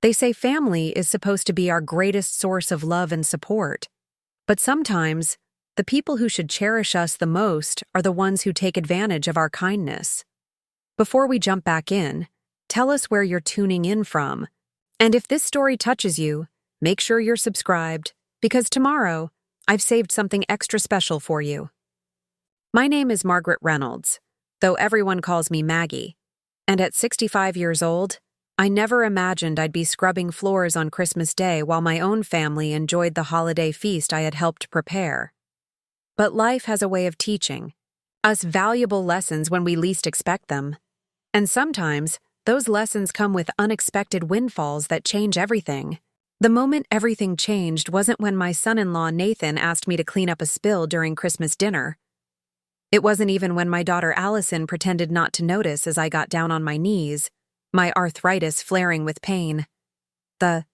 They say family is supposed to be our greatest source of love and support. But sometimes, the people who should cherish us the most are the ones who take advantage of our kindness. Before we jump back in, tell us where you're tuning in from. And if this story touches you, make sure you're subscribed, because tomorrow, I've saved something extra special for you. My name is Margaret Reynolds, though everyone calls me Maggie. And at 65 years old, I never imagined I'd be scrubbing floors on Christmas Day while my own family enjoyed the holiday feast I had helped prepare. But life has a way of teaching us valuable lessons when we least expect them. And sometimes, those lessons come with unexpected windfalls that change everything. The moment everything changed wasn't when my son-in-law Nathan asked me to clean up a spill during Christmas dinner. It wasn't even when my daughter Allison pretended not to notice as I got down on my knees, my arthritis flaring with pain. The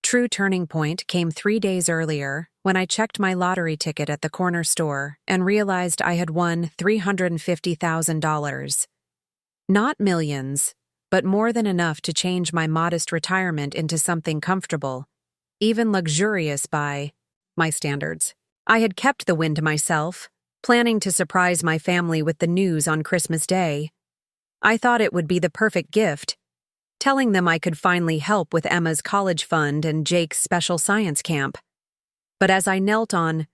true turning point came 3 days earlier when I checked my lottery ticket at the corner store and realized I had won $350,000. Not millions, but more than enough to change my modest retirement into something comfortable, even luxurious by my standards. I had kept the win to myself, planning to surprise my family with the news on Christmas Day. I thought it would be the perfect gift, telling them I could finally help with Emma's college fund and Jake's special science camp. But as I knelt on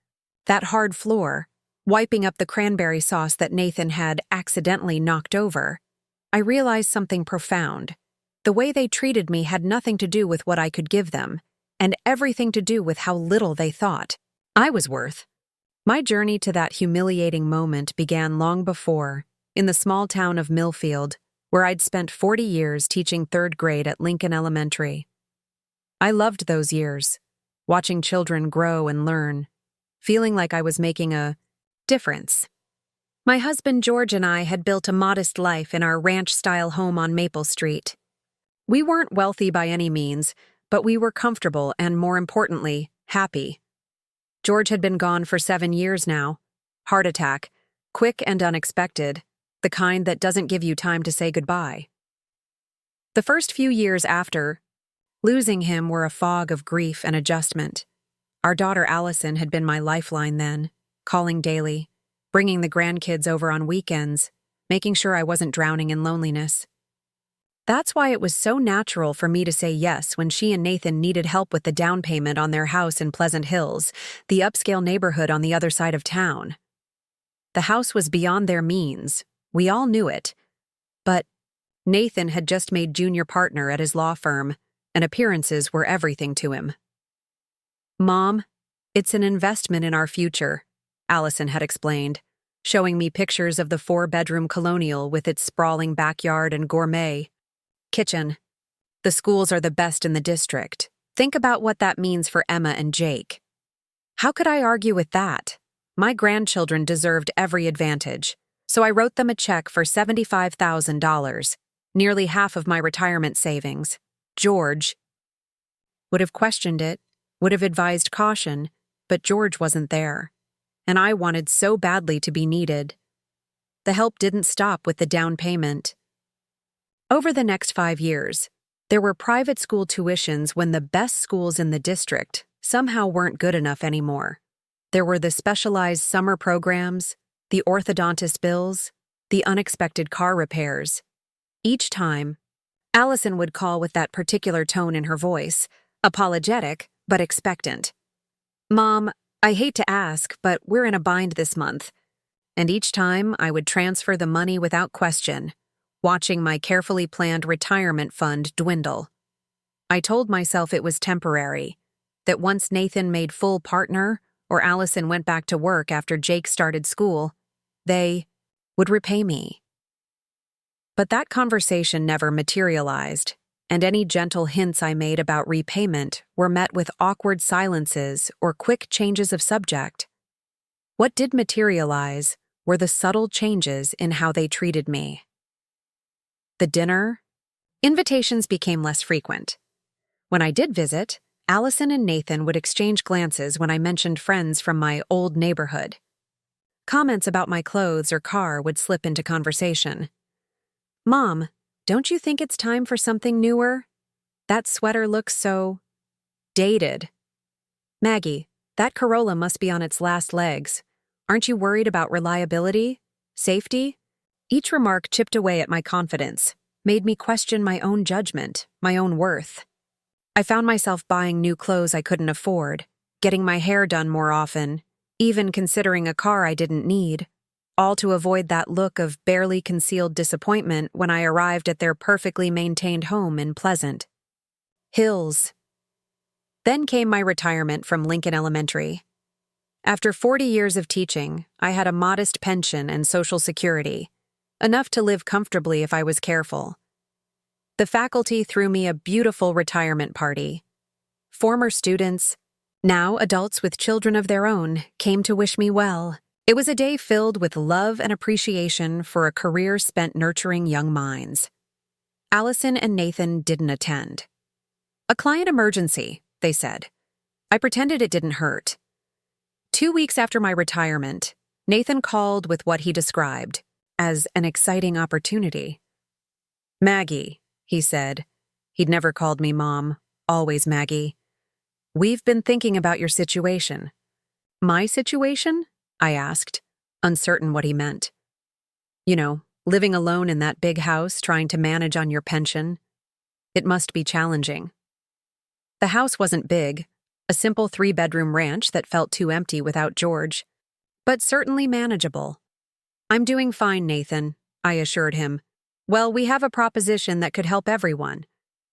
that hard floor, wiping up the cranberry sauce that Nathan had accidentally knocked over, I realized something profound. The way they treated me had nothing to do with what I could give them, and everything to do with how little they thought I was worth. My journey to that humiliating moment began long before, in the small town of Millfield, where I'd spent 40 years teaching 3rd grade at Lincoln Elementary. I loved those years, watching children grow and learn, feeling like I was making a difference. My husband George and I had built a modest life in our ranch-style home on Maple Street. We weren't wealthy by any means, but we were comfortable and, more importantly, happy. George had been gone for 7 years now. Heart attack, quick and unexpected, the kind that doesn't give you time to say goodbye. The first few years after losing him were a fog of grief and adjustment. Our daughter Allison had been my lifeline then, calling daily, bringing the grandkids over on weekends, making sure I wasn't drowning in loneliness. That's why it was so natural for me to say yes when she and Nathan needed help with the down payment on their house in Pleasant Hills, the upscale neighborhood on the other side of town. The house was beyond their means. We all knew it. But Nathan had just made junior partner at his law firm, and appearances were everything to him. "Mom, it's an investment in our future," Allison had explained, showing me pictures of the 4-bedroom colonial with its sprawling backyard and gourmet kitchen. "The schools are the best in the district. Think about what that means for Emma and Jake." How could I argue with that? My grandchildren deserved every advantage, so I wrote them a check for $75,000, nearly half of my retirement savings. George would have questioned it, would have advised caution, but George wasn't there, and I wanted so badly to be needed. The help didn't stop with the down payment. Over the next 5 years, there were private school tuitions when the best schools in the district somehow weren't good enough anymore. There were the specialized summer programs, the orthodontist bills, the unexpected car repairs. Each time, Allison would call with that particular tone in her voice, apologetic but expectant. "Mom, I hate to ask, but we're in a bind this month." And each time I would transfer the money without question, watching my carefully planned retirement fund dwindle. I told myself it was temporary, that once Nathan made full partner or Allison went back to work after Jake started school, they would repay me. But that conversation never materialized, and any gentle hints I made about repayment were met with awkward silences or quick changes of subject. What did materialize were the subtle changes in how they treated me. The dinner invitations became less frequent. When I did visit, Allison and Nathan would exchange glances when I mentioned friends from my old neighborhood. Comments about my clothes or car would slip into conversation. "Mom, don't you think it's time for something newer?" That sweater looks so dated. Maggie, that Corolla must be on its last legs. Aren't you worried about reliability? Safety? Each remark chipped away at my confidence, made me question my own judgment, my own worth. I found myself buying new clothes I couldn't afford, getting my hair done more often, even considering a car I didn't need, all to avoid that look of barely concealed disappointment when I arrived at their perfectly maintained home in Pleasant Hills. Then came my retirement from Lincoln Elementary. After 40 years of teaching, I had a modest pension and Social Security, enough to live comfortably if I was careful. The faculty threw me a beautiful retirement party. Former students, now adults with children of their own, came to wish me well. It was a day filled with love and appreciation for a career spent nurturing young minds. Allison and Nathan didn't attend. A client emergency, they said. I pretended it didn't hurt. 2 weeks after my retirement, Nathan called with what he described as an exciting opportunity. Maggie, he said. He'd never called me Mom, always Maggie. We've been thinking about your situation. My situation? I asked, uncertain what he meant. You know, living alone in that big house, trying to manage on your pension. It must be challenging. The house wasn't big, a simple 3-bedroom ranch that felt too empty without George, but certainly manageable. I'm doing fine, Nathan, I assured him. Well, we have a proposition that could help everyone.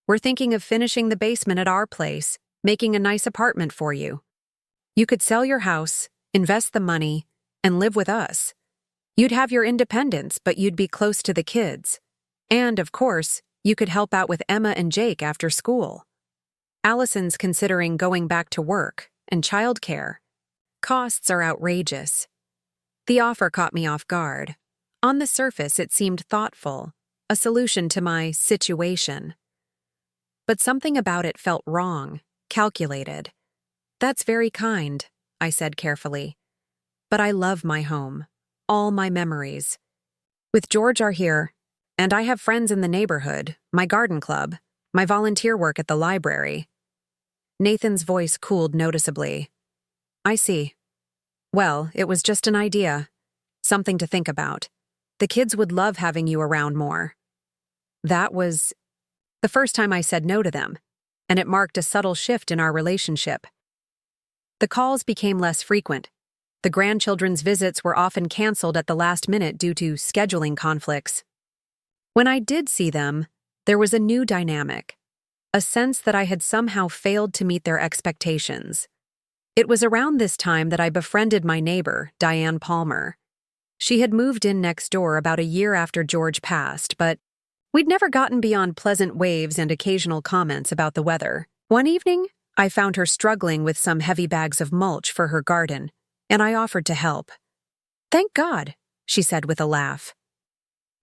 We're thinking of finishing the basement at our place, making a nice apartment for you. You could sell your house, invest the money, and live with us. You'd have your independence, but you'd be close to the kids. And, of course, you could help out with Emma and Jake after school. Allison's considering going back to work and childcare. Costs are outrageous. The offer caught me off guard. On the surface, it seemed thoughtful, a solution to my situation. But something about it felt wrong, calculated. That's very kind, I said carefully. But I love my home, all my memories. With George are here, and I have friends in the neighborhood, my garden club, my volunteer work at the library. Nathan's voice cooled noticeably. I see. Well, it was just an idea. Something to think about. The kids would love having you around more. That was the first time I said no to them, and it marked a subtle shift in our relationship. The calls became less frequent. The grandchildren's visits were often canceled at the last minute due to scheduling conflicts. When I did see them, there was a new dynamic, a sense that I had somehow failed to meet their expectations. It was around this time that I befriended my neighbor, Diane Palmer. She had moved in next door about a year after George passed, but we'd never gotten beyond pleasant waves and occasional comments about the weather. One evening, I found her struggling with some heavy bags of mulch for her garden, and I offered to help. Thank God, she said with a laugh.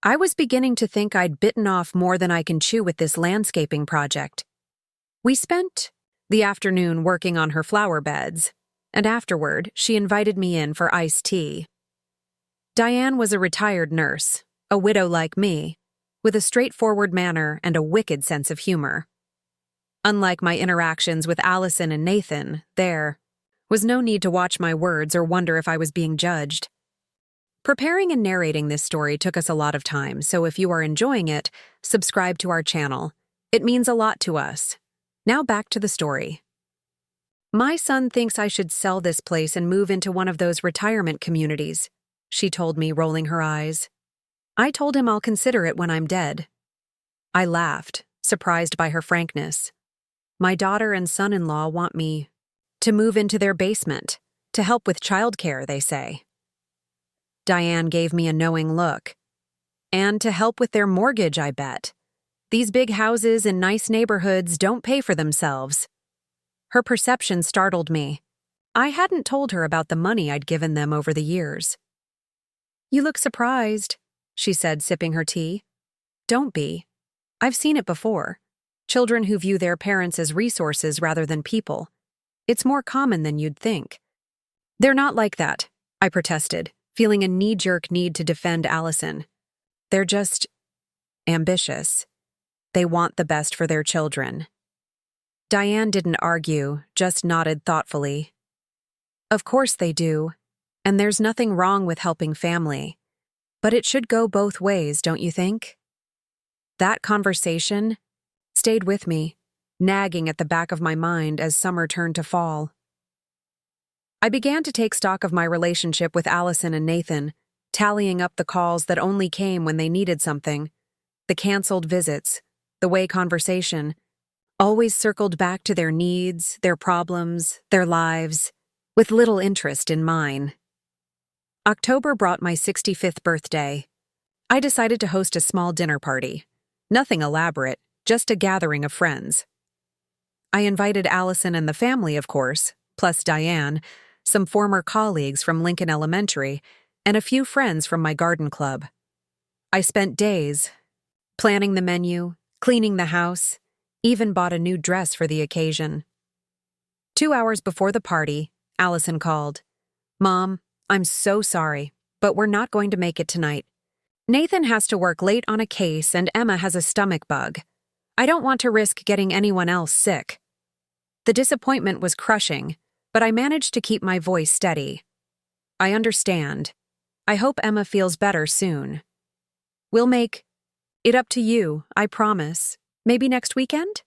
I was beginning to think I'd bitten off more than I can chew with this landscaping project. We spent the afternoon working on her flower beds, and afterward, she invited me in for iced tea. Diane was a retired nurse, a widow like me, with a straightforward manner and a wicked sense of humor. Unlike my interactions with Allison and Nathan, there was no need to watch my words or wonder if I was being judged. Preparing and narrating this story took us a lot of time, so if you are enjoying it, subscribe to our channel. It means a lot to us. Now back to the story. My son thinks I should sell this place and move into one of those retirement communities, she told me, rolling her eyes. I told him I'll consider it when I'm dead. I laughed, surprised by her frankness. My daughter and son-in-law want me to move into their basement, to help with childcare, they say. Diane gave me a knowing look. And to help with their mortgage, I bet. These big houses in nice neighborhoods don't pay for themselves. Her perception startled me. I hadn't told her about the money I'd given them over the years. You look surprised, she said, sipping her tea. Don't be. I've seen it before. Children who view their parents as resources rather than people. It's more common than you'd think. They're not like that, I protested, feeling a knee-jerk need to defend Allison. They're just ambitious. They want the best for their children. Diane didn't argue, just nodded thoughtfully. Of course they do, and there's nothing wrong with helping family. But it should go both ways, don't you think? That conversation stayed with me, nagging at the back of my mind as summer turned to fall. I began to take stock of my relationship with Allison and Nathan, tallying up the calls that only came when they needed something, the canceled visits, the way conversation always circled back to their needs, their problems, their lives, with little interest in mine. October brought my 65th birthday. I decided to host a small dinner party. Nothing elaborate, just a gathering of friends. I invited Allison and the family, of course, plus Diane, some former colleagues from Lincoln Elementary, and a few friends from my garden club. I spent days planning the menu, cleaning the house, even bought a new dress for the occasion. 2 hours before the party, Allison called. "Mom, I'm so sorry, but we're not going to make it tonight. Nathan has to work late on a case and Emma has a stomach bug. I don't want to risk getting anyone else sick." The disappointment was crushing, but I managed to keep my voice steady. "I understand. I hope Emma feels better soon. We'll make it up to you, I promise. Maybe next weekend?"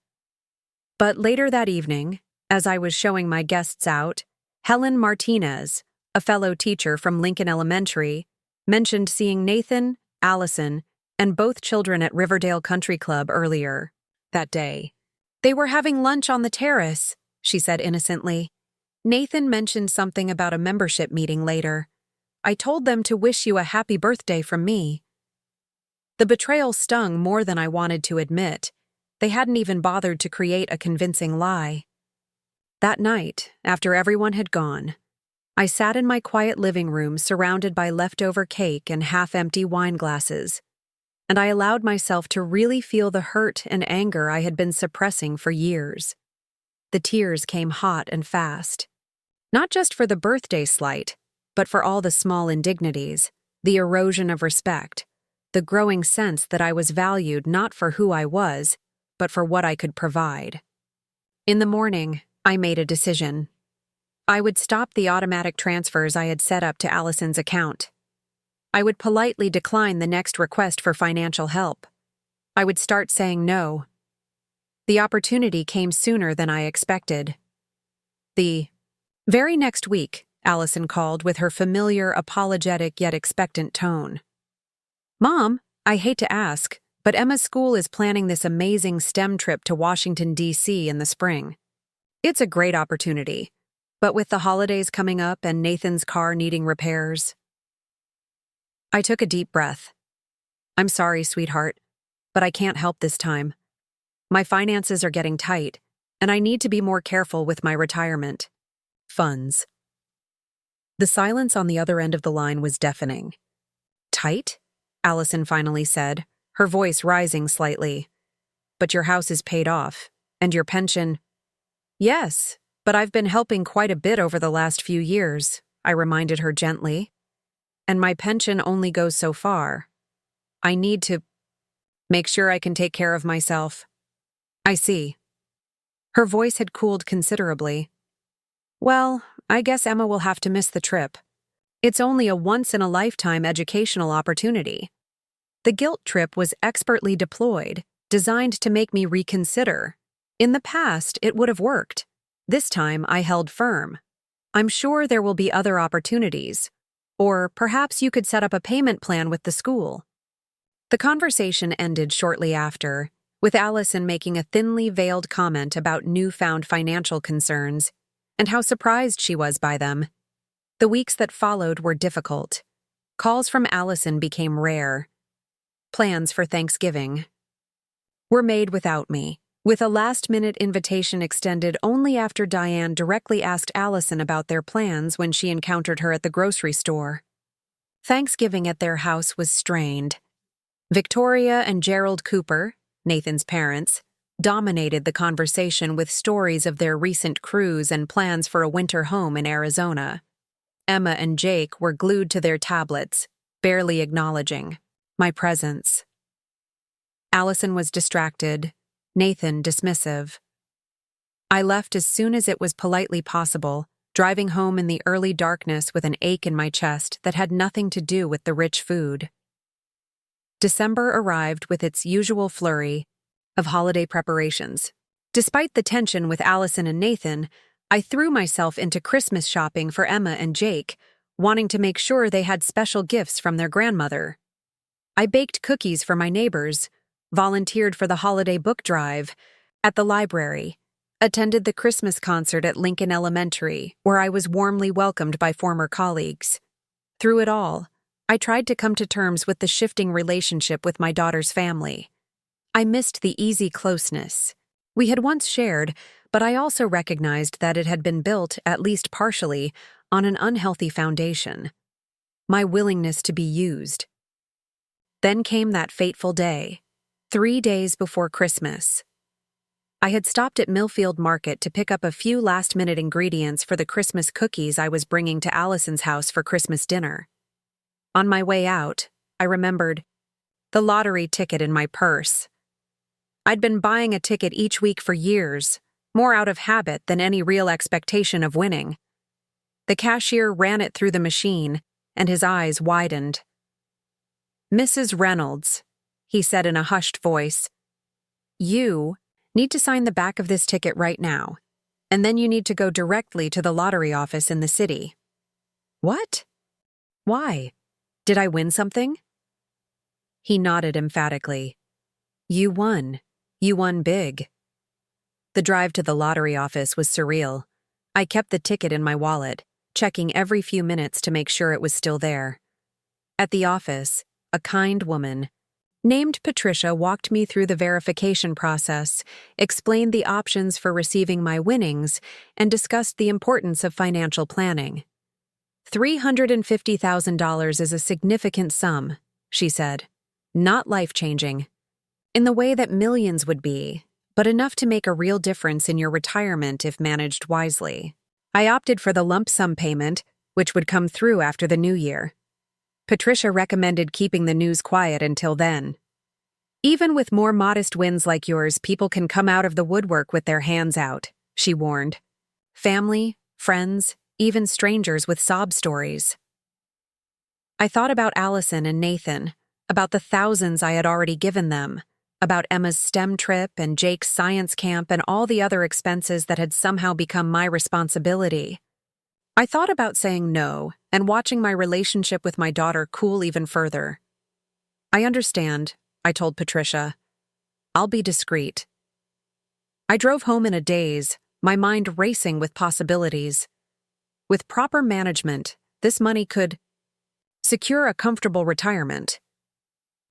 But later that evening, as I was showing my guests out, Helen Martinez, a fellow teacher from Lincoln Elementary, mentioned seeing Nathan, Allison, and both children at Riverdale Country Club earlier that day. "They were having lunch on the terrace," she said innocently. "Nathan mentioned something about a membership meeting later. I told them to wish you a happy birthday from me." The betrayal stung more than I wanted to admit. They hadn't even bothered to create a convincing lie. That night, after everyone had gone, I sat in my quiet living room surrounded by leftover cake and half-empty wine glasses, and I allowed myself to really feel the hurt and anger I had been suppressing for years. The tears came hot and fast. Not just for the birthday slight, but for all the small indignities, the erosion of respect, the growing sense that I was valued not for who I was, but for what I could provide. In the morning, I made a decision. I would stop the automatic transfers I had set up to Allison's account. I would politely decline the next request for financial help. I would start saying no. The opportunity came sooner than I expected. The very next week, Allison called with her familiar, apologetic yet expectant tone. "Mom, I hate to ask, but Emma's school is planning this amazing STEM trip to Washington, D.C. in the spring. It's a great opportunity, but with the holidays coming up and Nathan's car needing repairs." I took a deep breath. "I'm sorry, sweetheart, but I can't help this time. My finances are getting tight, and I need to be more careful with my retirement funds." The silence on the other end of the line was deafening. "Tight?" Allison finally said, her voice rising slightly. "But your house is paid off, and your pension—" "Yes, but I've been helping quite a bit over the last few years," I reminded her gently. "And my pension only goes so far. I need to make sure I can take care of myself." "I see." Her voice had cooled considerably. "Well, I guess Emma will have to miss the trip. It's only a once-in-a-lifetime educational opportunity." The guilt trip was expertly deployed, designed to make me reconsider. In the past, it would have worked. This time, I held firm. "I'm sure there will be other opportunities. Or perhaps you could set up a payment plan with the school." The conversation ended shortly after, with Allison making a thinly veiled comment about newfound financial concerns and how surprised she was by them. The weeks that followed were difficult. Calls from Allison became rare. Plans for Thanksgiving were made without me, with a last-minute invitation extended only after Diane directly asked Allison about their plans when she encountered her at the grocery store. Thanksgiving at their house was strained. Victoria and Gerald Cooper, Nathan's parents, dominated the conversation with stories of their recent cruise and plans for a winter home in Arizona. Emma and Jake were glued to their tablets, barely acknowledging my presence. Allison was distracted, Nathan dismissive. I left as soon as it was politely possible, driving home in the early darkness with an ache in my chest that had nothing to do with the rich food. December arrived with its usual flurry of holiday preparations. Despite the tension with Allison and Nathan, I threw myself into Christmas shopping for Emma and Jake, wanting to make sure they had special gifts from their grandmother. I baked cookies for my neighbors, volunteered for the holiday book drive at the library, attended the Christmas concert at Lincoln Elementary, where I was warmly welcomed by former colleagues. Through it all, I tried to come to terms with the shifting relationship with my daughter's family. I missed the easy closeness we had once shared, but I also recognized that it had been built, at least partially, on an unhealthy foundation. My willingness to be used. Then came that fateful day, 3 days before Christmas. I had stopped at Millfield Market to pick up a few last-minute ingredients for the Christmas cookies I was bringing to Allison's house for Christmas dinner. On my way out, I remembered the lottery ticket in my purse. I'd been buying a ticket each week for years, more out of habit than any real expectation of winning. The cashier ran it through the machine, and his eyes widened. "Mrs. Reynolds," he said in a hushed voice, "you need to sign the back of this ticket right now, and then you need to go directly to the lottery office in the city." "What? Why? Did I win something?" He nodded emphatically. "You won. You won big." The drive to the lottery office was surreal. I kept the ticket in my wallet, checking every few minutes to make sure it was still there. At the office, a kind woman named Patricia walked me through the verification process, explained the options for receiving my winnings, and discussed the importance of financial planning. $350,000 is a significant sum, she said. Not life-changing, in the way that millions would be, but enough to make a real difference in your retirement if managed wisely. I opted for the lump sum payment, which would come through after the new year. Patricia recommended keeping the news quiet until then. "Even with more modest wins like yours, people can come out of the woodwork with their hands out," she warned. "Family, friends, even strangers with sob stories." I thought about Allison and Nathan, about the thousands I had already given them, about Emma's STEM trip and Jake's science camp and all the other expenses that had somehow become my responsibility. I thought about saying no and watching my relationship with my daughter cool even further. "I understand," I told Patricia. "I'll be discreet." I drove home in a daze, my mind racing with possibilities. With proper management, this money could secure a comfortable retirement.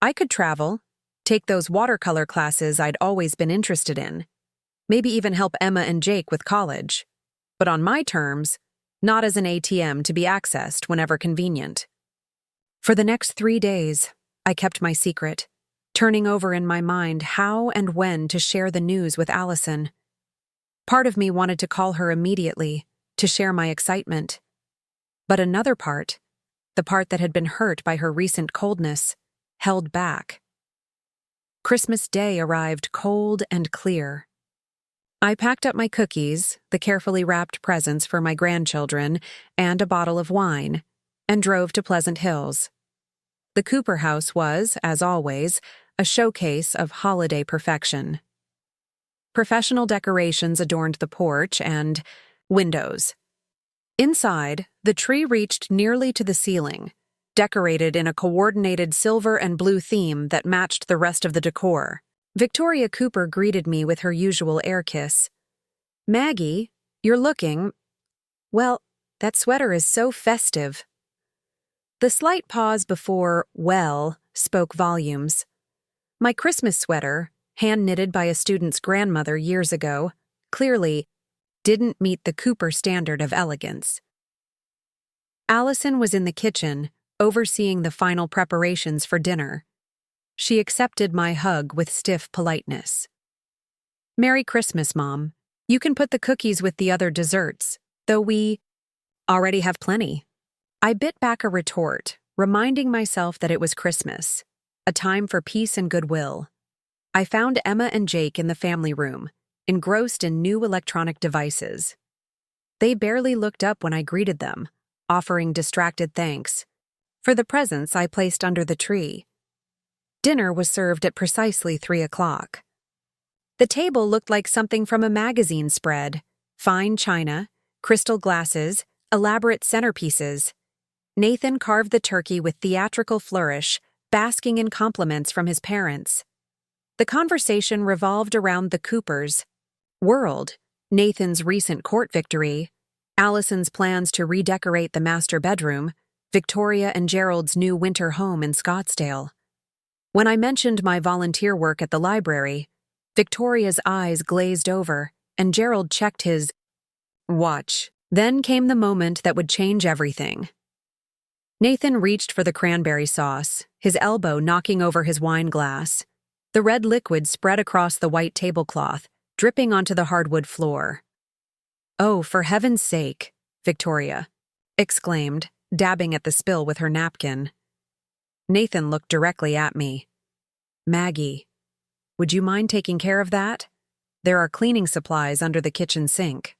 I could travel, take those watercolor classes I'd always been interested in, maybe even help Emma and Jake with college, but on my terms, not as an ATM to be accessed whenever convenient. For the next 3 days, I kept my secret, turning over in my mind how and when to share the news with Allison. Part of me wanted to call her immediately, to share my excitement. But another part, the part that had been hurt by her recent coldness, held back. Christmas Day arrived cold and clear. I packed up my cookies, the carefully wrapped presents for my grandchildren, and a bottle of wine, and drove to Pleasant Hills. The Cooper house was, as always, a showcase of holiday perfection. Professional decorations adorned the porch and windows. Inside, the tree reached nearly to the ceiling, decorated in a coordinated silver and blue theme that matched the rest of the decor. Victoria Cooper greeted me with her usual air kiss. "Maggie, you're looking... well, that sweater is so festive." The slight pause before "well" spoke volumes. My Christmas sweater, hand-knitted by a student's grandmother years ago, clearly didn't meet the Cooper standard of elegance. Allison was in the kitchen, overseeing the final preparations for dinner. She accepted my hug with stiff politeness. "Merry Christmas, Mom. You can put the cookies with the other desserts, though we already have plenty." I bit back a retort, reminding myself that it was Christmas, a time for peace and goodwill. I found Emma and Jake in the family room, engrossed in new electronic devices. They barely looked up when I greeted them, offering distracted thanks for the presents I placed under the tree. Dinner was served at precisely 3 o'clock. The table looked like something from a magazine spread: fine china, crystal glasses, elaborate centerpieces. Nathan carved the turkey with theatrical flourish, basking in compliments from his parents. The conversation revolved around the Coopers' world, Nathan's recent court victory, Allison's plans to redecorate the master bedroom, Victoria and Gerald's new winter home in Scottsdale. When I mentioned my volunteer work at the library, Victoria's eyes glazed over, and Gerald checked his watch. Then came the moment that would change everything. Nathan reached for the cranberry sauce, his elbow knocking over his wine glass. The red liquid spread across the white tablecloth, dripping onto the hardwood floor. "Oh, for heaven's sake," Victoria exclaimed, dabbing at the spill with her napkin. Nathan looked directly at me. "Maggie, would you mind taking care of that? There are cleaning supplies under the kitchen sink."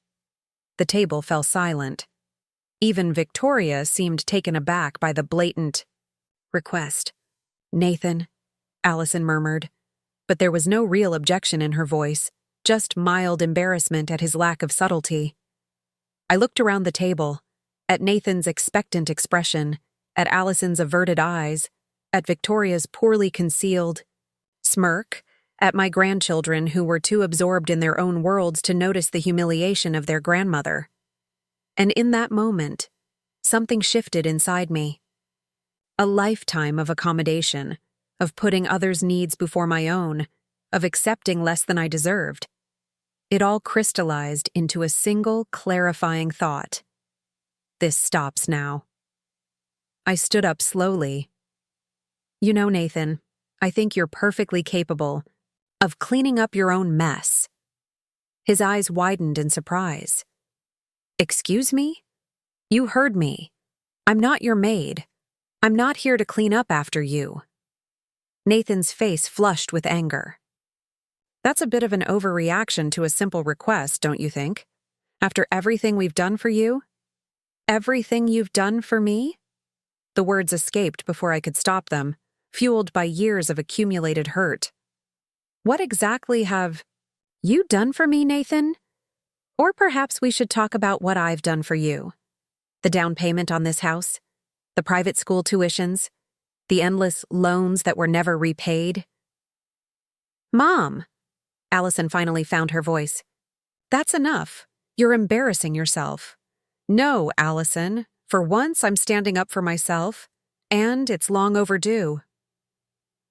The table fell silent. Even Victoria seemed taken aback by the blatant request. "Nathan," Allison murmured, but there was no real objection in her voice, just mild embarrassment at his lack of subtlety. I looked around the table, at Nathan's expectant expression, at Allison's averted eyes, at Victoria's poorly concealed smirk, at my grandchildren who were too absorbed in their own worlds to notice the humiliation of their grandmother. And in that moment, something shifted inside me. A lifetime of accommodation, of putting others' needs before my own, of accepting less than I deserved. It all crystallized into a single clarifying thought. This stops now. I stood up slowly. "You know, Nathan, I think you're perfectly capable of cleaning up your own mess." His eyes widened in surprise. "Excuse me? You heard me. I'm not your maid. I'm not here to clean up after you." Nathan's face flushed with anger. "That's a bit of an overreaction to a simple request, don't you think? After everything we've done for you? Everything you've done for me?" The words escaped before I could stop them, fueled by years of accumulated hurt. "What exactly have you done for me, Nathan? Or perhaps we should talk about what I've done for you. The down payment on this house, the private school tuitions, the endless loans that were never repaid." "Mom," Allison finally found her voice. "That's enough. You're embarrassing yourself." "No, Allison. For once, I'm standing up for myself, and it's long overdue."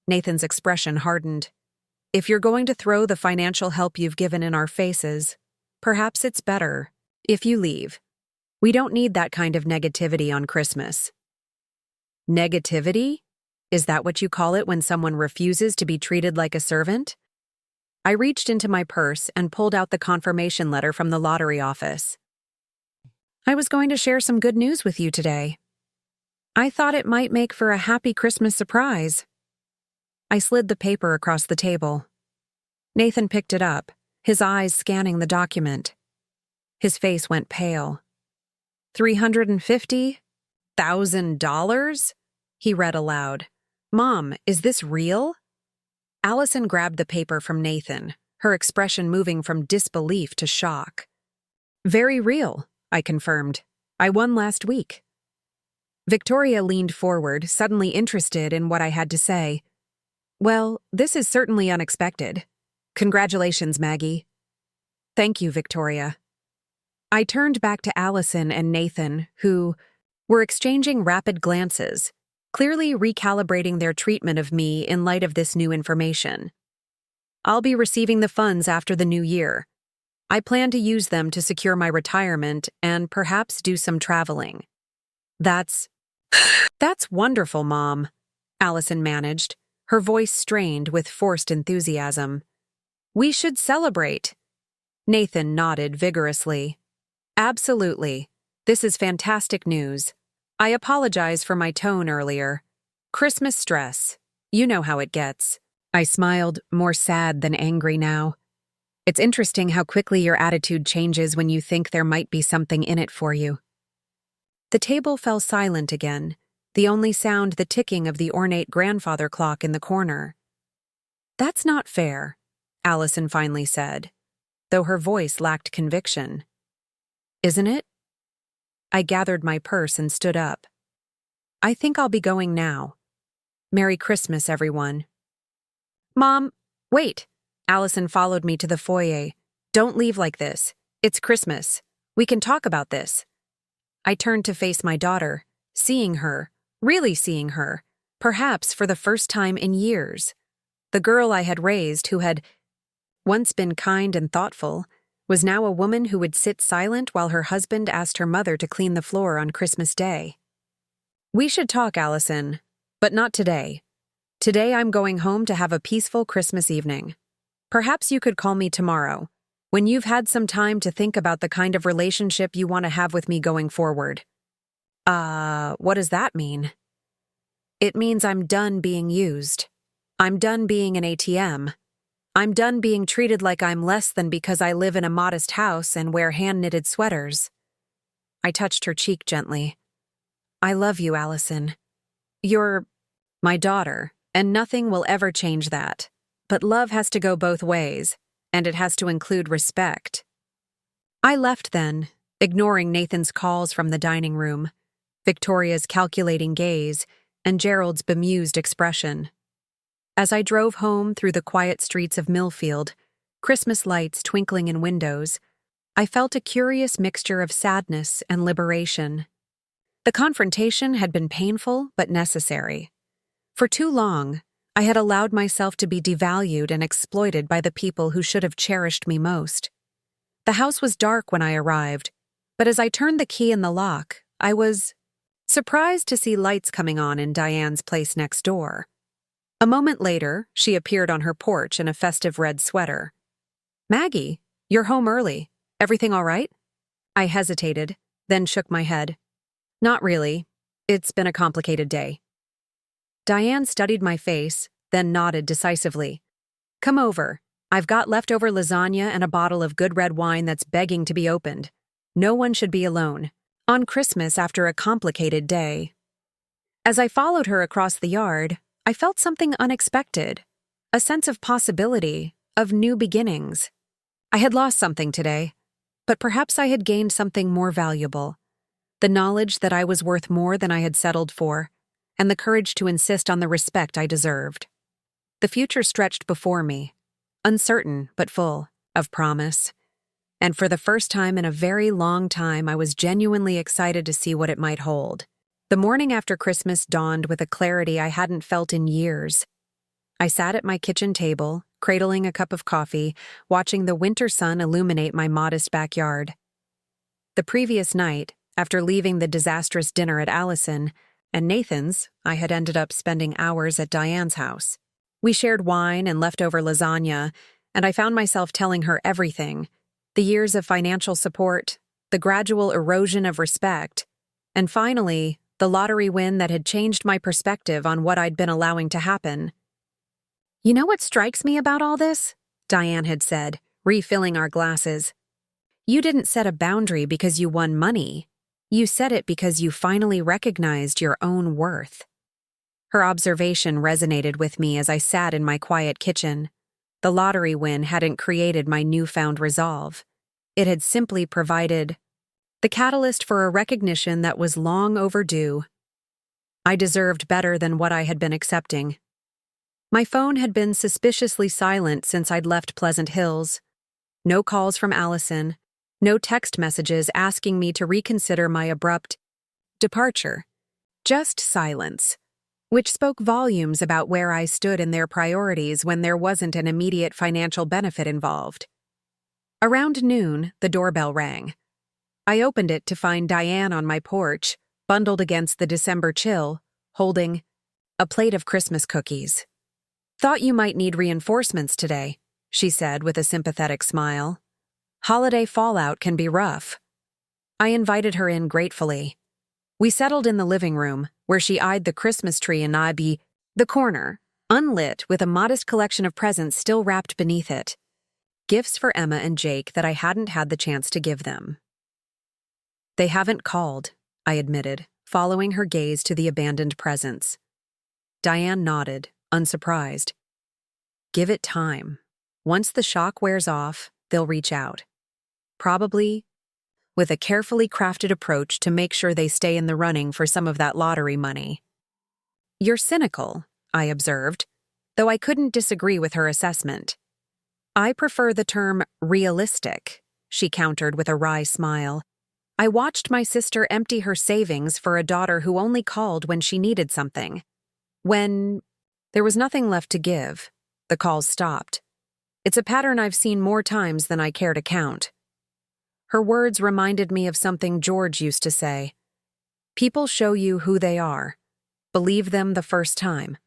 Nathan's expression hardened. "If you're going to throw the financial help you've given in our faces, perhaps it's better if you leave. We don't need that kind of negativity on Christmas." "Negativity? Is that what you call it when someone refuses to be treated like a servant?" I reached into my purse and pulled out the confirmation letter from the lottery office. "I was going to share some good news with you today. I thought it might make for a happy Christmas surprise." I slid the paper across the table. Nathan picked it up, his eyes scanning the document. His face went pale. $350,000? He read aloud. "Mom, is this real?" Allison grabbed the paper from Nathan, her expression moving from disbelief to shock. "Very real," I confirmed. "I won last week." Victoria leaned forward, suddenly interested in what I had to say. "Well, this is certainly unexpected. Congratulations, Maggie." "Thank you, Victoria." I turned back to Allison and Nathan, who were exchanging rapid glances, clearly recalibrating their treatment of me in light of this new information. "I'll be receiving the funds after the new year. I plan to use them to secure my retirement and perhaps do some traveling." That's wonderful, Mom," Allison managed, her voice strained with forced enthusiasm. "We should celebrate." Nathan nodded vigorously. "Absolutely. This is fantastic news. I apologize for my tone earlier. Christmas stress. You know how it gets." I smiled, more sad than angry now. It's interesting how quickly your attitude changes when you think there might be something in it for you. The table fell silent again, the only sound the ticking of the ornate grandfather clock in the corner. "That's not fair," Allison finally said, though her voice lacked conviction. "Isn't it?" I gathered my purse and stood up. "I think I'll be going now. Merry Christmas, everyone." "Mom, wait." Allison followed me to the foyer. "Don't leave like this. It's Christmas. We can talk about this." I turned to face my daughter, seeing her, really seeing her, perhaps for the first time in years. The girl I had raised, who had once been kind and thoughtful, was now a woman who would sit silent while her husband asked her mother to clean the floor on Christmas Day. "We should talk, Allison, but not today. Today I'm going home to have a peaceful Christmas evening. Perhaps you could call me tomorrow, when you've had some time to think about the kind of relationship you want to have with me going forward." What does that mean?" "It means I'm done being used. I'm done being an ATM. I'm done being treated like I'm less than because I live in a modest house and wear hand-knitted sweaters." I touched her cheek gently. "I love you, Allison. You're my daughter, and nothing will ever change that. But love has to go both ways, and it has to include respect." I left then, ignoring Nathan's calls from the dining room, Victoria's calculating gaze, and Gerald's bemused expression. As I drove home through the quiet streets of Millfield, Christmas lights twinkling in windows, I felt a curious mixture of sadness and liberation. The confrontation had been painful but necessary. For too long, I had allowed myself to be devalued and exploited by the people who should have cherished me most. The house was dark when I arrived, but as I turned the key in the lock, I was surprised to see lights coming on in Diane's place next door. A moment later, she appeared on her porch in a festive red sweater. "Maggie, you're home early. Everything all right?" I hesitated, then shook my head. "Not really. It's been a complicated day." Diane studied my face, then nodded decisively. "Come over. I've got leftover lasagna and a bottle of good red wine that's begging to be opened. No one should be alone. On Christmas after a complicated day." As I followed her across the yard, I felt something unexpected, a sense of possibility, of new beginnings. I had lost something today, but perhaps I had gained something more valuable. The knowledge that I was worth more than I had settled for, and the courage to insist on the respect I deserved. The future stretched before me, uncertain but full of promise, and for the first time in a very long time I was genuinely excited to see what it might hold. The morning after Christmas dawned with a clarity I hadn't felt in years. I sat at my kitchen table, cradling a cup of coffee, watching the winter sun illuminate my modest backyard. The previous night, after leaving the disastrous dinner at Allison and Nathan's, I had ended up spending hours at Diane's house. We shared wine and leftover lasagna, and I found myself telling her everything: the years of financial support, the gradual erosion of respect, and finally, the lottery win that had changed my perspective on what I'd been allowing to happen. "You know what strikes me about all this?" Diane had said, refilling our glasses. "You didn't set a boundary because you won money. You set it because you finally recognized your own worth." Her observation resonated with me as I sat in my quiet kitchen. The lottery win hadn't created my newfound resolve. It had simply provided the catalyst for a recognition that was long overdue. I deserved better than what I had been accepting. My phone had been suspiciously silent since I'd left Pleasant Hills. No calls from Allison, no text messages asking me to reconsider my abrupt departure. Just silence, which spoke volumes about where I stood in their priorities when there wasn't an immediate financial benefit involved. Around noon, the doorbell rang. I opened it to find Diane on my porch, bundled against the December chill, holding a plate of Christmas cookies. "Thought you might need reinforcements today," she said with a sympathetic smile. "Holiday fallout can be rough." I invited her in gratefully. We settled in the living room, where she eyed the Christmas tree in the corner, unlit with a modest collection of presents still wrapped beneath it. Gifts for Emma and Jake that I hadn't had the chance to give them. They haven't called, I admitted, following her gaze to the abandoned presents. Diane nodded, unsurprised. Give it time. Once the shock wears off, they'll reach out. Probably with a carefully crafted approach to make sure they stay in the running for some of that lottery money. You're cynical, I observed, though I couldn't disagree with her assessment. I prefer the term realistic, she countered with a wry smile. I watched my sister empty her savings for a daughter who only called when she needed something. When there was nothing left to give, the calls stopped. It's a pattern I've seen more times than I care to count. Her words reminded me of something George used to say. People show you who they are. Believe them the first time.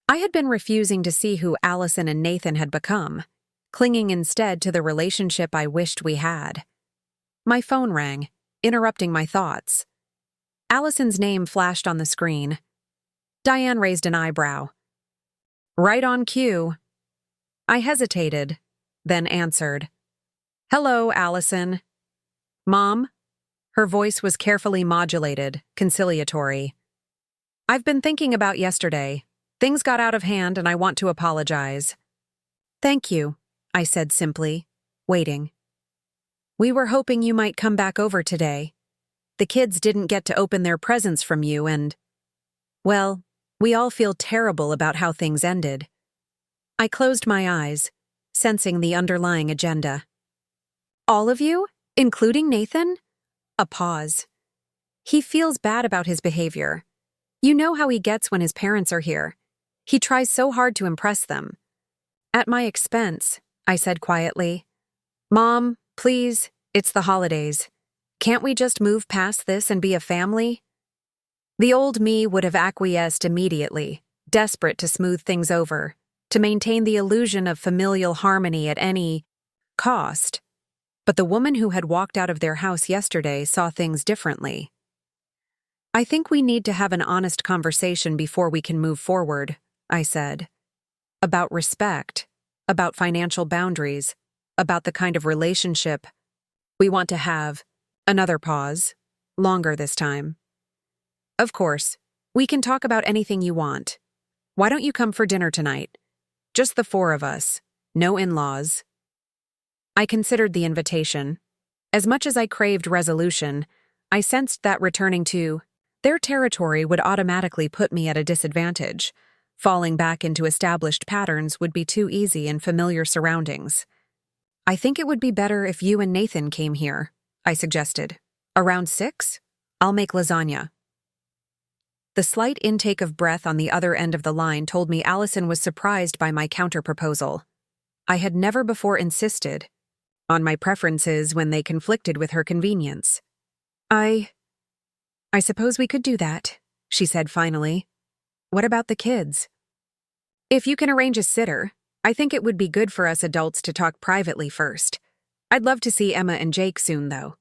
I had been refusing to see who Allison and Nathan had become, clinging instead to the relationship I wished we had. My phone rang, interrupting my thoughts. Allison's name flashed on the screen. Diane raised an eyebrow. Right on cue. I hesitated, then answered. Hello, Allison. Mom? Her voice was carefully modulated, conciliatory. I've been thinking about yesterday. Things got out of hand and I want to apologize. Thank you, I said simply, waiting. We were hoping you might come back over today. The kids didn't get to open their presents from you and, well, we all feel terrible about how things ended. I closed my eyes, sensing the underlying agenda. All of you? Including Nathan? A pause. He feels bad about his behavior. You know how he gets when his parents are here. He tries so hard to impress them. At my expense, I said quietly. Mom, please, it's the holidays. Can't we just move past this and be a family? The old me would have acquiesced immediately, desperate to smooth things over, to maintain the illusion of familial harmony at any cost. But the woman who had walked out of their house yesterday saw things differently. I think we need to have an honest conversation before we can move forward, I said. About respect, about financial boundaries, about the kind of relationship we want to have. Another pause, longer this time. Of course, we can talk about anything you want. Why don't you come for dinner tonight? Just the four of us, no in-laws. I considered the invitation. As much as I craved resolution, I sensed that returning to their territory would automatically put me at a disadvantage. Falling back into established patterns would be too easy in familiar surroundings. I think it would be better if you and Nathan came here, I suggested. Around 6? I'll make lasagna. The slight intake of breath on the other end of the line told me Allison was surprised by my counterproposal. I had never before insisted on my preferences when they conflicted with her convenience. I suppose we could do that, she said finally. What about the kids? If you can arrange a sitter, I think it would be good for us adults to talk privately first. I'd love to see Emma and Jake soon, though.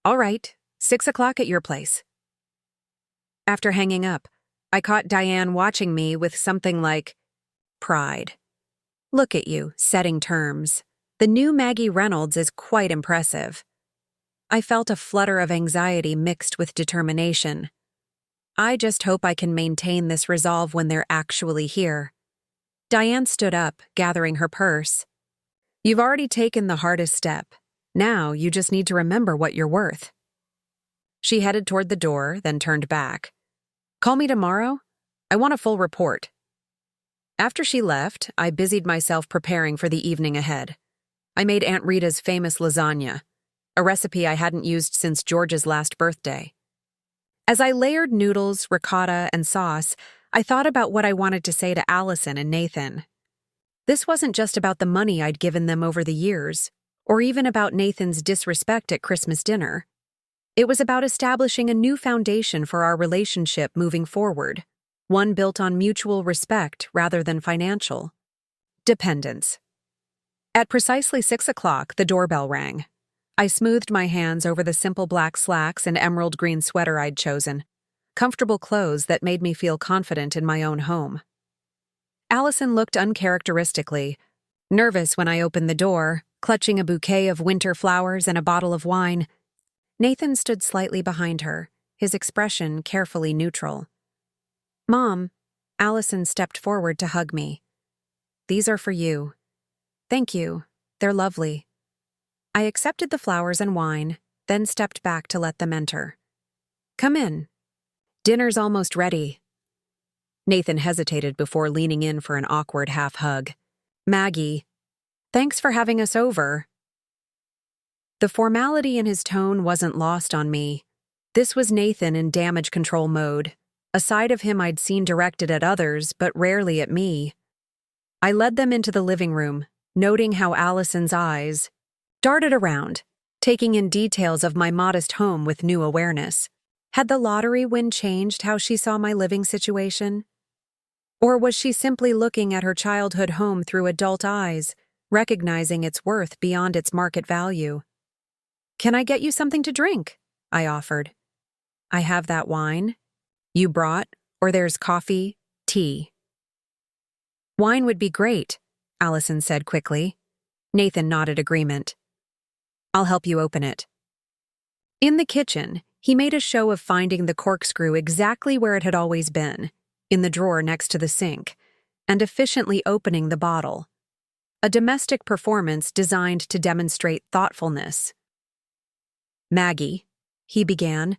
All right, 6 o'clock at your place. After hanging up, I caught Diane watching me with something like pride. Look at you, setting terms. The new Maggie Reynolds is quite impressive. I felt a flutter of anxiety mixed with determination. I just hope I can maintain this resolve when they're actually here. Diane stood up, gathering her purse. You've already taken the hardest step. Now you just need to remember what you're worth. She headed toward the door, then turned back. Call me tomorrow? I want a full report. After she left, I busied myself preparing for the evening ahead. I made Aunt Rita's famous lasagna, a recipe I hadn't used since George's last birthday. As I layered noodles, ricotta, and sauce, I thought about what I wanted to say to Allison and Nathan. This wasn't just about the money I'd given them over the years, or even about Nathan's disrespect at Christmas dinner. It was about establishing a new foundation for our relationship moving forward, one built on mutual respect rather than financial dependence. At precisely 6 o'clock, the doorbell rang. I smoothed my hands over the simple black slacks and emerald green sweater I'd chosen, comfortable clothes that made me feel confident in my own home. Allison looked uncharacteristically, Nervous when I opened the door, clutching a bouquet of winter flowers and a bottle of wine, Nathan stood slightly behind her, his expression carefully neutral. "Mom," Allison stepped forward to hug me. "These are for you." "Thank you. They're lovely." I accepted the flowers and wine, then stepped back to let them enter. "Come in. Dinner's almost ready." Nathan hesitated before leaning in for an awkward half hug. "Maggie, thanks for having us over." The formality in his tone wasn't lost on me. This was Nathan in damage control mode, a side of him I'd seen directed at others, but rarely at me. I led them into the living room, noting how Allison's eyes darted around, taking in details of my modest home with new awareness. Had the lottery win changed how she saw my living situation? Or was she simply looking at her childhood home through adult eyes, recognizing its worth beyond its market value? "Can I get you something to drink?" I offered. "I have that wine you brought, or there's coffee, tea." "Wine would be great," Allison said quickly. Nathan nodded agreement. "I'll help you open it." In the kitchen, he made a show of finding the corkscrew exactly where it had always been, in the drawer next to the sink, and efficiently opening the bottle. A domestic performance designed to demonstrate thoughtfulness. "Maggie," he began,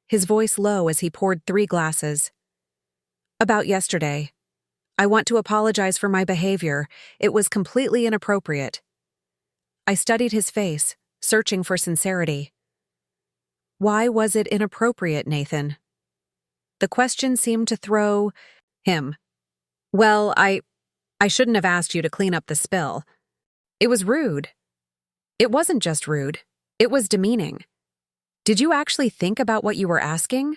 his voice low as he poured 3 glasses. "About yesterday. I want to apologize for my behavior. It was completely inappropriate." I studied his face, searching for sincerity. "Why was it inappropriate, Nathan?" The question seemed to throw him. "Well, I shouldn't have asked you to clean up the spill. It was rude." "It wasn't just rude. It was demeaning. Did you actually think about what you were asking?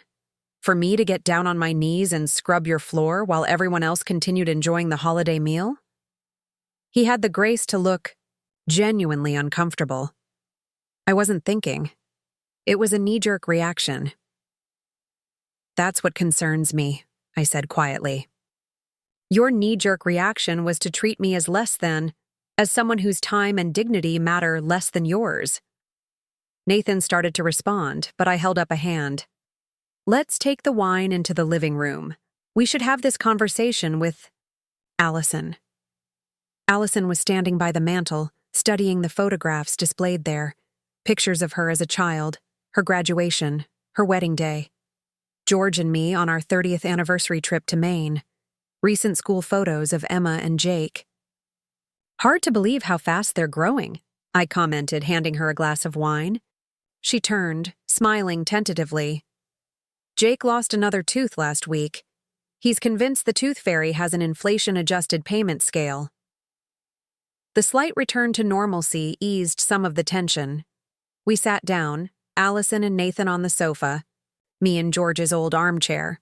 For me to get down on my knees and scrub your floor while everyone else continued enjoying the holiday meal?" He had the grace to look genuinely uncomfortable. "I wasn't thinking. It was a knee-jerk reaction." "That's what concerns me," I said quietly. "Your knee-jerk reaction was to treat me as less than, as someone whose time and dignity matter less than yours." Nathan started to respond, but I held up a hand. "Let's take the wine into the living room. We should have this conversation with Allison." Allison was standing by the mantel, studying the photographs displayed there. Pictures of her as a child, her graduation, her wedding day. George and me on our 30th anniversary trip to Maine. Recent school photos of Emma and Jake. "Hard to believe how fast they're growing," I commented, handing her a glass of wine. She turned, smiling tentatively. "Jake lost another tooth last week. He's convinced the tooth fairy has an inflation-adjusted payment scale." The slight return to normalcy eased some of the tension. We sat down, Allison and Nathan on the sofa, me in George's old armchair.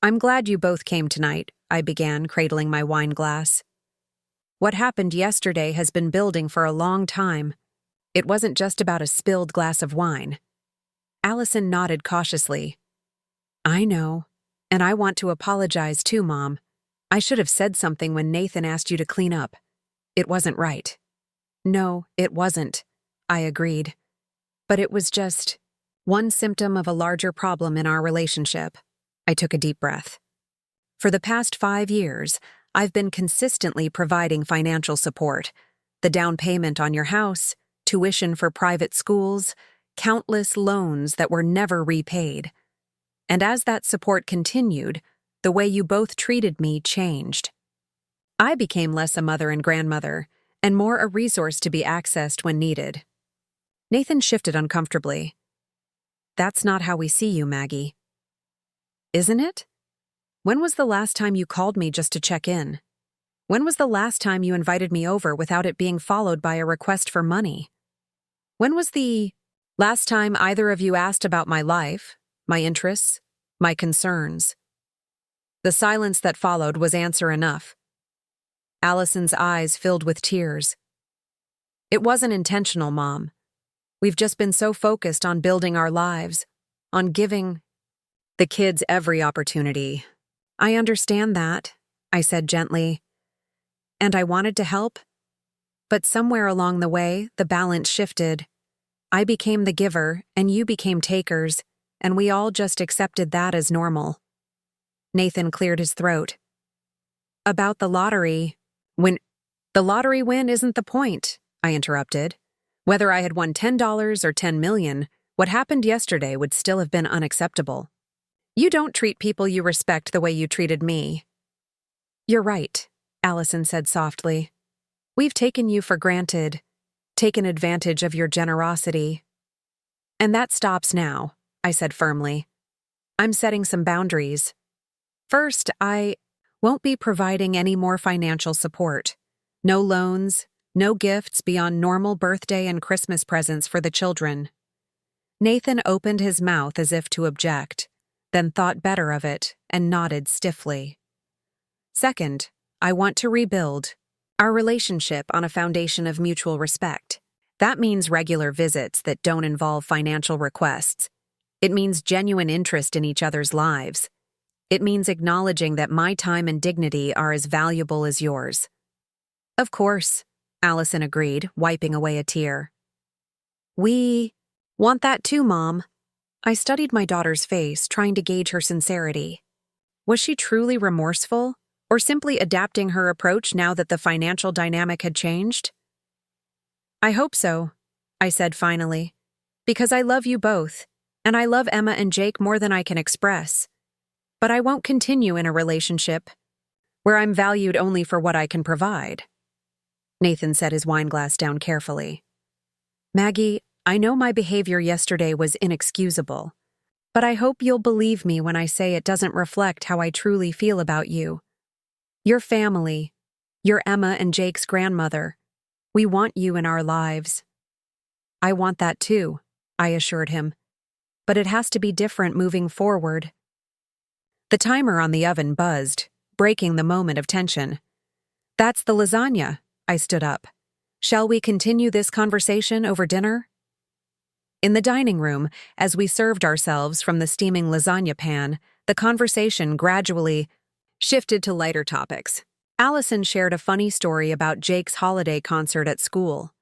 "I'm glad you both came tonight," I began, cradling my wine glass. "What happened yesterday has been building for a long time. It wasn't just about a spilled glass of wine." Allison nodded cautiously. "I know, and I want to apologize too, Mom. I should have said something when Nathan asked you to clean up. It wasn't right." "No, it wasn't," I agreed. "But it was just one symptom of a larger problem in our relationship." I took a deep breath. "For the past 5 years, I've been consistently providing financial support. The down payment on your house, tuition for private schools, countless loans that were never repaid. And as that support continued, the way you both treated me changed. I became less a mother and grandmother, and more a resource to be accessed when needed." Nathan shifted uncomfortably. "That's not how we see you, Maggie." "Isn't it? When was the last time you called me just to check in? When was the last time you invited me over without it being followed by a request for money? When was the last time either of you asked about my life, my interests, my concerns?" The silence that followed was answer enough. Allison's eyes filled with tears. "It wasn't intentional, Mom. We've just been so focused on building our lives, on giving the kids every opportunity." "I understand that," I said gently. "And I wanted to help, But somewhere along the way, the balance shifted. I became the giver, and you became takers, and we all just accepted that as normal. Nathan cleared his throat. About the lottery. The lottery win isn't the point, I interrupted. Whether I had won $10 or $10 million, what happened yesterday would still have been unacceptable. You don't treat people you respect the way you treated me. You're right, Allison said softly. We've taken you for granted, taken advantage of your generosity. And that stops now, I said firmly. I'm setting some boundaries. First, I won't be providing any more financial support. No loans, no gifts beyond normal birthday and Christmas presents for the children. Nathan opened his mouth as if to object, then thought better of it and nodded stiffly. Second, I want to rebuild our relationship on a foundation of mutual respect. That means regular visits that don't involve financial requests. It means genuine interest in each other's lives. It means acknowledging that my time and dignity are as valuable as yours. Of course, Allison agreed, wiping away a tear. We want that too, Mom. I studied my daughter's face, trying to gauge her sincerity. Was she truly remorseful, or simply adapting her approach now that the financial dynamic had changed? I hope so, I said finally, because I love you both, and I love Emma and Jake more than I can express. But I won't continue in a relationship where I'm valued only for what I can provide. Nathan set his wine glass down carefully. Maggie, I know my behavior yesterday was inexcusable, but I hope you'll believe me when I say it doesn't reflect how I truly feel about you. Your family, you're Emma and Jake's grandmother. We want you in our lives. I want that too, I assured him. But it has to be different moving forward. The timer on the oven buzzed, breaking the moment of tension. That's the lasagna, I stood up. Shall we continue this conversation over dinner? In the dining room, as we served ourselves from the steaming lasagna pan, the conversation gradually shifted to lighter topics. Allison shared a funny story about Jake's holiday concert at school.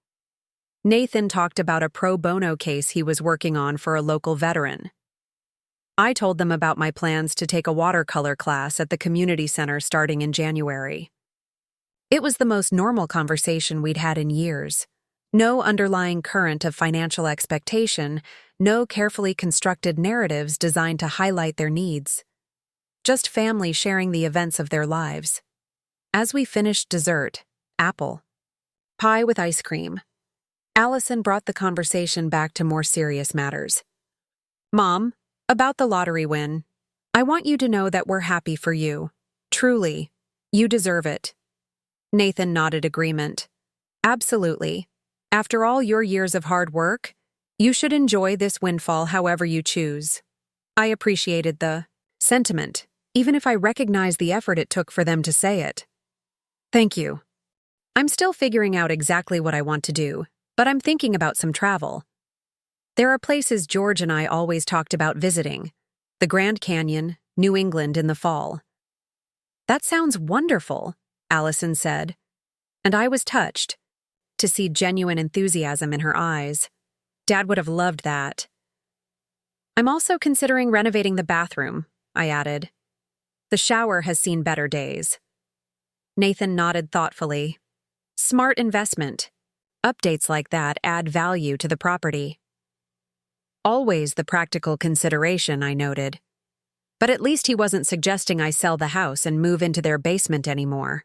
Nathan talked about a pro bono case he was working on for a local veteran. I told them about my plans to take a watercolor class at the community center starting in January. It was the most normal conversation we'd had in years. No underlying current of financial expectation, no carefully constructed narratives designed to highlight their needs. Just family sharing the events of their lives. As we finished dessert, apple pie with ice cream, Allison brought the conversation back to more serious matters. Mom, about the lottery win. I want you to know that we're happy for you. Truly, you deserve it. Nathan nodded agreement. Absolutely. After all your years of hard work, you should enjoy this windfall however you choose. I appreciated the sentiment, even if I recognize the effort it took for them to say it. Thank you. I'm still figuring out exactly what I want to do, but I'm thinking about some travel. There are places George and I always talked about visiting. The Grand Canyon, New England in the fall. That sounds wonderful, Allison said, and I was touched to see genuine enthusiasm in her eyes. Dad would have loved that. I'm also considering renovating the bathroom, I added. The shower has seen better days. Nathan nodded thoughtfully. Smart investment. Updates like that add value to the property. Always the practical consideration, I noted. But at least he wasn't suggesting I sell the house and move into their basement anymore.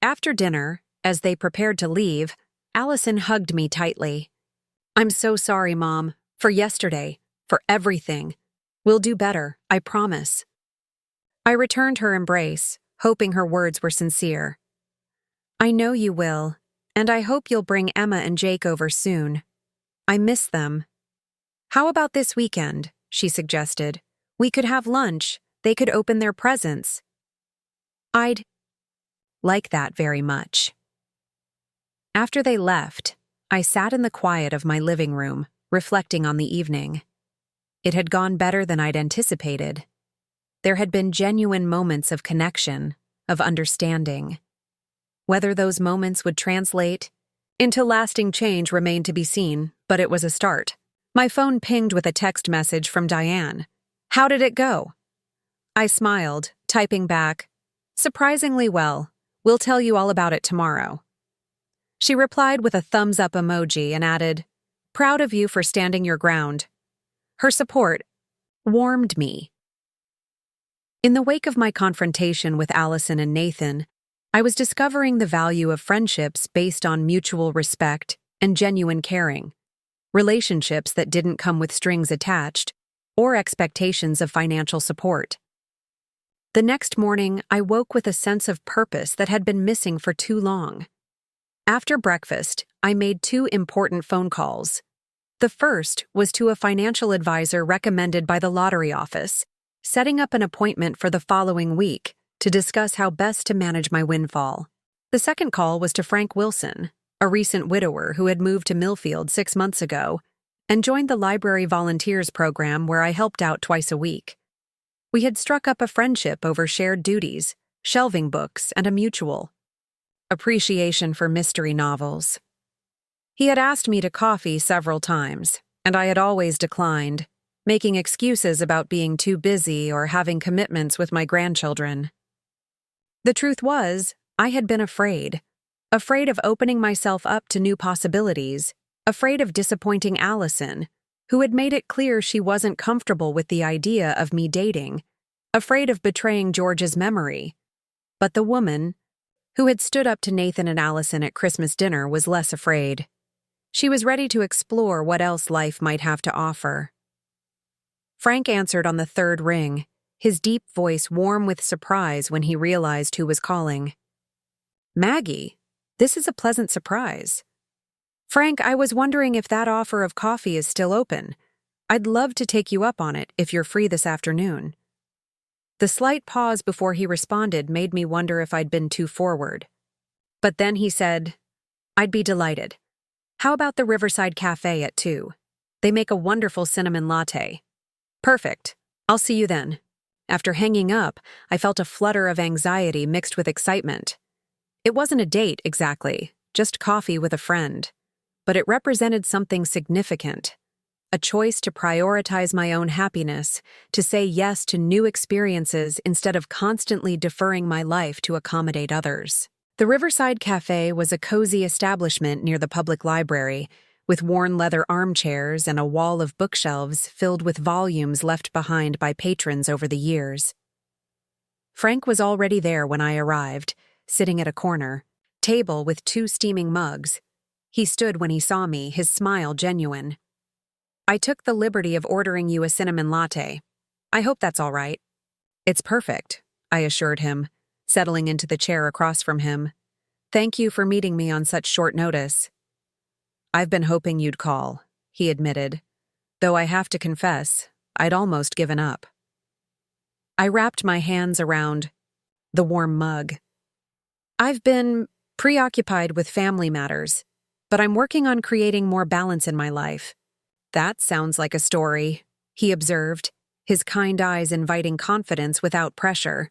After dinner, as they prepared to leave, Allison hugged me tightly. I'm so sorry, Mom, for yesterday, for everything. We'll do better, I promise. I returned her embrace, hoping her words were sincere. I know you will, and I hope you'll bring Emma and Jake over soon. I miss them. How about this weekend, she suggested. We could have lunch, they could open their presents. I'd like that very much. After they left, I sat in the quiet of my living room, reflecting on the evening. It had gone better than I'd anticipated. There had been genuine moments of connection, of understanding. Whether those moments would translate Until lasting change remained to be seen, but it was a start. My phone pinged with a text message from Diane. "How did it go?" I smiled, typing back, "Surprisingly well. We'll tell you all about it tomorrow." She replied with a thumbs-up emoji and added, "Proud of you for standing your ground." Her support warmed me. In the wake of my confrontation with Allison and Nathan, I was discovering the value of friendships based on mutual respect and genuine caring, relationships that didn't come with strings attached or expectations of financial support. The next morning, I woke with a sense of purpose that had been missing for too long. After breakfast, I made 2 important phone calls. The first was to a financial advisor recommended by the lottery office, setting up an appointment for the following week to discuss how best to manage my windfall. The second call was to Frank Wilson, a recent widower who had moved to Millfield 6 months ago and joined the Library Volunteers program where I helped out twice a week. We had struck up a friendship over shared duties, shelving books, and a mutual appreciation for mystery novels. He had asked me to coffee several times, and I had always declined, making excuses about being too busy or having commitments with my grandchildren. The truth was, I had been afraid of opening myself up to new possibilities, afraid of disappointing Allison, who had made it clear she wasn't comfortable with the idea of me dating, afraid of betraying George's memory. But the woman who had stood up to Nathan and Allison at Christmas dinner was less afraid. She was ready to explore what else life might have to offer. Frank answered on the 3rd ring, his deep voice warm with surprise when he realized who was calling. "Maggie, this is a pleasant surprise. Frank, I was wondering if that offer of coffee is still open. I'd love to take you up on it if you're free this afternoon." The slight pause before he responded made me wonder if I'd been too forward. But then he said, "I'd be delighted. How about the Riverside Cafe at 2? They make a wonderful cinnamon latte." "Perfect. I'll see you then." After hanging up, I felt a flutter of anxiety mixed with excitement. It wasn't a date, exactly, just coffee with a friend. But it represented something significant. A choice to prioritize my own happiness, to say yes to new experiences instead of constantly deferring my life to accommodate others. The Riverside Cafe was a cozy establishment near the public library, with worn leather armchairs and a wall of bookshelves filled with volumes left behind by patrons over the years. Frank was already there when I arrived, sitting at a corner table with 2 steaming mugs. He stood when he saw me, his smile genuine. "I took the liberty of ordering you a cinnamon latte. I hope that's all right." "It's perfect," I assured him, settling into the chair across from him. "Thank you for meeting me on such short notice." "I've been hoping you'd call," he admitted, though I have to confess, I'd almost given up. I wrapped my hands around the warm mug. "I've been preoccupied with family matters, but I'm working on creating more balance in my life." "That sounds like a story," he observed, his kind eyes inviting confidence without pressure.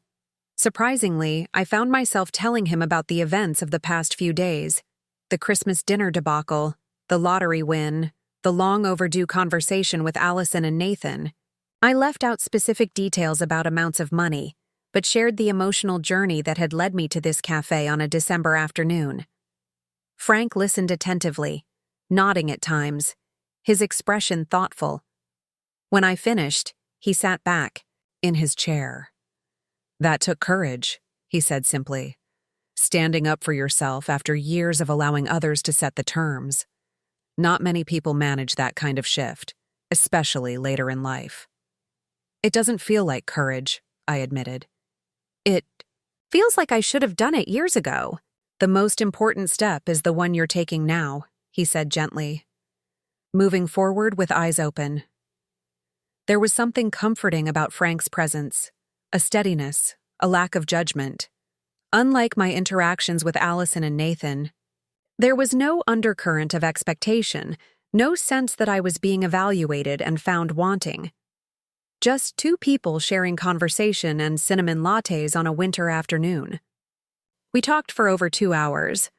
Surprisingly, I found myself telling him about the events of the past few days, the Christmas dinner debacle, the lottery win, the long-overdue conversation with Allison and Nathan. I left out specific details about amounts of money, but shared the emotional journey that had led me to this cafe on a December afternoon. Frank listened attentively, nodding at times, his expression thoughtful. When I finished, he sat back, in his chair. "That took courage," he said simply. "Standing up for yourself after years of allowing others to set the terms. Not many people manage that kind of shift, especially later in life." "It doesn't feel like courage," I admitted. "It feels like I should have done it years ago." "The most important step is the one you're taking now," he said gently, moving forward with eyes open. There was something comforting about Frank's presence, a steadiness, a lack of judgment. Unlike my interactions with Allison and Nathan, there was no undercurrent of expectation, no sense that I was being evaluated and found wanting. Just 2 people sharing conversation and cinnamon lattes on a winter afternoon. We talked for over 2 hours,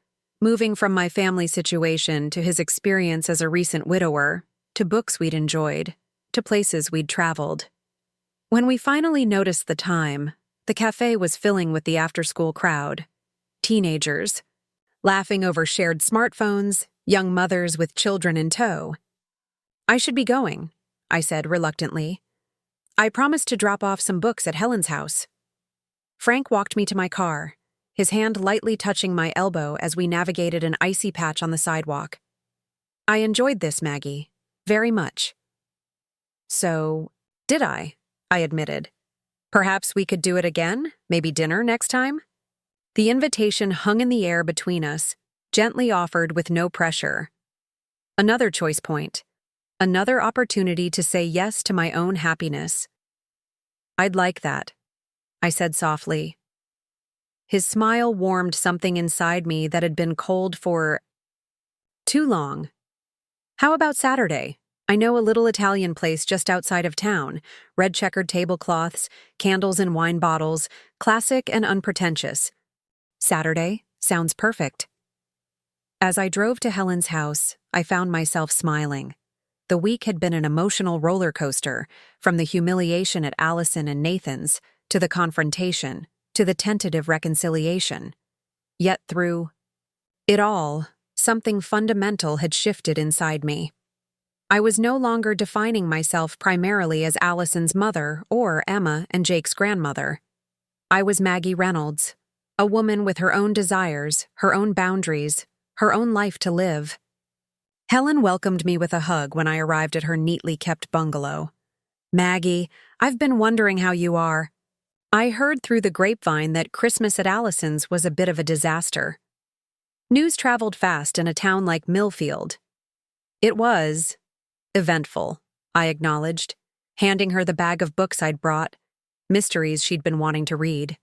moving from my family situation to his experience as a recent widower, to books we'd enjoyed, to places we'd traveled. When we finally noticed the time, the cafe was filling with the after-school crowd. Teenagers, laughing over shared smartphones, young mothers with children in tow. "I should be going," I said reluctantly. "I promised to drop off some books at Helen's house." Frank walked me to my car, his hand lightly touching my elbow as we navigated an icy patch on the sidewalk. "I enjoyed this, Maggie. Very much." "So, did I?" I admitted. "Perhaps we could do it again, maybe dinner next time?" The invitation hung in the air between us, gently offered with no pressure. Another choice point. Another opportunity to say yes to my own happiness. "I'd like that," I said softly. His smile warmed something inside me that had been cold for too long. "How about Saturday? I know a little Italian place just outside of town. Red checkered tablecloths, candles and wine bottles, classic and unpretentious." "Saturday? Sounds perfect." As I drove to Helen's house, I found myself smiling. The week had been an emotional roller coaster, from the humiliation at Allison and Nathan's, to the confrontation, to the tentative reconciliation. Yet through it all, something fundamental had shifted inside me. I was no longer defining myself primarily as Allison's mother or Emma and Jake's grandmother. I was Maggie Reynolds, a woman with her own desires, her own boundaries, her own life to live. Helen welcomed me with a hug when I arrived at her neatly kept bungalow. "Maggie, I've been wondering how you are. I heard through the grapevine that Christmas at Allison's was a bit of a disaster." News traveled fast in a town like Millfield. "It was eventful," I acknowledged, handing her the bag of books I'd brought, mysteries she'd been wanting to read.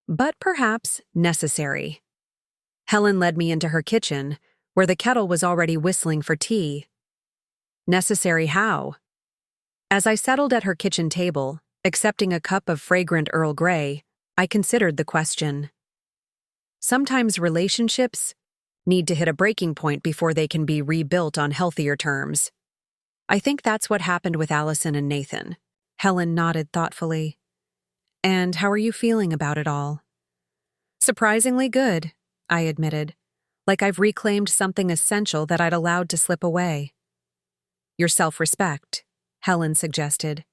"But perhaps necessary." Helen led me into her kitchen, where the kettle was already whistling for tea. "Necessary how?" As I settled at her kitchen table, accepting a cup of fragrant Earl Grey, I considered the question. Sometimes relationships need to hit a breaking point before they can be rebuilt on healthier terms. I think that's what happened with Allison and Nathan. Helen nodded thoughtfully. "And how are you feeling about it all?" "Surprisingly good," I admitted, like I've reclaimed something essential that I'd allowed to slip away. "Your self-respect," Helen suggested.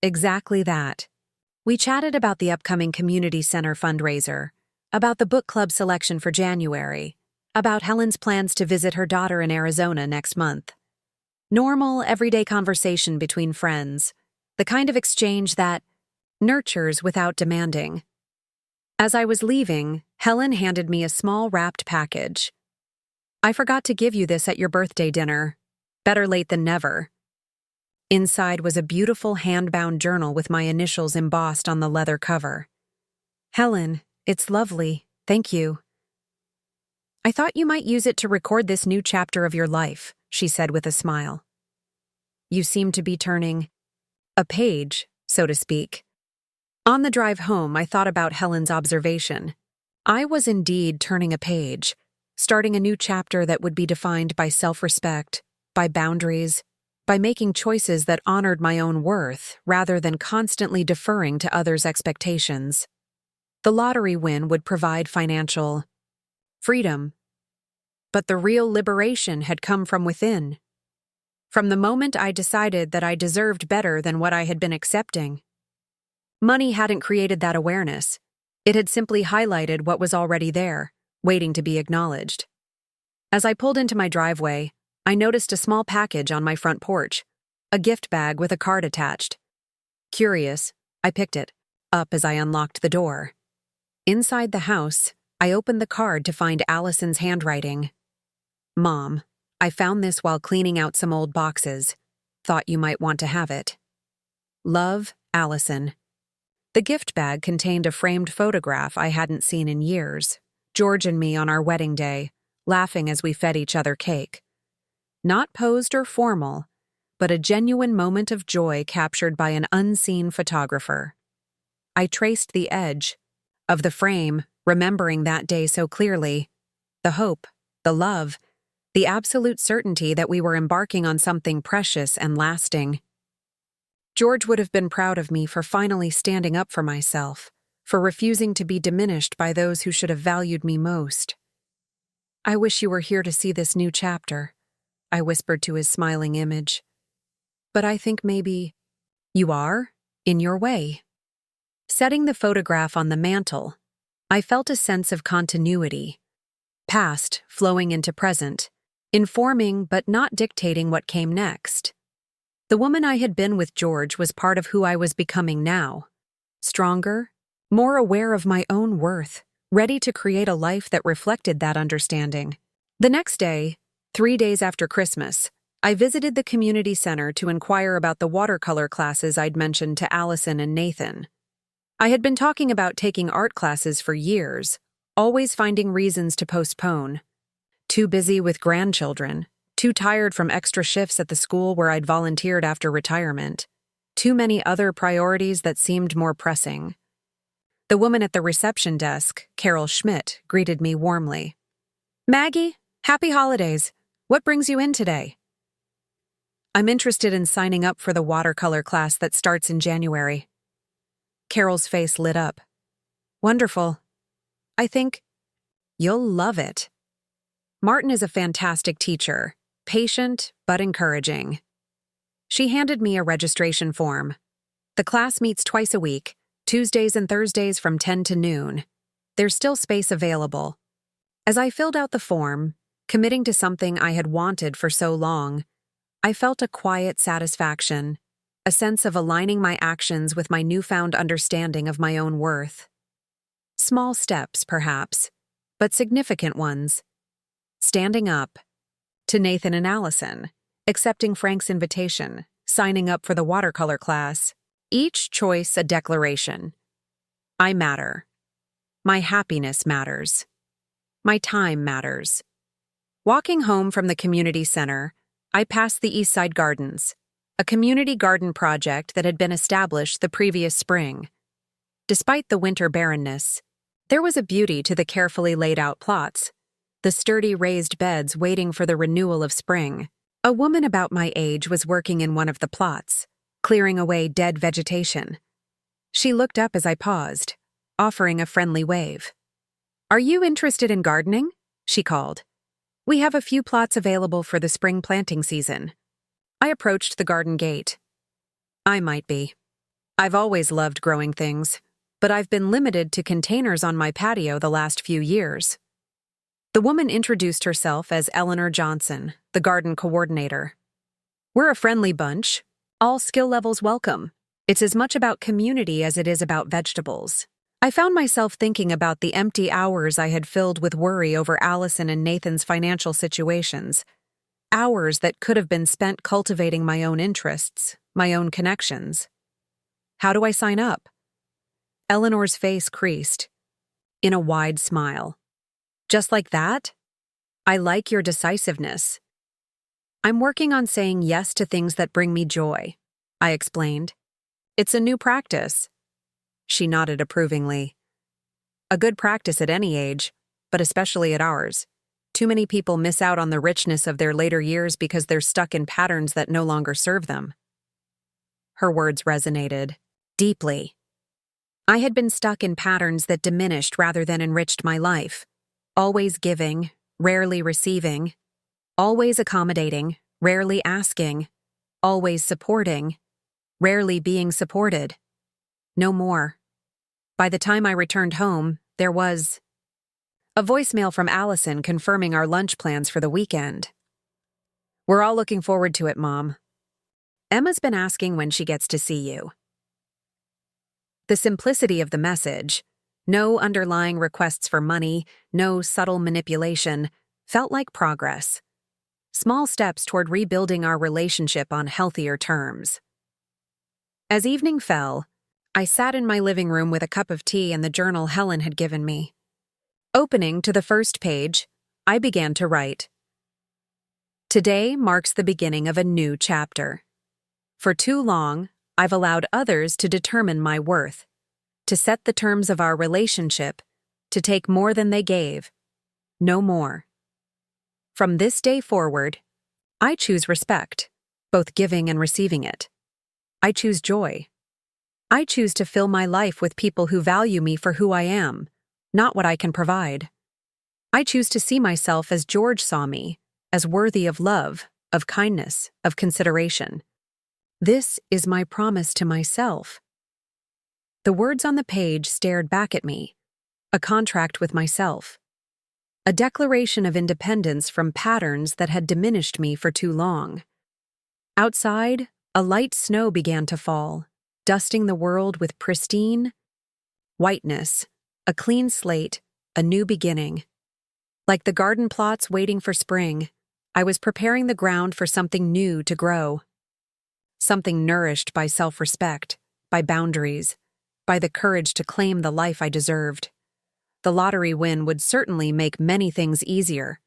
"Exactly that." We chatted about the upcoming community center fundraiser, about the book club selection for January, about Helen's plans to visit her daughter in Arizona next month. Normal, everyday conversation between friends, the kind of exchange that nurtures without demanding. As I was leaving, Helen handed me a small wrapped package. "I forgot to give you this at your birthday dinner. Better late than never." Inside was a beautiful hand-bound journal with my initials embossed on the leather cover. "Helen, it's lovely. Thank you." "I thought you might use it to record this new chapter of your life," she said with a smile. "You seem to be turning a page, so to speak." On the drive home, I thought about Helen's observation. I was indeed turning a page, starting a new chapter that would be defined by self-respect, by boundaries, by making choices that honored my own worth rather than constantly deferring to others' expectations. The lottery win would provide financial freedom, but the real liberation had come from within. From the moment I decided that I deserved better than what I had been accepting. Money hadn't created that awareness. It had simply highlighted what was already there, waiting to be acknowledged. As I pulled into my driveway, I noticed a small package on my front porch, a gift bag with a card attached. Curious, I picked it up as I unlocked the door. Inside the house, I opened the card to find Allison's handwriting. "Mom, I found this while cleaning out some old boxes. Thought you might want to have it. Love, Allison." The gift bag contained a framed photograph I hadn't seen in years, George and me on our wedding day, laughing as we fed each other cake. Not posed or formal, but a genuine moment of joy captured by an unseen photographer. I traced the edge of the frame, remembering that day so clearly. the hope, the love, the absolute certainty that we were embarking on something precious and lasting. George would have been proud of me for finally standing up for myself, for refusing to be diminished by those who should have valued me most. "I wish you were here to see this new chapter," I whispered to his smiling image. "But I think maybe—" "You are, in your way." Setting the photograph on the mantel, I felt a sense of continuity, past flowing into present, informing but not dictating what came next. The woman I had been with George was part of who I was becoming now. Stronger, more aware of my own worth, ready to create a life that reflected that understanding. The next day, 3 days after Christmas, I visited the community center to inquire about the watercolor classes I'd mentioned to Allison and Nathan. I had been talking about taking art classes for years, always finding reasons to postpone. Too busy with grandchildren, too tired from extra shifts at the school where I'd volunteered after retirement, too many other priorities that seemed more pressing. The woman at the reception desk, Carol Schmidt, greeted me warmly. "Maggie, happy holidays. What brings you in today?" "I'm interested in signing up for the watercolor class that starts in January." Carol's face lit up. "Wonderful. I think you'll love it. Martin is a fantastic teacher, patient but encouraging." She handed me a registration form. "The class meets twice a week, Tuesdays and Thursdays from 10 to noon. There's still space available." As I filled out the form, committing to something I had wanted for so long, I felt a quiet satisfaction, a sense of aligning my actions with my newfound understanding of my own worth. Small steps, perhaps, but significant ones. Standing up. To Nathan and Allison. Accepting Frank's invitation. Signing up for the watercolor class. Each choice a declaration. I matter. My happiness matters. My time matters. Walking home from the community center, I passed the Eastside Gardens, a community garden project that had been established the previous spring. Despite the winter barrenness, there was a beauty to the carefully laid out plots, the sturdy raised beds waiting for the renewal of spring. A woman about my age was working in one of the plots, clearing away dead vegetation. She looked up as I paused, offering a friendly wave. "Are you interested in gardening?" she called. "We have a few plots available for the spring planting season." I approached the garden gate. "I might be. I've always loved growing things, but I've been limited to containers on my patio the last few years." The woman introduced herself as Eleanor Johnson, the garden coordinator. "We're a friendly bunch. All skill levels welcome. It's as much about community as it is about vegetables." I found myself thinking about the empty hours I had filled with worry over Allison and Nathan's financial situations. Hours that could have been spent cultivating my own interests, my own connections. "How do I sign up?" Eleanor's face creased in a wide smile. "Just like that? I like your decisiveness." "I'm working on saying yes to things that bring me joy," I explained. "It's a new practice." She nodded approvingly. "A good practice at any age, but especially at ours. Too many people miss out on the richness of their later years because they're stuck in patterns that no longer serve them." Her words resonated deeply. I had been stuck in patterns that diminished rather than enriched my life. Always giving, rarely receiving. Always accommodating, rarely asking. Always supporting, rarely being supported. No more. By the time I returned home, there was a voicemail from Allison confirming our lunch plans for the weekend. "We're all looking forward to it, Mom. Emma's been asking when she gets to see you." The simplicity of the message, no underlying requests for money, no subtle manipulation, felt like progress. Small steps toward rebuilding our relationship on healthier terms. As evening fell, I sat in my living room with a cup of tea and the journal Helen had given me. Opening to the first page, I began to write. Today marks the beginning of a new chapter. For too long, I've allowed others to determine my worth, to set the terms of our relationship, to take more than they gave. No more. From this day forward, I choose respect, both giving and receiving it. I choose joy. I choose to fill my life with people who value me for who I am, not what I can provide. I choose to see myself as George saw me, as worthy of love, of kindness, of consideration. This is my promise to myself. The words on the page stared back at me, a contract with myself. A declaration of independence from patterns that had diminished me for too long. Outside, a light snow began to fall, dusting the world with pristine whiteness, a clean slate, a new beginning. Like the garden plots waiting for spring, I was preparing the ground for something new to grow. Something nourished by self-respect, by boundaries, by the courage to claim the life I deserved. The lottery win would certainly make many things easier.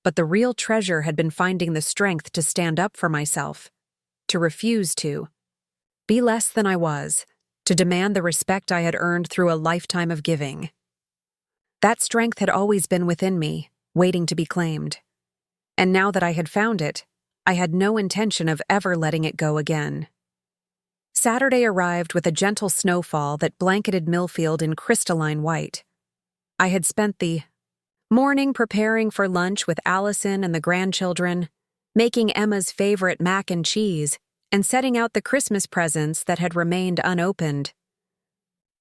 But the real treasure had been finding the strength to stand up for myself, to refuse to be less than I was, to demand the respect I had earned through a lifetime of giving. That strength had always been within me, waiting to be claimed. And now that I had found it, I had no intention of ever letting it go again. Saturday arrived with a gentle snowfall that blanketed Millfield in crystalline white. I had spent the morning preparing for lunch with Allison and the grandchildren, making Emma's favorite mac and cheese, and setting out the Christmas presents that had remained unopened.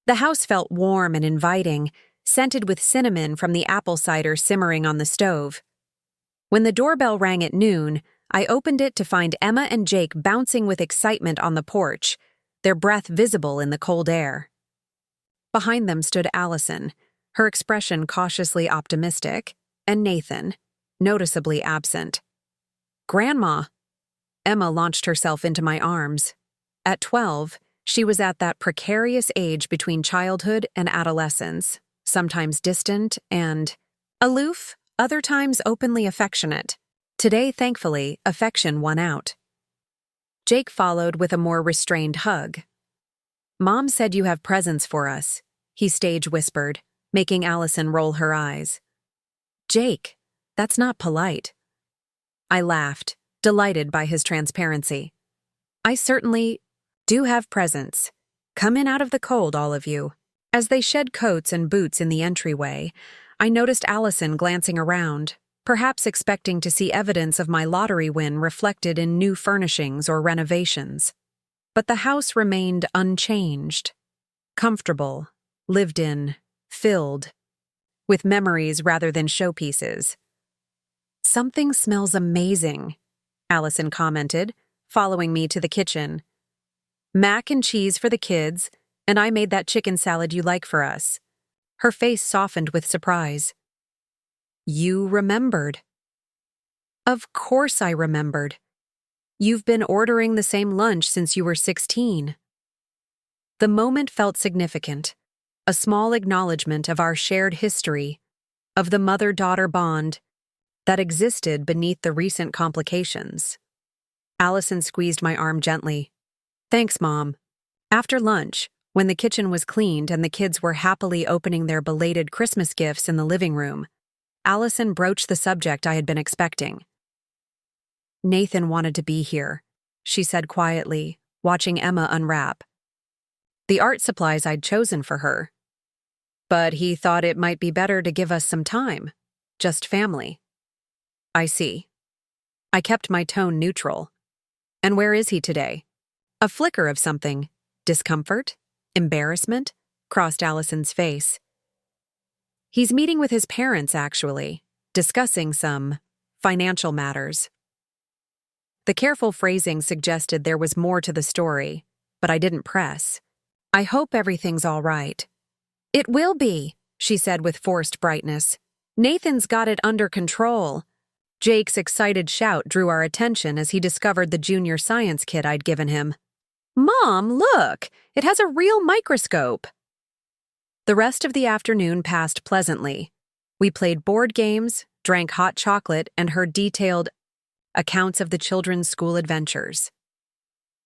The house felt warm and inviting, scented with cinnamon from the apple cider simmering on the stove. When the doorbell rang at noon, I opened it to find Emma and Jake bouncing with excitement on the porch, their breath visible in the cold air. Behind them stood Allison, her expression cautiously optimistic, and Nathan, noticeably absent. "Grandma!" Emma launched herself into my arms. At 12, she was at that precarious age between childhood and adolescence, sometimes distant and aloof, other times openly affectionate. Today, thankfully, affection won out. Jake followed with a more restrained hug. "Mom said you have presents for us," he stage whispered, making Allison roll her eyes. "Jake, that's not polite." I laughed, delighted by his transparency. "I certainly do have presents. Come in out of the cold, all of you." As they shed coats and boots in the entryway, I noticed Allison glancing around, perhaps expecting to see evidence of my lottery win reflected in new furnishings or renovations. But the house remained unchanged, comfortable, lived in, filled, with memories rather than showpieces. "Something smells amazing," Allison commented, following me to the kitchen. "Mac and cheese for the kids, and I made that chicken salad you like for us." Her face softened with surprise. "You remembered." "Of course I remembered. You've been ordering the same lunch since you were 16. The moment felt significant, a small acknowledgement of our shared history, of the mother-daughter bond that existed beneath the recent complications. Allison squeezed my arm gently. "Thanks, Mom." After lunch, when the kitchen was cleaned and the kids were happily opening their belated Christmas gifts in the living room, Allison broached the subject I had been expecting. "Nathan wanted to be here," she said quietly, watching Emma unwrap the art supplies I'd chosen for her. "But he thought it might be better to give us some time, just family." "I see." I kept my tone neutral. "And where is he today?" A flicker of something, discomfort, embarrassment, crossed Allison's face. "He's meeting with his parents, actually, discussing some financial matters." The careful phrasing suggested there was more to the story, but I didn't press. "I hope everything's all right." "It will be," she said with forced brightness. "Nathan's got it under control." Jake's excited shout drew our attention as he discovered the junior science kit I'd given him. "Mom, look! It has a real microscope!" The rest of the afternoon passed pleasantly. We played board games, drank hot chocolate, and heard detailed accounts of the children's school adventures.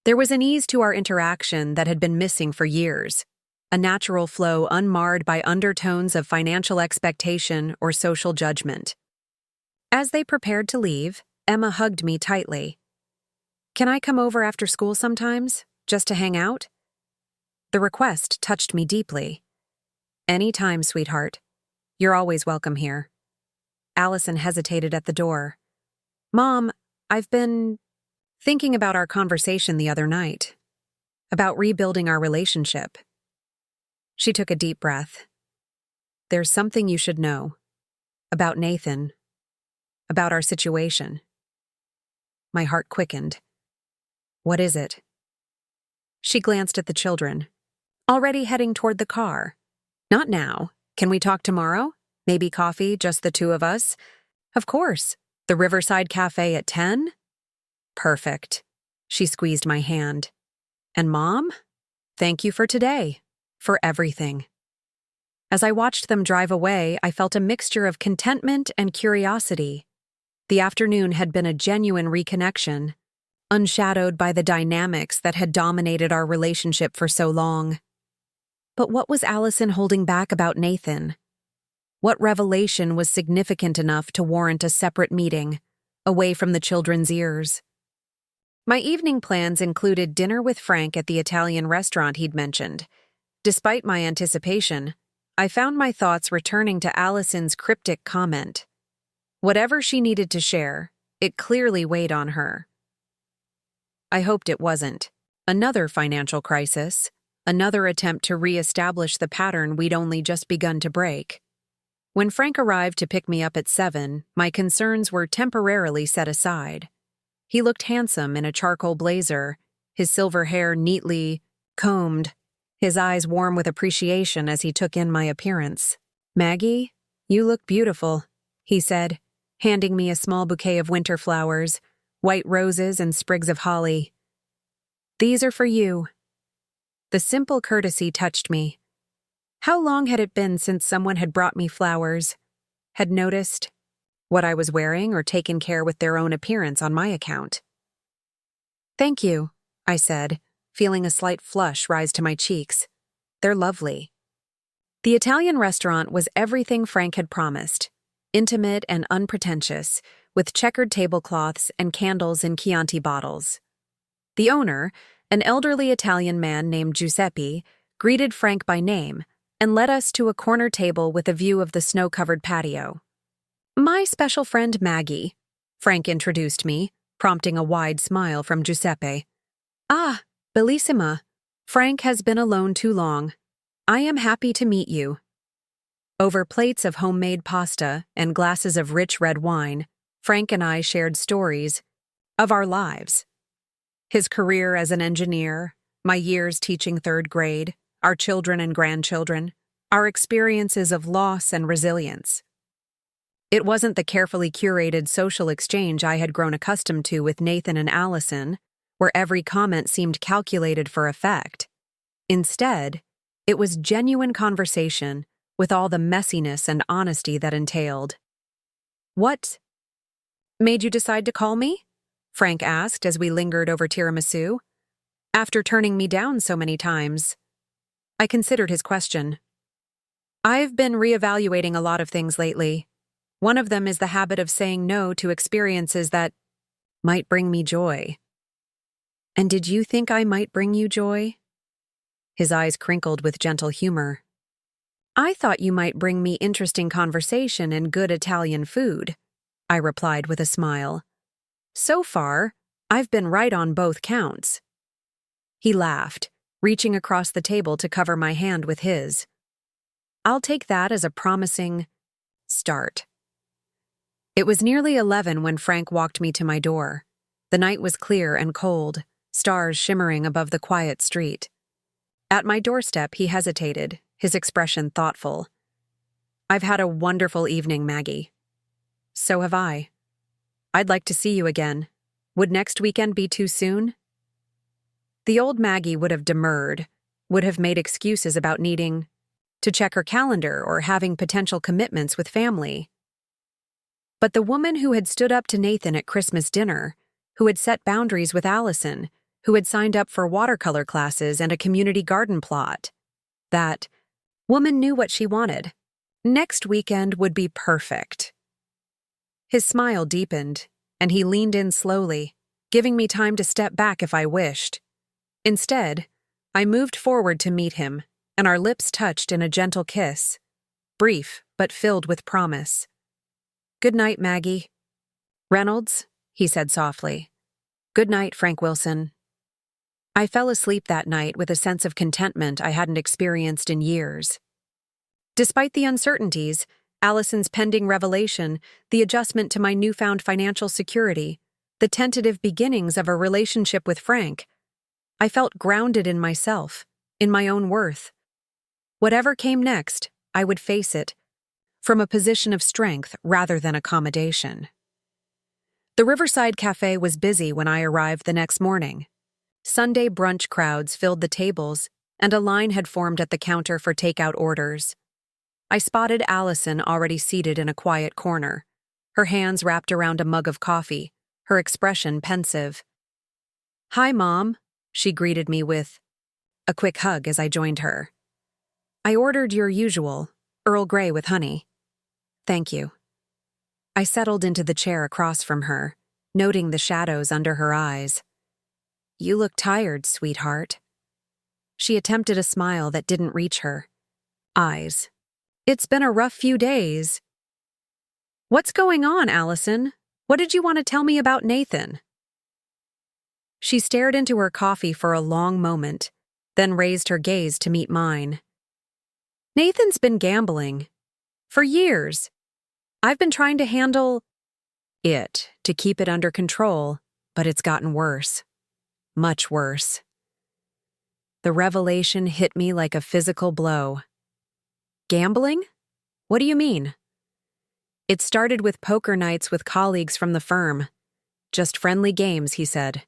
There was an ease to our interaction that had been missing for years. a natural flow unmarred by undertones of financial expectation or social judgment. As they prepared to leave, Emma hugged me tightly. "Can I come over after school sometimes, just to hang out?" The request touched me deeply. "Any time, sweetheart. You're always welcome here." Allison hesitated at the door. "Mom, I've been thinking about our conversation the other night, about rebuilding our relationship." She took a deep breath. "There's something you should know. About Nathan. About our situation." My heart quickened. "What is it?" She glanced at the children, already heading toward the car. "Not now. Can we talk tomorrow? Maybe coffee, just the two of us?" "Of course. The Riverside Cafe at 10? "Perfect." She squeezed my hand. "And Mom, thank you for today, for everything." As I watched them drive away, I felt a mixture of contentment and curiosity. The afternoon had been a genuine reconnection, unshadowed by the dynamics that had dominated our relationship for so long. But what was Allison holding back about Nathan? What revelation was significant enough to warrant a separate meeting, away from the children's ears? My evening plans included dinner with Frank at the Italian restaurant he'd mentioned. Despite my anticipation, I found my thoughts returning to Allison's cryptic comment. Whatever she needed to share, it clearly weighed on her. I hoped it wasn't another financial crisis, another attempt to re-establish the pattern we'd only just begun to break. When Frank arrived to pick me up at 7, my concerns were temporarily set aside. He looked handsome in a charcoal blazer, his silver hair neatly combed, his eyes warm with appreciation as he took in my appearance. "Maggie, you look beautiful," he said, handing me a small bouquet of winter flowers, white roses and sprigs of holly. "These are for you." The simple courtesy touched me. How long had it been since someone had brought me flowers, had noticed what I was wearing or taken care with their own appearance on my account? "Thank you," I said, feeling a slight flush rise to my cheeks. "They're lovely." The Italian restaurant was everything Frank had promised, intimate and unpretentious, with checkered tablecloths and candles in Chianti bottles. The owner, an elderly Italian man named Giuseppe, greeted Frank by name and led us to a corner table with a view of the snow-covered patio. "My special friend Maggie," Frank introduced me, prompting a wide smile from Giuseppe. "Ah, bellissima. Frank has been alone too long. I am happy to meet you." Over plates of homemade pasta and glasses of rich red wine, Frank and I shared stories of our lives. His career as an engineer, my years teaching 3rd grade, our children and grandchildren, our experiences of loss and resilience. It wasn't the carefully curated social exchange I had grown accustomed to with Nathan and Allison, where every comment seemed calculated for effect. Instead, it was genuine conversation with all the messiness and honesty that entailed. "What made you decide to call me?" Frank asked as we lingered over tiramisu. After turning me down so many times, I considered his question. "I've been reevaluating a lot of things lately. One of them is the habit of saying no to experiences that might bring me joy." "And did you think I might bring you joy?" His eyes crinkled with gentle humor. "I thought you might bring me interesting conversation and good Italian food," I replied with a smile. "So far, I've been right on both counts." He laughed, reaching across the table to cover my hand with his. "I'll take that as a promising start." It was nearly 11 when Frank walked me to my door. The night was clear and cold, stars shimmering above the quiet street. At my doorstep, he hesitated, his expression thoughtful. "I've had a wonderful evening, Maggie." "So have I. I'd like to see you again. Would next weekend be too soon?" The old Maggie would have demurred, would have made excuses about needing to check her calendar or having potential commitments with family. But the woman who had stood up to Nathan at Christmas dinner, who had set boundaries with Allison, who had signed up for watercolor classes and a community garden plot, That woman knew what she wanted. Next weekend would be perfect. His smile deepened, and he leaned in slowly, giving me time to step back if I wished. Instead, I moved forward to meet him, and our lips touched in a gentle kiss, brief but filled with promise. "Good night, Maggie." "Reynolds," he said softly. "Good night, Frank Wilson." I fell asleep that night with a sense of contentment I hadn't experienced in years. Despite the uncertainties, Allison's pending revelation, the adjustment to my newfound financial security, the tentative beginnings of a relationship with Frank, I felt grounded in myself, in my own worth. Whatever came next, I would face it, from a position of strength rather than accommodation. The Riverside Cafe was busy when I arrived the next morning. Sunday brunch crowds filled the tables, and a line had formed at the counter for takeout orders. I spotted Allison already seated in a quiet corner, her hands wrapped around a mug of coffee, her expression pensive. "Hi, Mom," she greeted me with a quick hug as I joined her. "I ordered your usual, Earl Grey with honey." "Thank you." I settled into the chair across from her, noting the shadows under her eyes. "You look tired, sweetheart." She attempted a smile that didn't reach her eyes. "It's been a rough few days." "What's going on, Allison? What did you want to tell me about Nathan?" She stared into her coffee for a long moment, then raised her gaze to meet mine. "Nathan's been gambling. For years. I've been trying to handle it, to keep it under control, but it's gotten worse. Much worse." The revelation hit me like a physical blow. "Gambling? What do you mean?" "It started with poker nights with colleagues from the firm. Just friendly games," he said.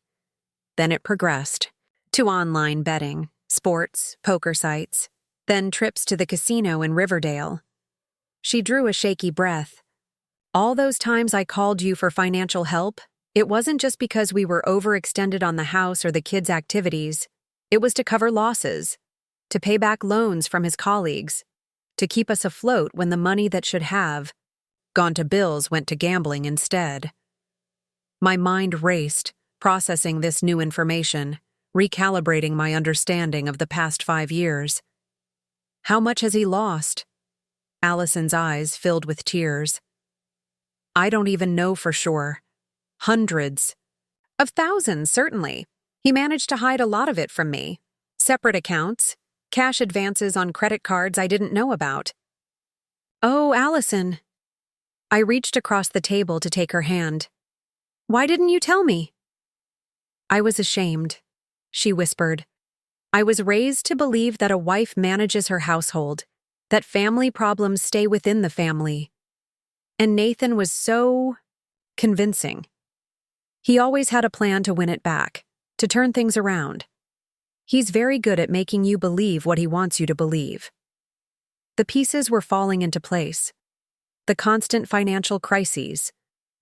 "Then it progressed to online betting, sports, poker sites, then trips to the casino in Riverdale." She drew a shaky breath. "All those times I called you for financial help, it wasn't just because we were overextended on the house or the kids' activities. It was to cover losses, to pay back loans from his colleagues, to keep us afloat when the money that should have gone to bills went to gambling instead." My mind raced, processing this new information, recalibrating my understanding of the past 5 years. "How much has he lost?" Allison's eyes filled with tears. "I don't even know for sure. Hundreds. Of thousands, certainly. He managed to hide a lot of it from me. Separate accounts, cash advances on credit cards I didn't know about." "Oh, Allison." I reached across the table to take her hand. "Why didn't you tell me?" "I was ashamed," she whispered. "I was raised to believe that a wife manages her household, that family problems stay within the family. And Nathan was so convincing. He always had a plan to win it back, to turn things around. He's very good at making you believe what he wants you to believe." The pieces were falling into place. The constant financial crises,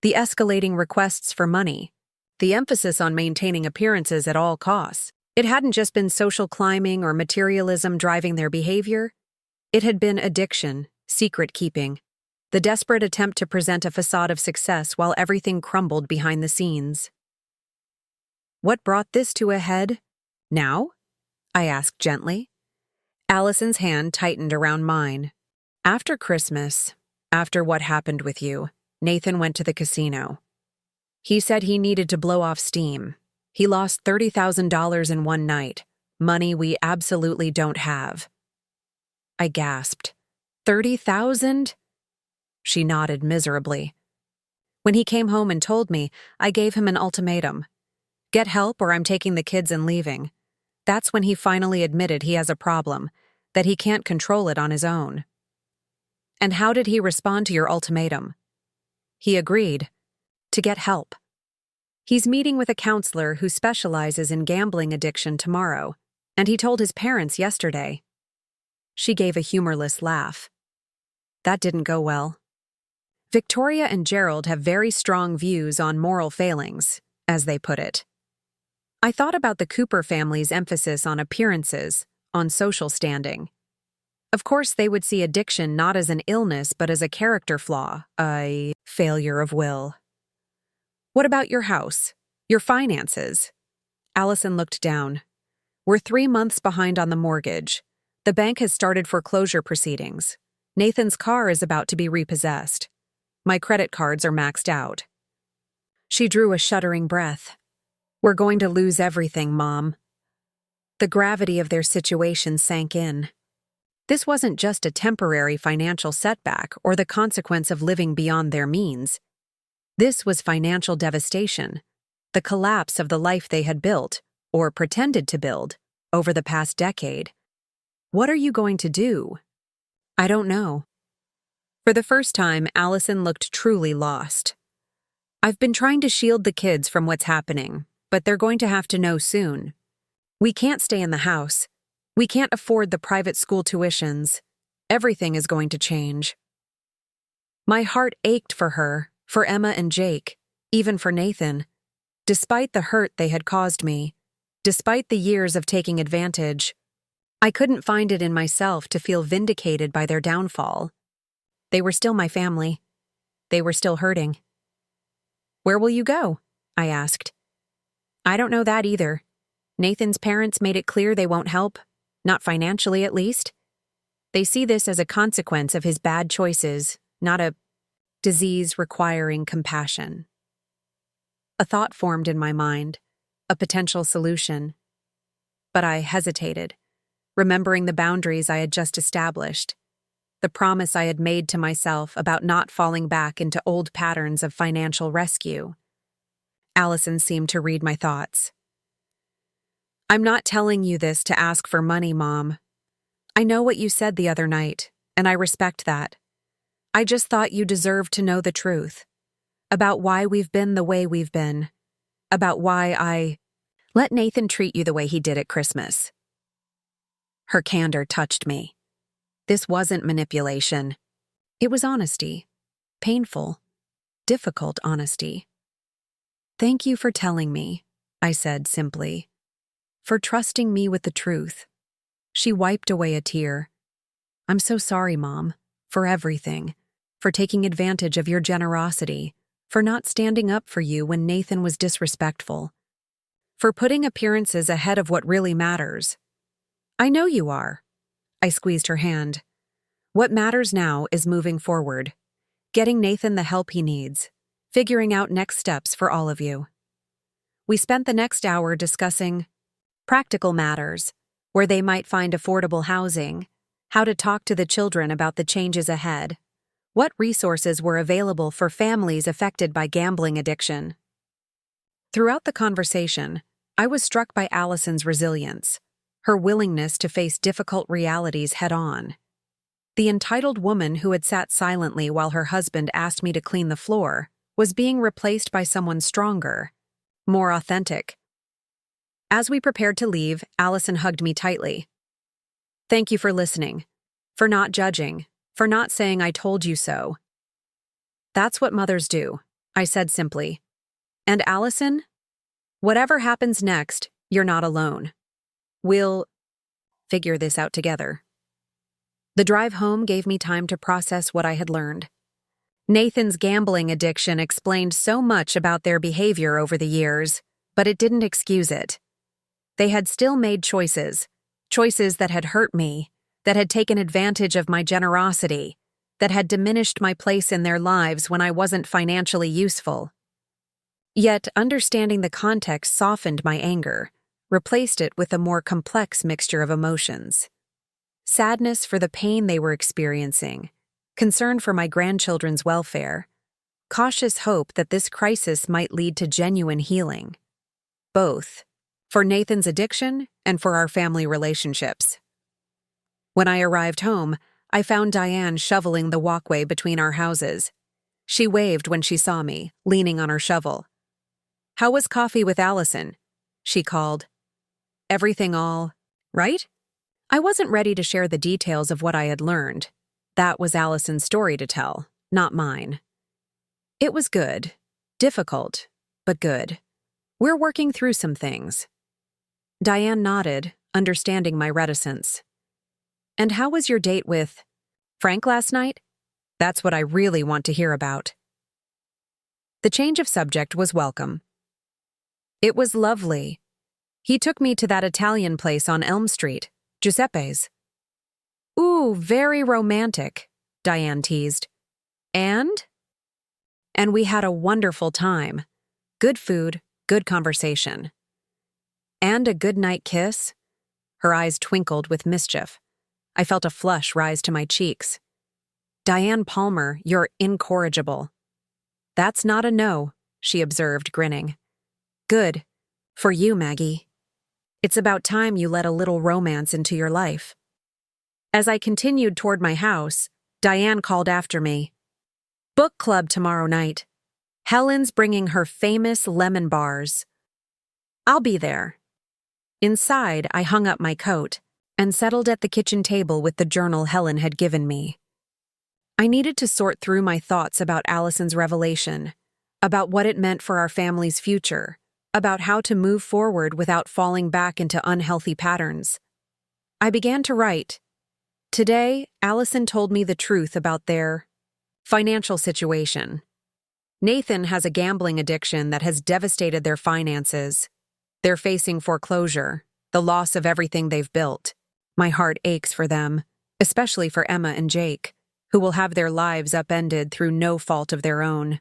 the escalating requests for money, the emphasis on maintaining appearances at all costs. It hadn't just been social climbing or materialism driving their behavior. It had been addiction, secret keeping, the desperate attempt to present a facade of success while everything crumbled behind the scenes. "What brought this to a head? Now?" I asked gently. Allison's hand tightened around mine. "After Christmas, after what happened with you, Nathan went to the casino. He said he needed to blow off steam. He lost $30,000 in one night, money we absolutely don't have." I gasped. "30,000? She nodded miserably. "When he came home and told me, I gave him an ultimatum. Get help or I'm taking the kids and leaving. That's when he finally admitted he has a problem, that he can't control it on his own." "And how did he respond to your ultimatum?" "He agreed. To get help. He's meeting with a counselor who specializes in gambling addiction tomorrow, and he told his parents yesterday." She gave a humorless laugh. "That didn't go well. Victoria and Gerald have very strong views on moral failings, as they put it. I thought about the Cooper family's emphasis on appearances, on social standing. Of course, they would see addiction not as an illness but as a character flaw, a failure of will. What about your house? Your finances? Allison looked down. We're 3 months behind on the mortgage. The bank has started foreclosure proceedings. Nathan's car is about to be repossessed. My credit cards are maxed out. She drew a shuddering breath. We're going to lose everything, Mom. The gravity of their situation sank in. This wasn't just a temporary financial setback or the consequence of living beyond their means. This was financial devastation, the collapse of the life they had built, or pretended to build, over the past decade. What are you going to do? I don't know. For the first time, Allison looked truly lost. I've been trying to shield the kids from what's happening, but they're going to have to know soon. We can't stay in the house. We can't afford the private school tuitions. Everything is going to change. My heart ached for her, for Emma and Jake, even for Nathan. Despite the hurt they had caused me, despite the years of taking advantage, I couldn't find it in myself to feel vindicated by their downfall. They were still my family. They were still hurting. Where will you go? I asked. I don't know that either. Nathan's parents made it clear they won't help, not financially at least. They see this as a consequence of his bad choices, not a disease requiring compassion. A thought formed in my mind, a potential solution. But I hesitated, remembering the boundaries I had just established, the promise I had made to myself about not falling back into old patterns of financial rescue. Allison seemed to read my thoughts. I'm not telling you this to ask for money, Mom. I know what you said the other night, and I respect that. I just thought you deserved to know the truth. About why we've been the way we've been. About why I let Nathan treat you the way he did at Christmas. Her candor touched me. This wasn't manipulation. It was honesty. Painful, difficult honesty. Thank you for telling me, I said simply. For trusting me with the truth. She wiped away a tear. I'm so sorry, Mom, for everything, for taking advantage of your generosity, for not standing up for you when Nathan was disrespectful, for putting appearances ahead of what really matters. I know you are. I squeezed her hand. What matters now is moving forward, getting Nathan the help he needs, figuring out next steps for all of you. We spent the next hour discussing practical matters, where they might find affordable housing, how to talk to the children about the changes ahead, what resources were available for families affected by gambling addiction. Throughout the conversation, I was struck by Allison's resilience, her willingness to face difficult realities head-on. The entitled woman who had sat silently while her husband asked me to clean the floor was being replaced by someone stronger, more authentic. As we prepared to leave, Allison hugged me tightly. Thank you for listening, for not judging, for not saying I told you so. That's what mothers do, I said simply. And Allison, whatever happens next, you're not alone. We'll figure this out together. The drive home gave me time to process what I had learned. Nathan's gambling addiction explained so much about their behavior over the years, but it didn't excuse it. They had still made choices that had hurt me, that had taken advantage of my generosity, that had diminished my place in their lives when I wasn't financially useful. Yet, understanding the context softened my anger, replaced it with a more complex mixture of emotions. Sadness for the pain they were experiencing, concern for my grandchildren's welfare, cautious hope that this crisis might lead to genuine healing. Both, for Nathan's addiction and for our family relationships. When I arrived home, I found Diane shoveling the walkway between our houses. She waved when she saw me, leaning on her shovel. How was coffee with Allison? She called. Everything all right? I wasn't ready to share the details of what I had learned. That was Allison's story to tell, not mine. It was good. Difficult, but good. We're working through some things. Diane nodded, understanding my reticence. And how was your date with Frank last night? That's what I really want to hear about. The change of subject was welcome. It was lovely. He took me to that Italian place on Elm Street, Giuseppe's. Ooh, very romantic, Diane teased. And? And we had a wonderful time. Good food, good conversation. And a good night kiss? Her eyes twinkled with mischief. I felt a flush rise to my cheeks. Diane Palmer, you're incorrigible. That's not a no, she observed, grinning. Good. For you, Maggie. It's about time you let a little romance into your life. As I continued toward my house, Diane called after me. Book club tomorrow night. Helen's bringing her famous lemon bars. I'll be there. Inside, I hung up my coat and settled at the kitchen table with the journal Helen had given me. I needed to sort through my thoughts about Allison's revelation, about what it meant for our family's future, about how to move forward without falling back into unhealthy patterns. I began to write. Today, Allison told me the truth about their financial situation. Nathan has a gambling addiction that has devastated their finances. They're facing foreclosure, the loss of everything they've built. My heart aches for them, especially for Emma and Jake, who will have their lives upended through no fault of their own.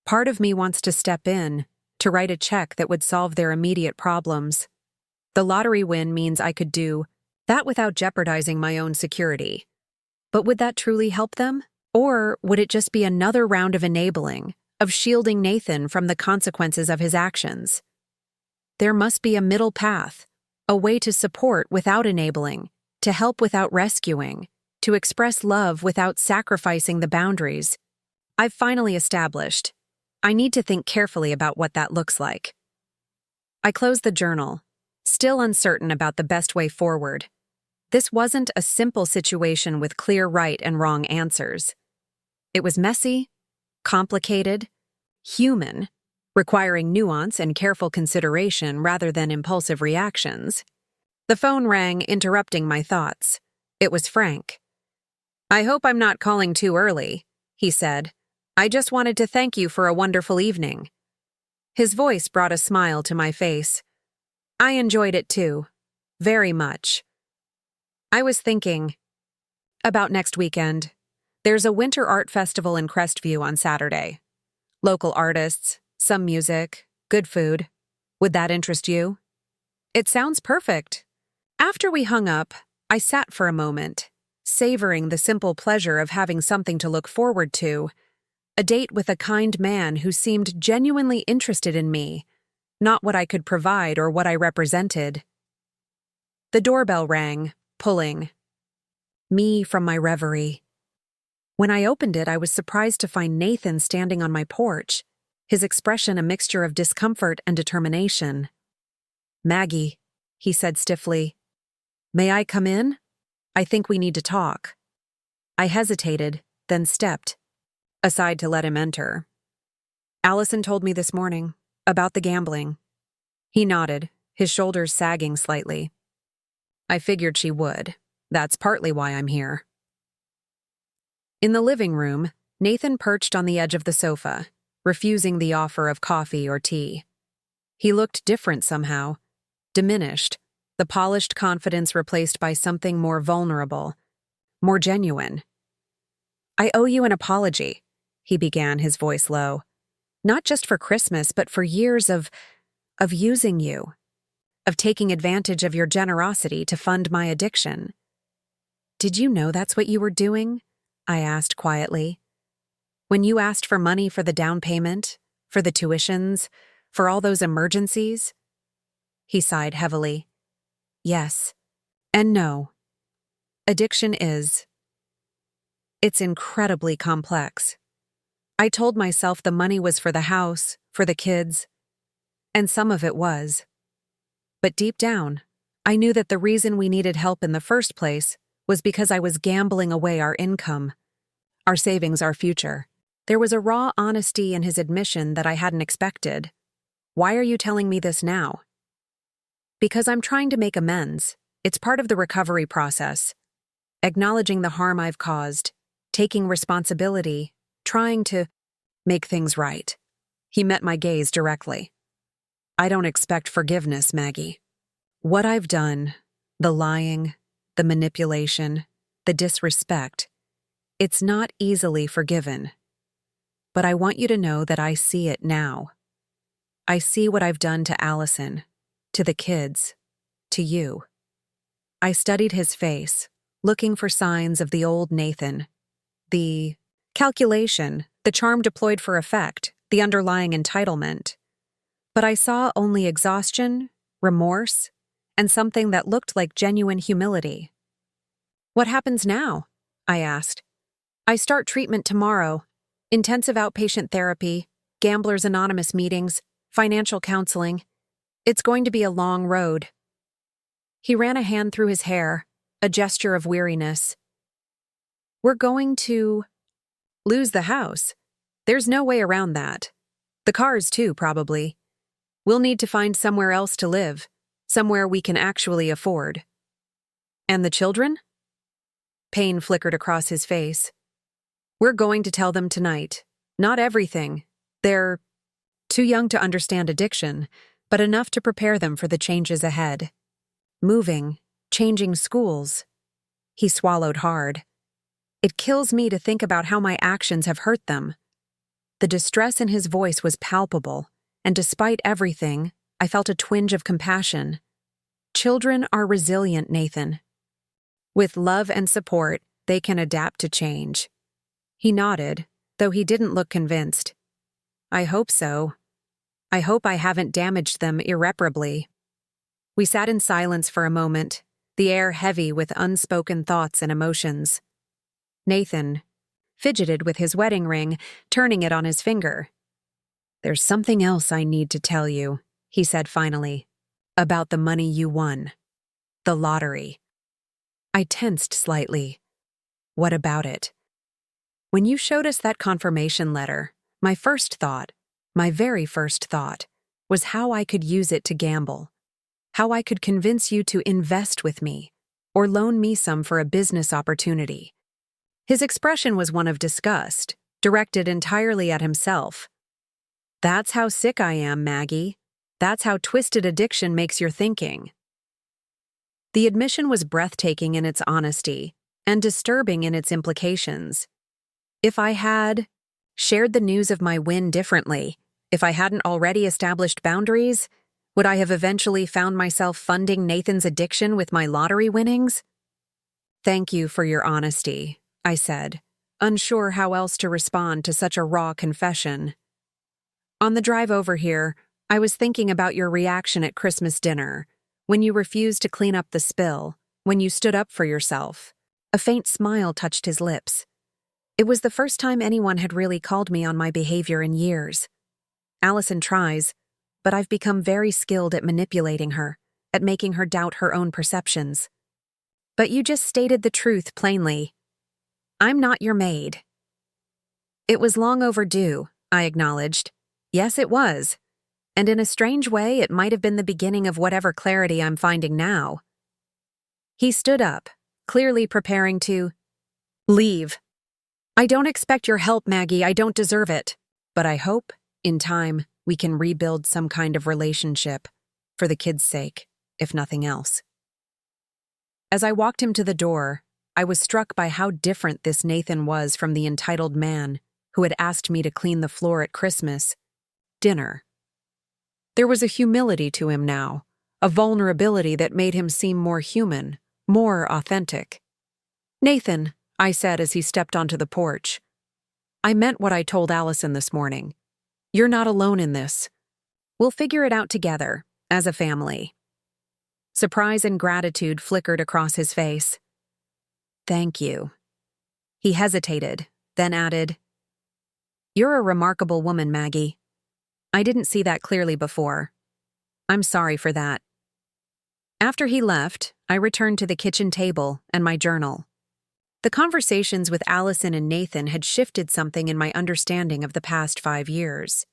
Part of me wants to step in, to write a check that would solve their immediate problems. The lottery win means I could do that without jeopardizing my own security. But would that truly help them? Or would it just be another round of enabling, of shielding Nathan from the consequences of his actions? There must be a middle path, a way to support without enabling, to help without rescuing, to express love without sacrificing the boundaries I've finally established. I need to think carefully about what that looks like. I closed the journal, still uncertain about the best way forward. This wasn't a simple situation with clear right and wrong answers. It was messy, complicated, human, requiring nuance and careful consideration rather than impulsive reactions. The phone rang, interrupting my thoughts. It was Frank. I hope I'm not calling too early, he said. I just wanted to thank you for a wonderful evening. His voice brought a smile to my face. I enjoyed it too. Very much. I was thinking about next weekend. There's a winter art festival in Crestview on Saturday. Local artists, some music, good food. Would that interest you? It sounds perfect. After we hung up, I sat for a moment, savoring the simple pleasure of having something to look forward to. A date with a kind man who seemed genuinely interested in me, not what I could provide or what I represented. The doorbell rang, pulling me from my reverie. When I opened it, I was surprised to find Nathan standing on my porch, his expression a mixture of discomfort and determination. Maggie, he said stiffly. May I come in? I think we need to talk. I hesitated, then stepped aside to let him enter. Allison told me this morning about the gambling. He nodded, his shoulders sagging slightly. I figured she would. That's partly why I'm here. In the living room, Nathan perched on the edge of the sofa, refusing the offer of coffee or tea. He looked different somehow, diminished, the polished confidence replaced by something more vulnerable, more genuine. I owe you an apology, he began, his voice low. Not just for Christmas, but for years of using you, of taking advantage of your generosity to fund my addiction. Did you know that's what you were doing? I asked quietly. When you asked for money for the down payment, for the tuitions, for all those emergencies? He sighed heavily. Yes. And no. Addiction is. It's incredibly complex. I told myself the money was for the house, for the kids, and some of it was. But deep down, I knew that the reason we needed help in the first place was because I was gambling away our income, our savings, our future. There was a raw honesty in his admission that I hadn't expected. Why are you telling me this now? Because I'm trying to make amends. It's part of the recovery process. acknowledging the harm I've caused, taking responsibility, trying to make things right. He met my gaze directly. I don't expect forgiveness, Maggie. What I've done, the lying, the manipulation, the disrespect, it's not easily forgiven. But I want you to know that I see it now. I see what I've done to Allison, to the kids, to you. I studied his face, looking for signs of the old Nathan. The calculation, the charm deployed for effect, the underlying entitlement. But I saw only exhaustion, remorse, and something that looked like genuine humility. What happens now? I asked. I start treatment tomorrow. Intensive outpatient therapy, Gamblers Anonymous meetings, financial counseling. It's going to be a long road. He ran a hand through his hair, a gesture of weariness. We're going to lose the house. There's no way around that. The cars too, probably. We'll need to find somewhere else to live, somewhere we can actually afford. And the children? Pain flickered across his face. We're going to tell them tonight. Not everything. They're too young to understand addiction, but enough to prepare them for the changes ahead. Moving, changing schools. He swallowed hard. It kills me to think about how my actions have hurt them. The distress in his voice was palpable, and despite everything, I felt a twinge of compassion. Children are resilient, Nathan. With love and support, they can adapt to change. He nodded, though he didn't look convinced. I hope so. I hope I haven't damaged them irreparably. We sat in silence for a moment, the air heavy with unspoken thoughts and emotions. Nathan fidgeted with his wedding ring, turning it on his finger. There's something else I need to tell you, he said finally, about the money you won. The lottery. I tensed slightly. What about it? When you showed us that confirmation letter, my very first thought, was how I could use it to gamble. How I could convince you to invest with me, or loan me some for a business opportunity. His expression was one of disgust, directed entirely at himself. That's how sick I am, Maggie. That's how twisted addiction makes your thinking. The admission was breathtaking in its honesty, and disturbing in its implications. If I had shared the news of my win differently, if I hadn't already established boundaries, would I have eventually found myself funding Nathan's addiction with my lottery winnings? Thank you for your honesty, I said, unsure how else to respond to such a raw confession. On the drive over here, I was thinking about your reaction at Christmas dinner, when you refused to clean up the spill, when you stood up for yourself. A faint smile touched his lips. It was the first time anyone had really called me on my behavior in years. Allison tries, but I've become very skilled at manipulating her, at making her doubt her own perceptions. But you just stated the truth plainly. I'm not your maid. It was long overdue, I acknowledged. Yes, it was. And in a strange way, it might have been the beginning of whatever clarity I'm finding now. He stood up, clearly preparing to leave. I don't expect your help, Maggie. I don't deserve it. But I hope, in time, we can rebuild some kind of relationship, for the kids' sake, if nothing else. As I walked him to the door, I was struck by how different this Nathan was from the entitled man who had asked me to clean the floor at Christmas dinner. There was a humility to him now, a vulnerability that made him seem more human, more authentic. Nathan, I said as he stepped onto the porch, I meant what I told Allison this morning. You're not alone in this. We'll figure it out together, as a family. Surprise and gratitude flickered across his face. Thank you. He hesitated, then added, You're a remarkable woman, Maggie. I didn't see that clearly before. I'm sorry for that. After he left, I returned to the kitchen table and my journal. The conversations with Allison and Nathan had shifted something in my understanding of the past 5 years.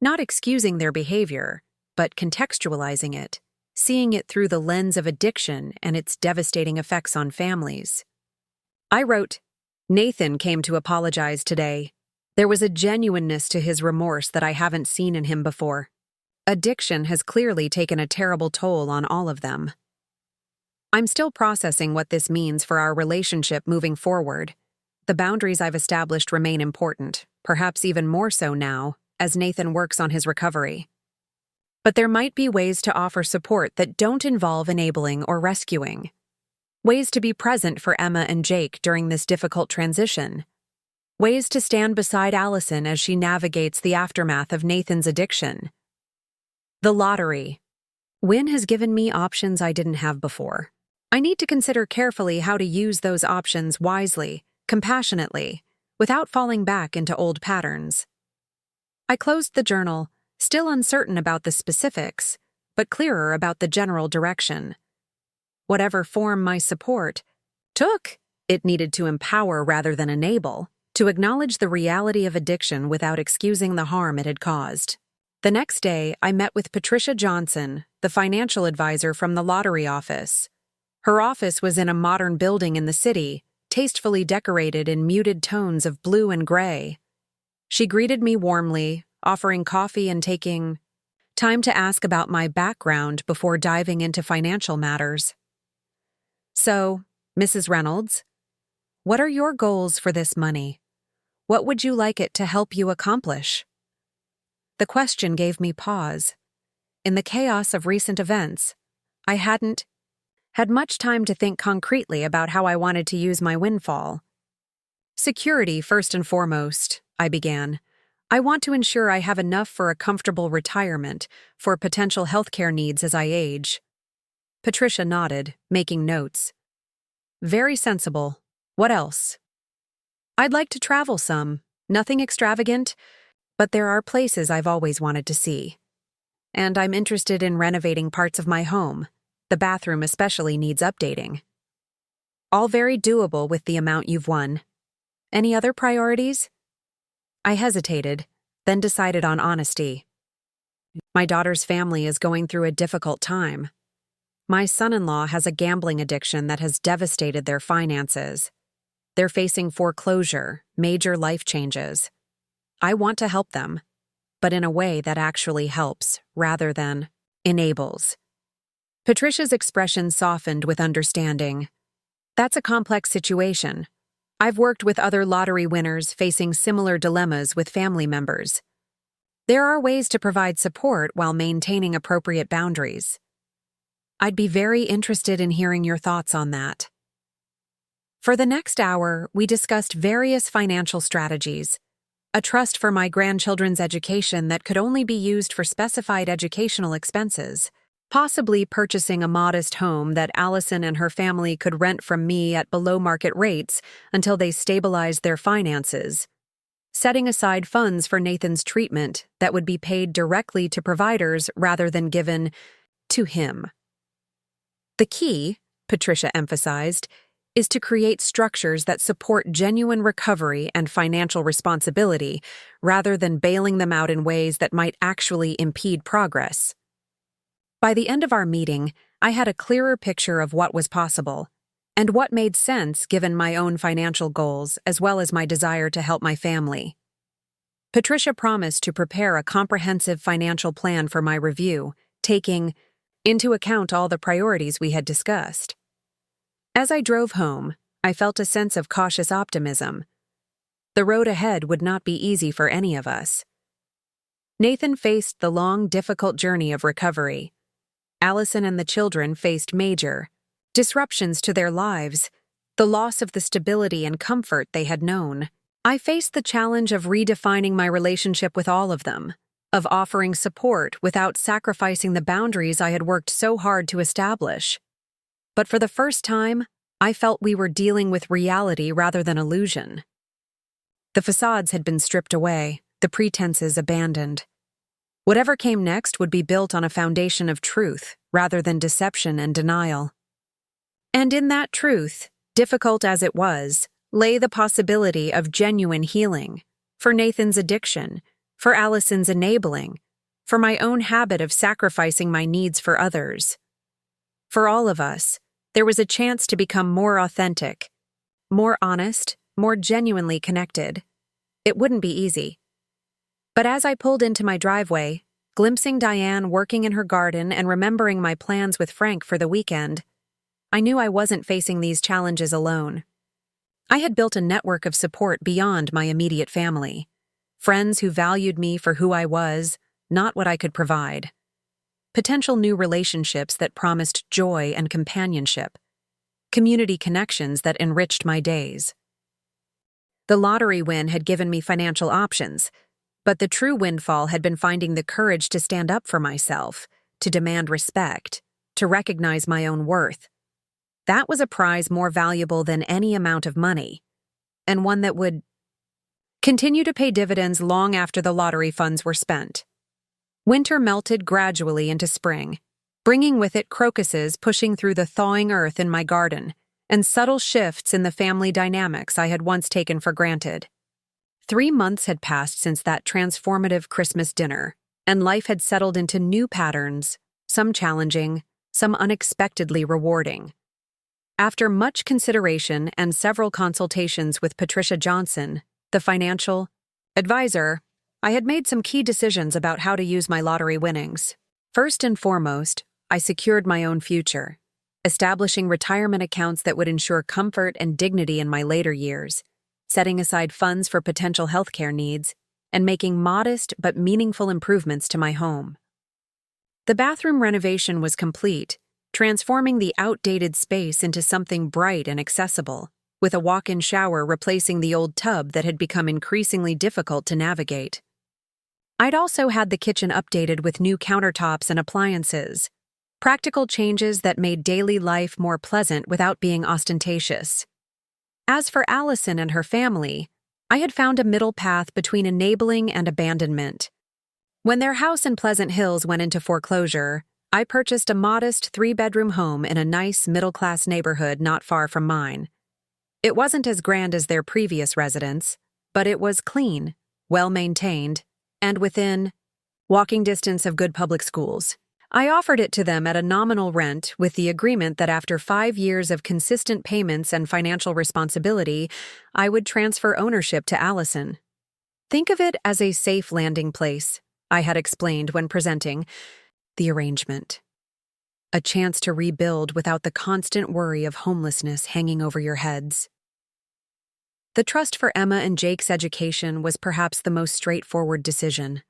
Not excusing their behavior, but contextualizing it, seeing it through the lens of addiction and its devastating effects on families. I wrote, Nathan came to apologize today. There was a genuineness to his remorse that I haven't seen in him before. Addiction has clearly taken a terrible toll on all of them. I'm still processing what this means for our relationship moving forward. The boundaries I've established remain important, perhaps even more so now, as Nathan works on his recovery. But there might be ways to offer support that don't involve enabling or rescuing. Ways to be present for Emma and Jake during this difficult transition. Ways to stand beside Allison as she navigates the aftermath of Nathan's addiction. The lottery. Win has given me options I didn't have before. I need to consider carefully how to use those options wisely, compassionately, without falling back into old patterns. I closed the journal, still uncertain about the specifics, but clearer about the general direction. Whatever form my support took, it needed to empower rather than enable, to acknowledge the reality of addiction without excusing the harm it had caused. The next day, I met with Patricia Johnson, the financial advisor from the lottery office. Her office was in a modern building in the city, tastefully decorated in muted tones of blue and gray. She greeted me warmly, offering coffee and taking time to ask about my background before diving into financial matters. So, Mrs. Reynolds, what are your goals for this money? What would you like it to help you accomplish? The question gave me pause. In the chaos of recent events, I hadn't had much time to think concretely about how I wanted to use my windfall. Security first and foremost, I began. I want to ensure I have enough for a comfortable retirement, for potential healthcare needs as I age. Patricia nodded, making notes. Very sensible. What else? I'd like to travel some. Nothing extravagant, but there are places I've always wanted to see. And I'm interested in renovating parts of my home. The bathroom especially needs updating. All very doable with the amount you've won. Any other priorities? I hesitated, then decided on honesty. My daughter's family is going through a difficult time. My son-in-law has a gambling addiction that has devastated their finances. They're facing foreclosure, major life changes. I want to help them, but in a way that actually helps, rather than enables. Patricia's expression softened with understanding. That's a complex situation. I've worked with other lottery winners facing similar dilemmas with family members. There are ways to provide support while maintaining appropriate boundaries. I'd be very interested in hearing your thoughts on that. For the next hour, we discussed various financial strategies. A trust for my grandchildren's education that could only be used for specified educational expenses. Possibly purchasing a modest home that Allison and her family could rent from me at below-market rates until they stabilized their finances. Setting aside funds for Nathan's treatment that would be paid directly to providers rather than given to him. The key, Patricia emphasized, is to create structures that support genuine recovery and financial responsibility rather than bailing them out in ways that might actually impede progress. By the end of our meeting, I had a clearer picture of what was possible and what made sense given my own financial goals as well as my desire to help my family. Patricia promised to prepare a comprehensive financial plan for my review, taking into account all the priorities we had discussed. As I drove home, I felt a sense of cautious optimism. The road ahead would not be easy for any of us. Nathan faced the long, difficult journey of recovery. Allison and the children faced major disruptions to their lives, the loss of the stability and comfort they had known. I faced the challenge of redefining my relationship with all of them, of offering support without sacrificing the boundaries I had worked so hard to establish. But for the first time, I felt we were dealing with reality rather than illusion. The facades had been stripped away, the pretenses abandoned. Whatever came next would be built on a foundation of truth rather than deception and denial. And in that truth, difficult as it was, lay the possibility of genuine healing, for Nathan's addiction, for Allison's enabling, for my own habit of sacrificing my needs for others. For all of us, there was a chance to become more authentic, more honest, more genuinely connected. It wouldn't be easy. But as I pulled into my driveway, glimpsing Diane working in her garden and remembering my plans with Frank for the weekend, I knew I wasn't facing these challenges alone. I had built a network of support beyond my immediate family. Friends who valued me for who I was, not what I could provide. Potential new relationships that promised joy and companionship. Community connections that enriched my days. The lottery win had given me financial options, but the true windfall had been finding the courage to stand up for myself, to demand respect, to recognize my own worth. That was a prize more valuable than any amount of money, and one that would continue to pay dividends long after the lottery funds were spent. Winter melted gradually into spring, bringing with it crocuses pushing through the thawing earth in my garden, and subtle shifts in the family dynamics I had once taken for granted. 3 months had passed since that transformative Christmas dinner, and life had settled into new patterns, some challenging, some unexpectedly rewarding. After much consideration and several consultations with Patricia Johnson, the financial advisor, I had made some key decisions about how to use my lottery winnings. First and foremost, I secured my own future, establishing retirement accounts that would ensure comfort and dignity in my later years, setting aside funds for potential healthcare needs, and making modest but meaningful improvements to my home. The bathroom renovation was complete, transforming the outdated space into something bright and accessible, with a walk-in shower replacing the old tub that had become increasingly difficult to navigate. I'd also had the kitchen updated with new countertops and appliances, practical changes that made daily life more pleasant without being ostentatious. As for Allison and her family, I had found a middle path between enabling and abandonment. When their house in Pleasant Hills went into foreclosure, I purchased a modest 3-bedroom home in a nice middle-class neighborhood not far from mine. It wasn't as grand as their previous residence, but it was clean, well-maintained, and within walking distance of good public schools. I offered it to them at a nominal rent with the agreement that after 5 years of consistent payments and financial responsibility, I would transfer ownership to Allison. Think of it as a safe landing place, I had explained when presenting the arrangement. A chance to rebuild without the constant worry of homelessness hanging over your heads. The trust for Emma and Jake's education was perhaps the most straightforward decision.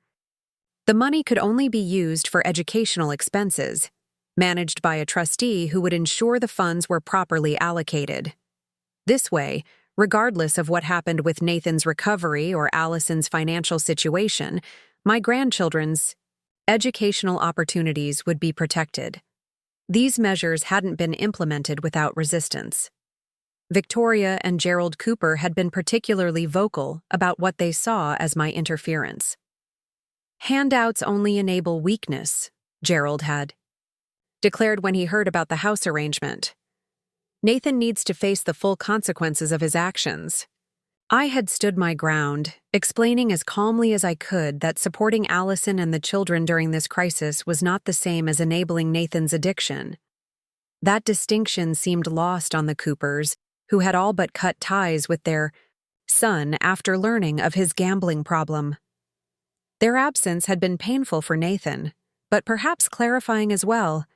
The money could only be used for educational expenses, managed by a trustee who would ensure the funds were properly allocated. This way, regardless of what happened with Nathan's recovery or Allison's financial situation, my grandchildren's educational opportunities would be protected. These measures hadn't been implemented without resistance. Victoria and Gerald Cooper had been particularly vocal about what they saw as my interference. Handouts only enable weakness, Gerald had declared when he heard about the house arrangement. Nathan needs to face the full consequences of his actions. I had stood my ground, explaining as calmly as I could that supporting Allison and the children during this crisis was not the same as enabling Nathan's addiction. That distinction seemed lost on the Coopers, who had all but cut ties with their son after learning of his gambling problem. Their absence had been painful for Nathan, but perhaps clarifying as well,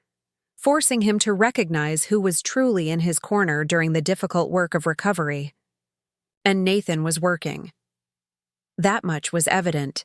forcing him to recognize who was truly in his corner during the difficult work of recovery. And Nathan was working. That much was evident.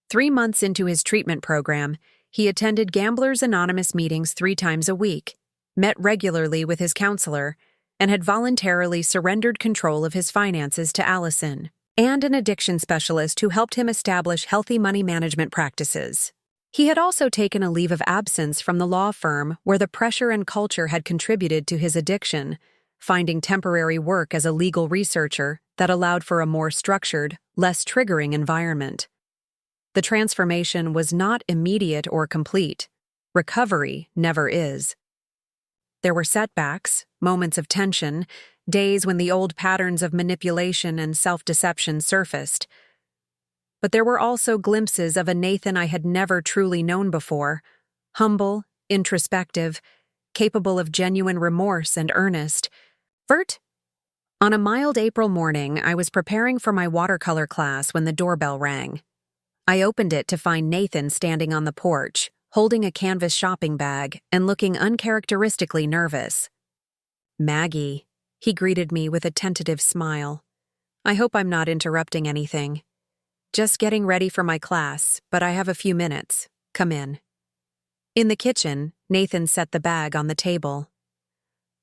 3 months into his treatment program, he attended Gamblers Anonymous meetings 3 times a week, met regularly with his counselor, and had voluntarily surrendered control of his finances to Allison and an addiction specialist who helped him establish healthy money management practices. He had also taken a leave of absence from the law firm where the pressure and culture had contributed to his addiction, finding temporary work as a legal researcher that allowed for a more structured, less triggering environment. The transformation was not immediate or complete. Recovery never is. There were setbacks, moments of tension, days when the old patterns of manipulation and self-deception surfaced. But there were also glimpses of a Nathan I had never truly known before, humble, introspective, capable of genuine remorse and earnest. On a mild April morning, I was preparing for my watercolor class when the doorbell rang. I opened it to find Nathan standing on the porch, holding a canvas shopping bag and looking uncharacteristically nervous. "Maggie," he greeted me with a tentative smile. "I hope I'm not interrupting anything. Just getting ready for my class, but I have a few minutes. Come in." In the kitchen, Nathan set the bag on the table.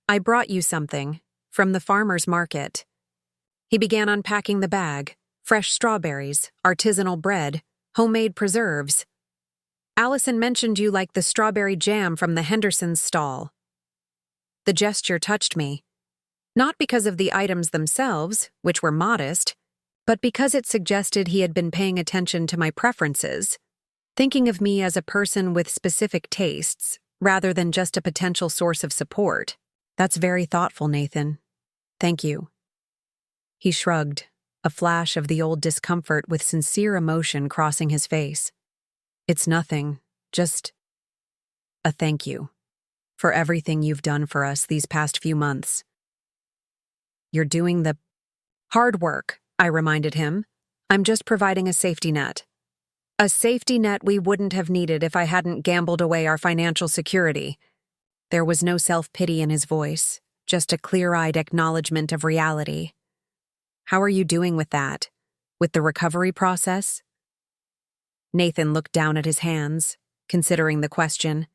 "I brought you something, from the farmer's market." He began unpacking the bag: fresh strawberries, artisanal bread, homemade preserves. "Allison mentioned you liked the strawberry jam from the Hendersons' stall." The gesture touched me, not because of the items themselves, which were modest, but because it suggested he had been paying attention to my preferences, thinking of me as a person with specific tastes, rather than just a potential source of support. "That's very thoughtful, Nathan. Thank you." He shrugged, a flash of the old discomfort with sincere emotion crossing his face. "It's nothing, just a thank you for everything you've done for us these past few months." "You're doing the hard work," I reminded him. "I'm just providing a safety net. A safety net we wouldn't have needed if I hadn't gambled away our financial security." There was no self-pity in his voice, just a clear-eyed acknowledgement of reality. "How are you doing with that? With the recovery process?" Nathan looked down at his hands, considering the question.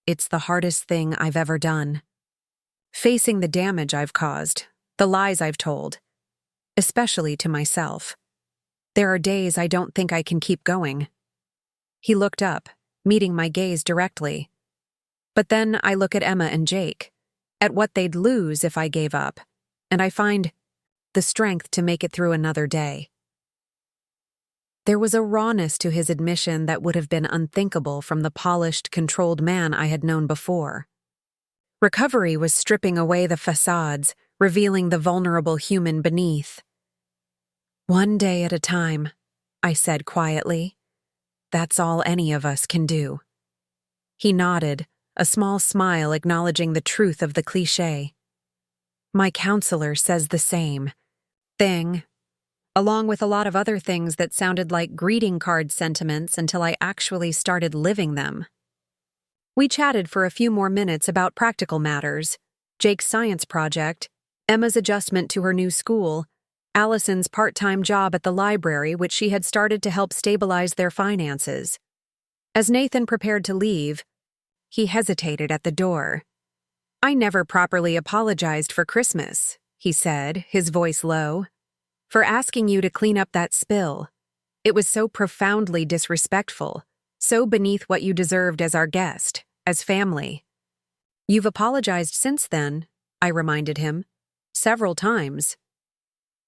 "It's the hardest thing I've ever done. Facing the damage I've caused, the lies I've told, especially to myself. There are days I don't think I can keep going." He looked up, meeting my gaze directly. "But then I look at Emma and Jake, at what they'd lose if I gave up, and I find the strength to make it through another day." There was a rawness to his admission that would have been unthinkable from the polished, controlled man I had known before. Recovery was stripping away the facades, revealing the vulnerable human beneath. "One day at a time," I said quietly. "That's all any of us can do." He nodded, a small smile acknowledging the truth of the cliché. "My counselor says the same thing," along with a lot of other things that sounded like greeting card sentiments until I actually started living them. We chatted for a few more minutes about practical matters: Jake's science project, Emma's adjustment to her new school, Allison's part-time job at the library, which she had started to help stabilize their finances. As Nathan prepared to leave, he hesitated at the door. "I never properly apologized for Christmas," he said, his voice low, "for asking you to clean up that spill. It was so profoundly disrespectful, so beneath what you deserved as our guest, as family." "You've apologized since then," I reminded him. "Several times.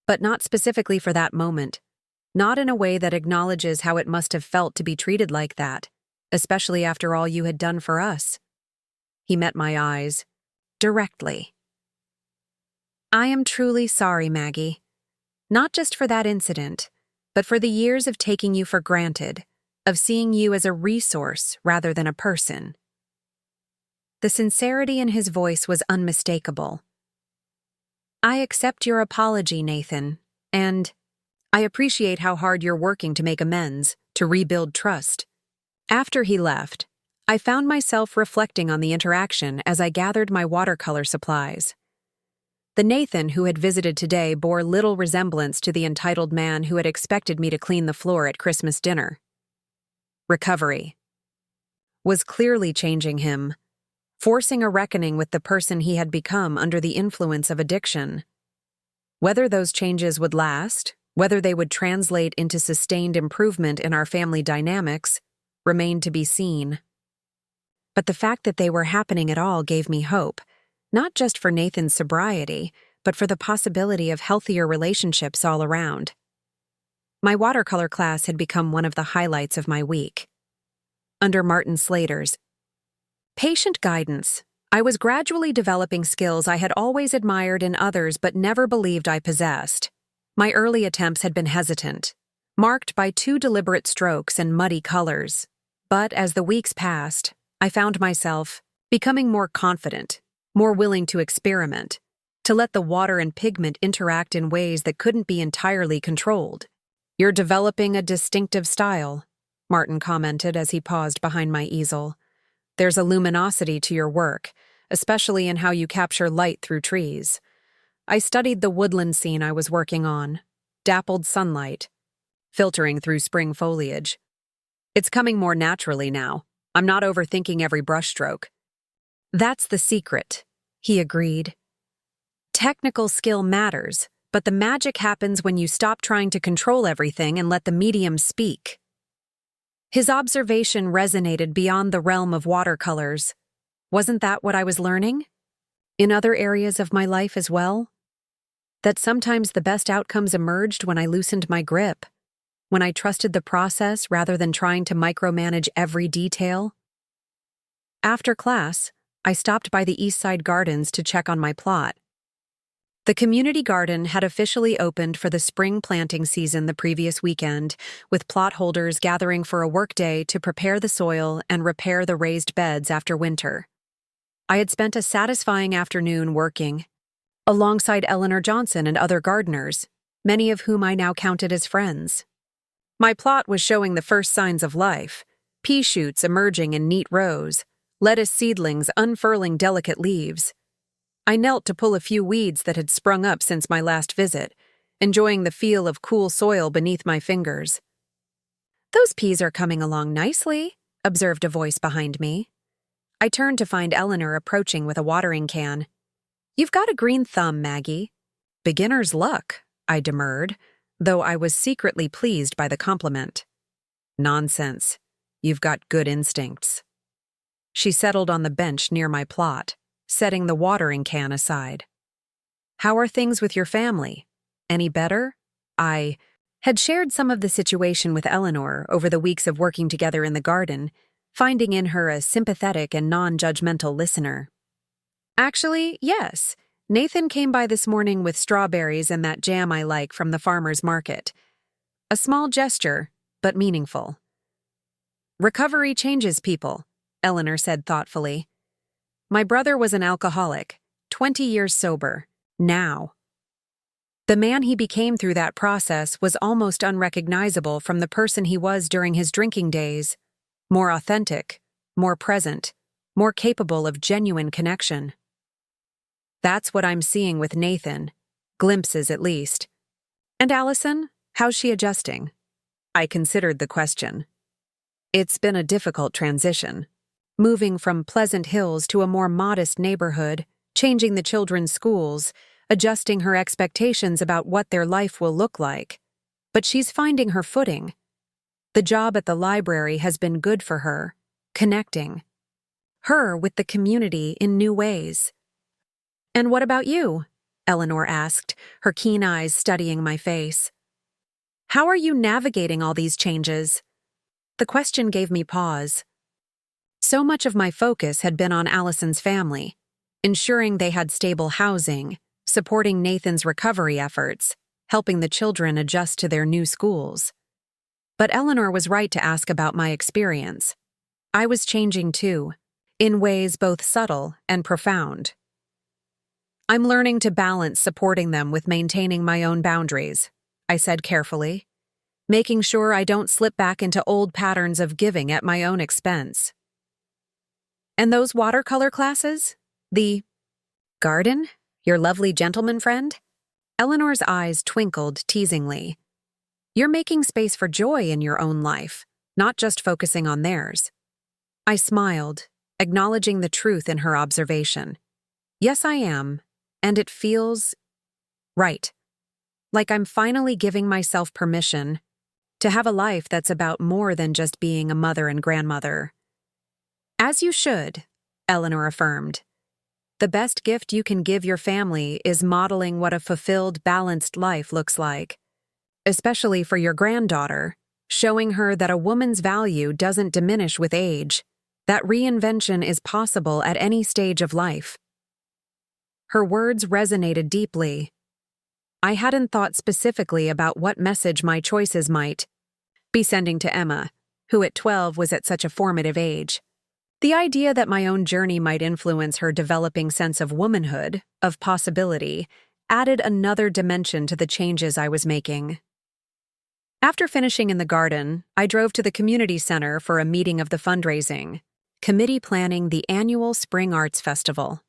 But not specifically for that moment. Not in a way that acknowledges how it must have felt to be treated like that, especially after all you had done for us." He met my eyes, directly. "I am truly sorry, Maggie. Not just for that incident, but for the years of taking you for granted, of seeing you as a resource rather than a person." The sincerity in his voice was unmistakable. "I accept your apology, Nathan, and I appreciate how hard you're working to make amends, to rebuild trust." After he left, I found myself reflecting on the interaction as I gathered my watercolor supplies. The Nathan who had visited today bore little resemblance to the entitled man who had expected me to clean the floor at Christmas dinner. Recovery was clearly changing him, forcing a reckoning with the person he had become under the influence of addiction. Whether those changes would last, whether they would translate into sustained improvement in our family dynamics, remained to be seen. But the fact that they were happening at all gave me hope, not just for Nathan's sobriety, but for the possibility of healthier relationships all around. My watercolor class had become one of the highlights of my week. Under Martin Slater's patient guidance, I was gradually developing skills I had always admired in others but never believed I possessed. My early attempts had been hesitant, marked by too deliberate strokes and muddy colors. But as the weeks passed, I found myself becoming more confident, more willing to experiment, to let the water and pigment interact in ways that couldn't be entirely controlled. "You're developing a distinctive style," Martin commented as he paused behind my easel. "There's a luminosity to your work, especially in how you capture light through trees." I studied the woodland scene I was working on, dappled sunlight, filtering through spring foliage. "It's coming more naturally now. I'm not overthinking every brushstroke." "That's the secret," he agreed. "Technical skill matters, but the magic happens when you stop trying to control everything and let the medium speak." His observation resonated beyond the realm of watercolors. Wasn't that what I was learning? In other areas of my life as well? That sometimes the best outcomes emerged when I loosened my grip, when I trusted the process rather than trying to micromanage every detail. After class, I stopped by the East Side Gardens to check on my plot. The community garden had officially opened for the spring planting season the previous weekend, with plot holders gathering for a workday to prepare the soil and repair the raised beds after winter. I had spent a satisfying afternoon working, alongside Eleanor Johnson and other gardeners, many of whom I now counted as friends. My plot was showing the first signs of life, pea shoots emerging in neat rows, lettuce seedlings unfurling delicate leaves. I knelt to pull a few weeds that had sprung up since my last visit, enjoying the feel of cool soil beneath my fingers. "Those peas are coming along nicely," observed a voice behind me. I turned to find Eleanor approaching with a watering can. "You've got a green thumb, Maggie." "Beginner's luck," I demurred, though I was secretly pleased by the compliment. "Nonsense. You've got good instincts." She settled on the bench near my plot, setting the watering can aside. "How are things with your family? Any better?" I had shared some of the situation with Eleanor over the weeks of working together in the garden, finding in her a sympathetic and non-judgmental listener. "Actually, yes. Nathan came by this morning with strawberries and that jam I like from the farmer's market. A small gesture, but meaningful." "Recovery changes people," Eleanor said thoughtfully. "My brother was an alcoholic, 20 years sober, now. The man he became through that process was almost unrecognizable from the person he was during his drinking days. More authentic, more present, more capable of genuine connection. That's what I'm seeing with Nathan, glimpses at least. And Allison, how's she adjusting?" I considered the question. It's been a difficult transition. Moving from Pleasant Hills to a more modest neighborhood, changing the children's schools, adjusting her expectations about what their life will look like. But she's finding her footing. The job at the library has been good for her, connecting her with the community in new ways. "And what about you?" Eleanor asked, her keen eyes studying my face. "How are you navigating all these changes?" The question gave me pause. So much of my focus had been on Allison's family, ensuring they had stable housing, supporting Nathan's recovery efforts, helping the children adjust to their new schools. But Eleanor was right to ask about my experience. I was changing too, in ways both subtle and profound. "I'm learning to balance supporting them with maintaining my own boundaries," I said carefully, making sure I don't slip back into old patterns of giving at my own expense. "And those watercolor classes? The garden? Your lovely gentleman friend?" Eleanor's eyes twinkled teasingly. "You're making space for joy in your own life, not just focusing on theirs." I smiled, acknowledging the truth in her observation. "Yes, I am, and it feels right. Like I'm finally giving myself permission to have a life that's about more than just being a mother and grandmother." "As you should," Eleanor affirmed. "The best gift you can give your family is modeling what a fulfilled, balanced life looks like. Especially for your granddaughter, showing her that a woman's value doesn't diminish with age, that reinvention is possible at any stage of life." Her words resonated deeply. I hadn't thought specifically about what message my choices might be sending to Emma, who at 12 was at such a formative age. The idea that my own journey might influence her developing sense of womanhood, of possibility, added another dimension to the changes I was making. After finishing in the garden, I drove to the community center for a meeting of the fundraising committee planning the annual Spring Arts Festival.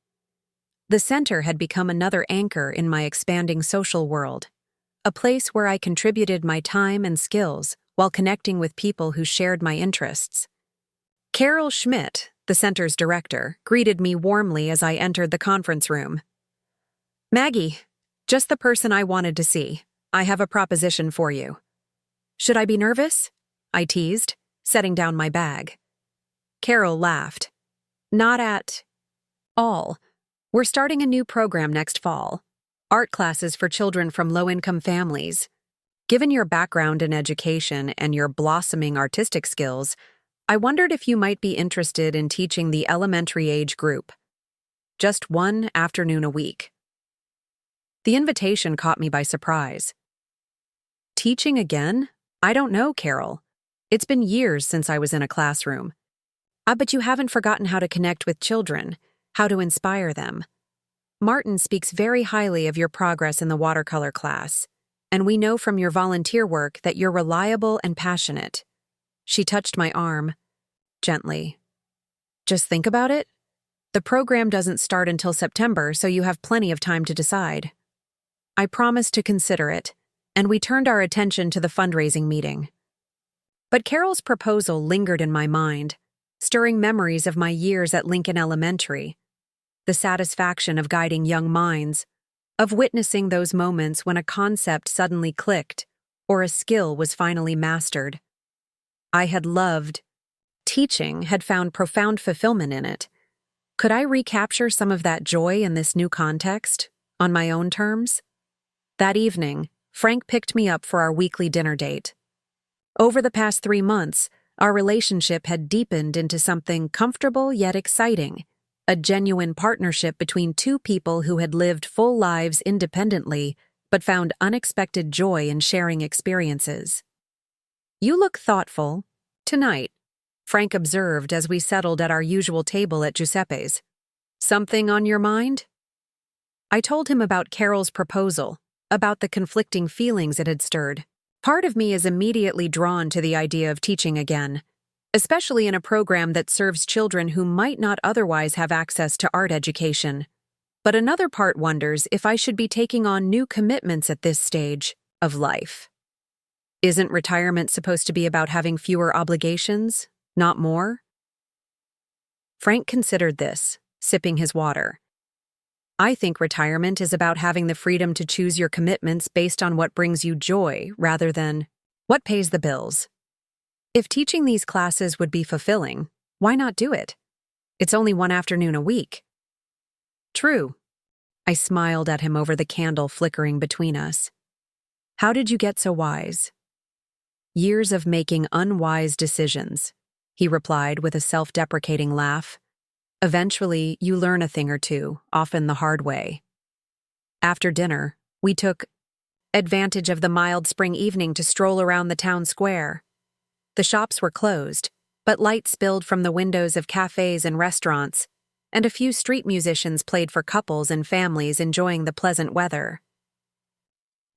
The center had become another anchor in my expanding social world, a place where I contributed my time and skills while connecting with people who shared my interests. Carol Schmidt, the center's director, greeted me warmly as I entered the conference room. "Maggie, just the person I wanted to see. I have a proposition for you." "Should I be nervous?" I teased, setting down my bag. Carol laughed. "Not at all. We're starting a new program next fall. Art classes for children from low-income families. Given your background in education and your blossoming artistic skills, I wondered if you might be interested in teaching the elementary age group. Just one afternoon a week." The invitation caught me by surprise. "Teaching again? I don't know, Carol. It's been years since I was in a classroom. But you haven't forgotten how to connect with children, how to inspire them. Martin speaks very highly of your progress in the watercolor class, and we know from your volunteer work that you're reliable and passionate." She touched my arm, gently. "Just think about it. The program doesn't start until September, so you have plenty of time to decide." I promised to consider it, and we turned our attention to the fundraising meeting. But Carol's proposal lingered in my mind, stirring memories of my years at Lincoln Elementary, the satisfaction of guiding young minds, of witnessing those moments when a concept suddenly clicked or a skill was finally mastered. I had loved teaching, had found profound fulfillment in it. Could I recapture some of that joy in this new context, on my own terms? That evening, Frank picked me up for our weekly dinner date. Over the past 3 months, our relationship had deepened into something comfortable yet exciting, a genuine partnership between two people who had lived full lives independently but found unexpected joy in sharing experiences. "You look thoughtful tonight," Frank observed as we settled at our usual table at Giuseppe's. "Something on your mind?" I told him about Carol's proposal, about the conflicting feelings it had stirred. Part of me is immediately drawn to the idea of teaching again, especially in a program that serves children who might not otherwise have access to art education. But another part wonders if I should be taking on new commitments at this stage of life. Isn't retirement supposed to be about having fewer obligations, not more? Frank considered this, sipping his water. "I think retirement is about having the freedom to choose your commitments based on what brings you joy rather than what pays the bills. If teaching these classes would be fulfilling, why not do it? It's only one afternoon a week." "True." I smiled at him over the candle flickering between us. "How did you get so wise?" "Years of making unwise decisions," he replied with a self-deprecating laugh. "Eventually, you learn a thing or two, often the hard way." After dinner, we took advantage of the mild spring evening to stroll around the town square. The shops were closed, but light spilled from the windows of cafes and restaurants, and a few street musicians played for couples and families enjoying the pleasant weather.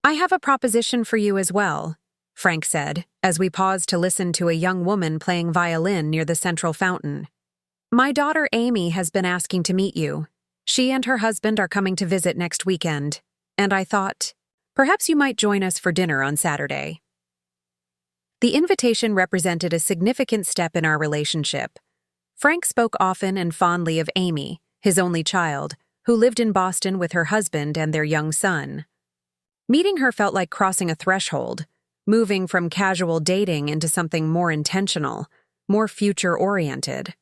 "I have a proposition for you as well," Frank said, as we paused to listen to a young woman playing violin near the central fountain. "My daughter Amy has been asking to meet you. She and her husband are coming to visit next weekend, and I thought, perhaps you might join us for dinner on Saturday." The invitation represented a significant step in our relationship. Frank spoke often and fondly of Amy, his only child, who lived in Boston with her husband and their young son. Meeting her felt like crossing a threshold, moving from casual dating into something more intentional, more future-oriented.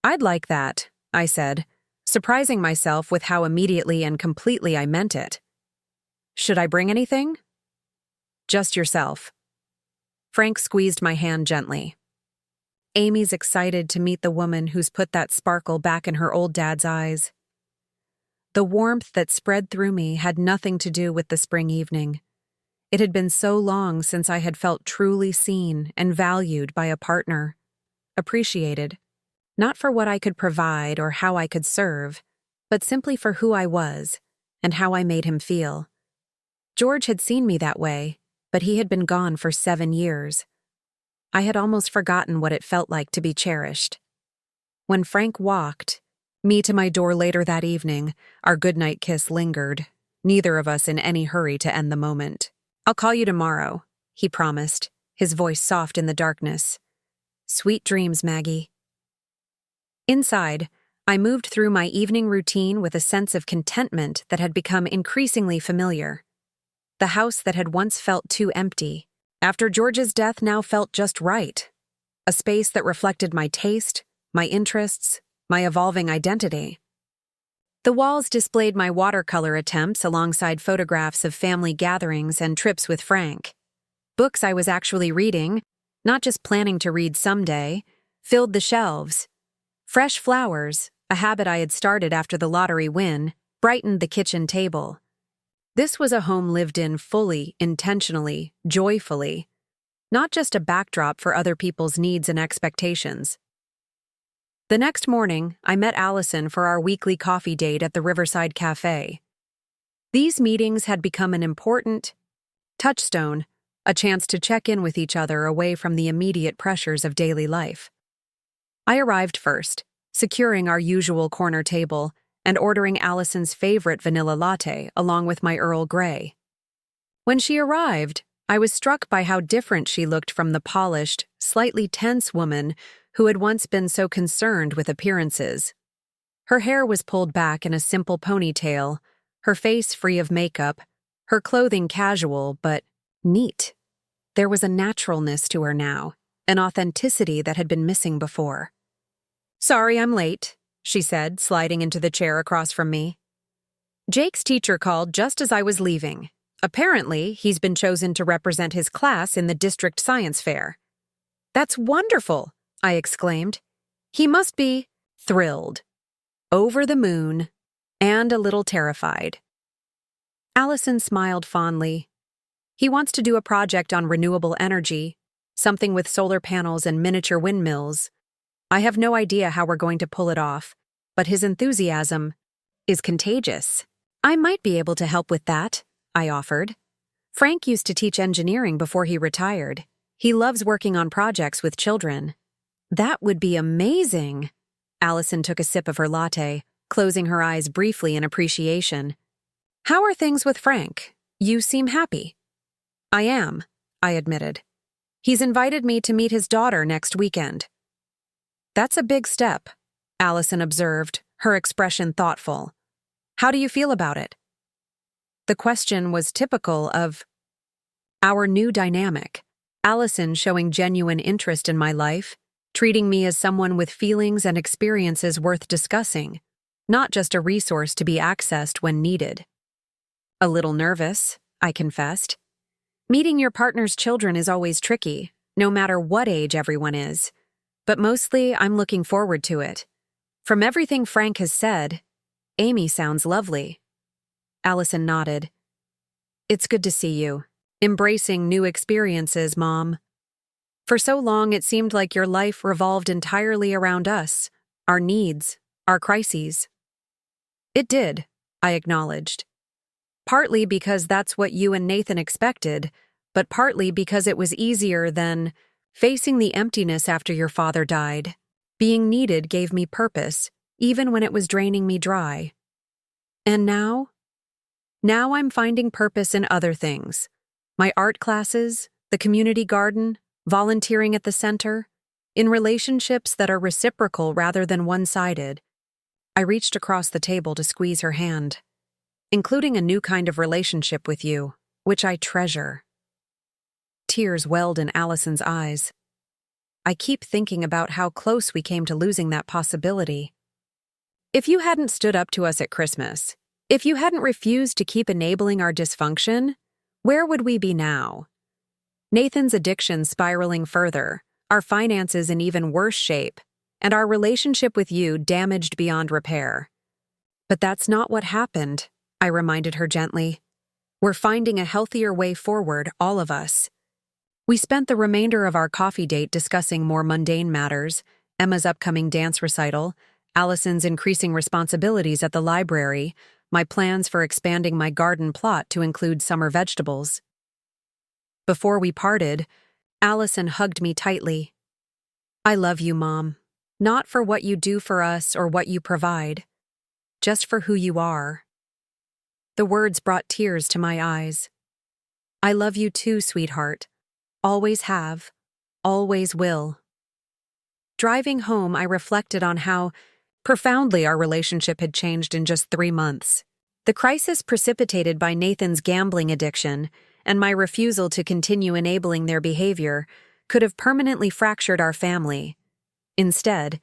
"I'd like that," I said, surprising myself with how immediately and completely I meant it. "Should I bring anything?" "Just yourself." Frank squeezed my hand gently. "Amy's excited to meet the woman who's put that sparkle back in her old dad's eyes." The warmth that spread through me had nothing to do with the spring evening. It had been so long since I had felt truly seen and valued by a partner, appreciated. not for what I could provide or how I could serve, but simply for who I was and how I made him feel. George had seen me that way, but he had been gone for 7 years. I had almost forgotten what it felt like to be cherished. When Frank walked me to my door later that evening, our goodnight kiss lingered, neither of us in any hurry to end the moment. "I'll call you tomorrow," he promised, his voice soft in the darkness. "Sweet dreams, Maggie." Inside, I moved through my evening routine with a sense of contentment that had become increasingly familiar. The house that had once felt too empty, after George's death, now felt just right. A space that reflected my taste, my interests, my evolving identity. The walls displayed my watercolor attempts alongside photographs of family gatherings and trips with Frank. Books I was actually reading, not just planning to read someday, filled the shelves. Fresh flowers, a habit I had started after the lottery win, brightened the kitchen table. This was a home lived in fully, intentionally, joyfully, not just a backdrop for other people's needs and expectations. The next morning, I met Allison for our weekly coffee date at the Riverside Cafe. These meetings had become an important touchstone, a chance to check in with each other away from the immediate pressures of daily life. I arrived first, securing our usual corner table and ordering Allison's favorite vanilla latte along with my Earl Grey. When she arrived, I was struck by how different she looked from the polished, slightly tense woman who had once been so concerned with appearances. Her hair was pulled back in a simple ponytail, her face free of makeup, her clothing casual but neat. There was a naturalness to her now, an authenticity that had been missing before. "Sorry I'm late," she said, sliding into the chair across from me. "Jake's teacher called just as I was leaving. Apparently, he's been chosen to represent his class in the district science fair." "That's wonderful," I exclaimed. "He must be thrilled, over the moon, and a little terrified." Allison smiled fondly. "He wants to do a project on renewable energy, something with solar panels and miniature windmills. I have no idea how we're going to pull it off, but his enthusiasm is contagious." "I might be able to help with that," I offered. "Frank used to teach engineering before he retired. He loves working on projects with children." "That would be amazing." Allison took a sip of her latte, closing her eyes briefly in appreciation. "How are things with Frank? You seem happy." "I am," I admitted. "He's invited me to meet his daughter next weekend." "That's a big step," Allison observed, her expression thoughtful. "How do you feel about it?" The question was typical of our new dynamic. Allison showing genuine interest in my life, treating me as someone with feelings and experiences worth discussing, not just a resource to be accessed when needed. "A little nervous," I confessed. "Meeting your partner's children is always tricky, no matter what age everyone is. But mostly, I'm looking forward to it. From everything Frank has said, Amy sounds lovely." Allison nodded. "It's good to see you. Embracing new experiences, Mom. For so long, it seemed like your life revolved entirely around us, our needs, our crises." "It did," I acknowledged. "Partly because that's what you and Nathan expected, but partly because it was easier than facing the emptiness after your father died. Being needed gave me purpose, even when it was draining me dry. And now? Now I'm finding purpose in other things. My art classes, the community garden, volunteering at the center, in relationships that are reciprocal rather than one-sided." I reached across the table to squeeze her hand. "Including a new kind of relationship with you, which I treasure." Tears welled in Allison's eyes. I keep thinking about how close we came to losing that possibility. "If you hadn't stood up to us at Christmas, if you hadn't refused to keep enabling our dysfunction, where would we be now? Nathan's addiction spiraling further, our finances in even worse shape, and our relationship with you damaged beyond repair. But that's not what happened," I reminded her gently. "We're finding a healthier way forward, all of us." We spent the remainder of our coffee date discussing more mundane matters, Emma's upcoming dance recital, Allison's increasing responsibilities at the library, my plans for expanding my garden plot to include summer vegetables. Before we parted, Allison hugged me tightly. "I love you, Mom. Not for what you do for us or what you provide, just for who you are." The words brought tears to my eyes. "I love you too, sweetheart. Always have, always will." Driving home, I reflected on how profoundly our relationship had changed in just 3 months. The crisis precipitated by Nathan's gambling addiction and my refusal to continue enabling their behavior could have permanently fractured our family. Instead,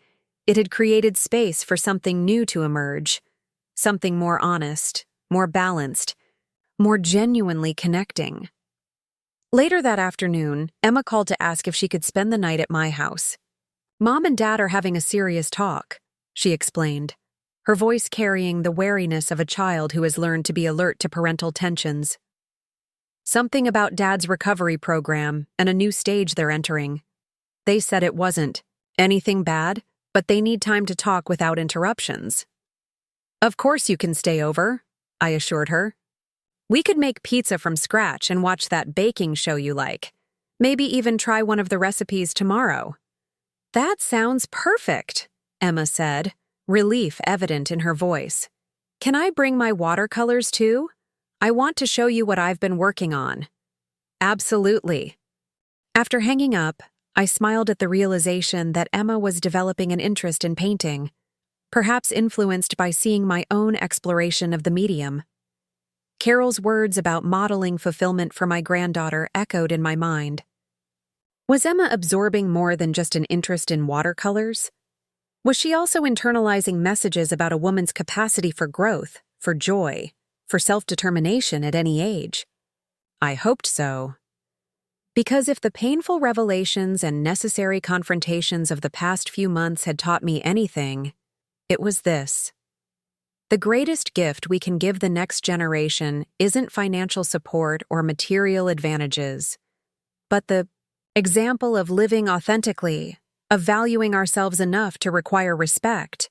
it had created space for something new to emerge, something more honest, more balanced, more genuinely connecting. Later that afternoon, Emma called to ask if she could spend the night at my house. "Mom and Dad are having a serious talk," she explained, her voice carrying the wariness of a child who has learned to be alert to parental tensions. "Something about Dad's recovery program and a new stage they're entering. They said it wasn't anything bad, but they need time to talk without interruptions." "Of course you can stay over," I assured her. "We could make pizza from scratch and watch that baking show you like. Maybe even try one of the recipes tomorrow." "That sounds perfect," Emma said, relief evident in her voice. "Can I bring my watercolors too? I want to show you what I've been working on." "Absolutely." After hanging up, I smiled at the realization that Emma was developing an interest in painting, perhaps influenced by seeing my own exploration of the medium. Carol's words about modeling fulfillment for my granddaughter echoed in my mind. Was Emma absorbing more than just an interest in watercolors? Was she also internalizing messages about a woman's capacity for growth, for joy, for self-determination at any age? I hoped so. Because if the painful revelations and necessary confrontations of the past few months had taught me anything, it was this. The greatest gift we can give the next generation isn't financial support or material advantages, but the example of living authentically, of valuing ourselves enough to require respect,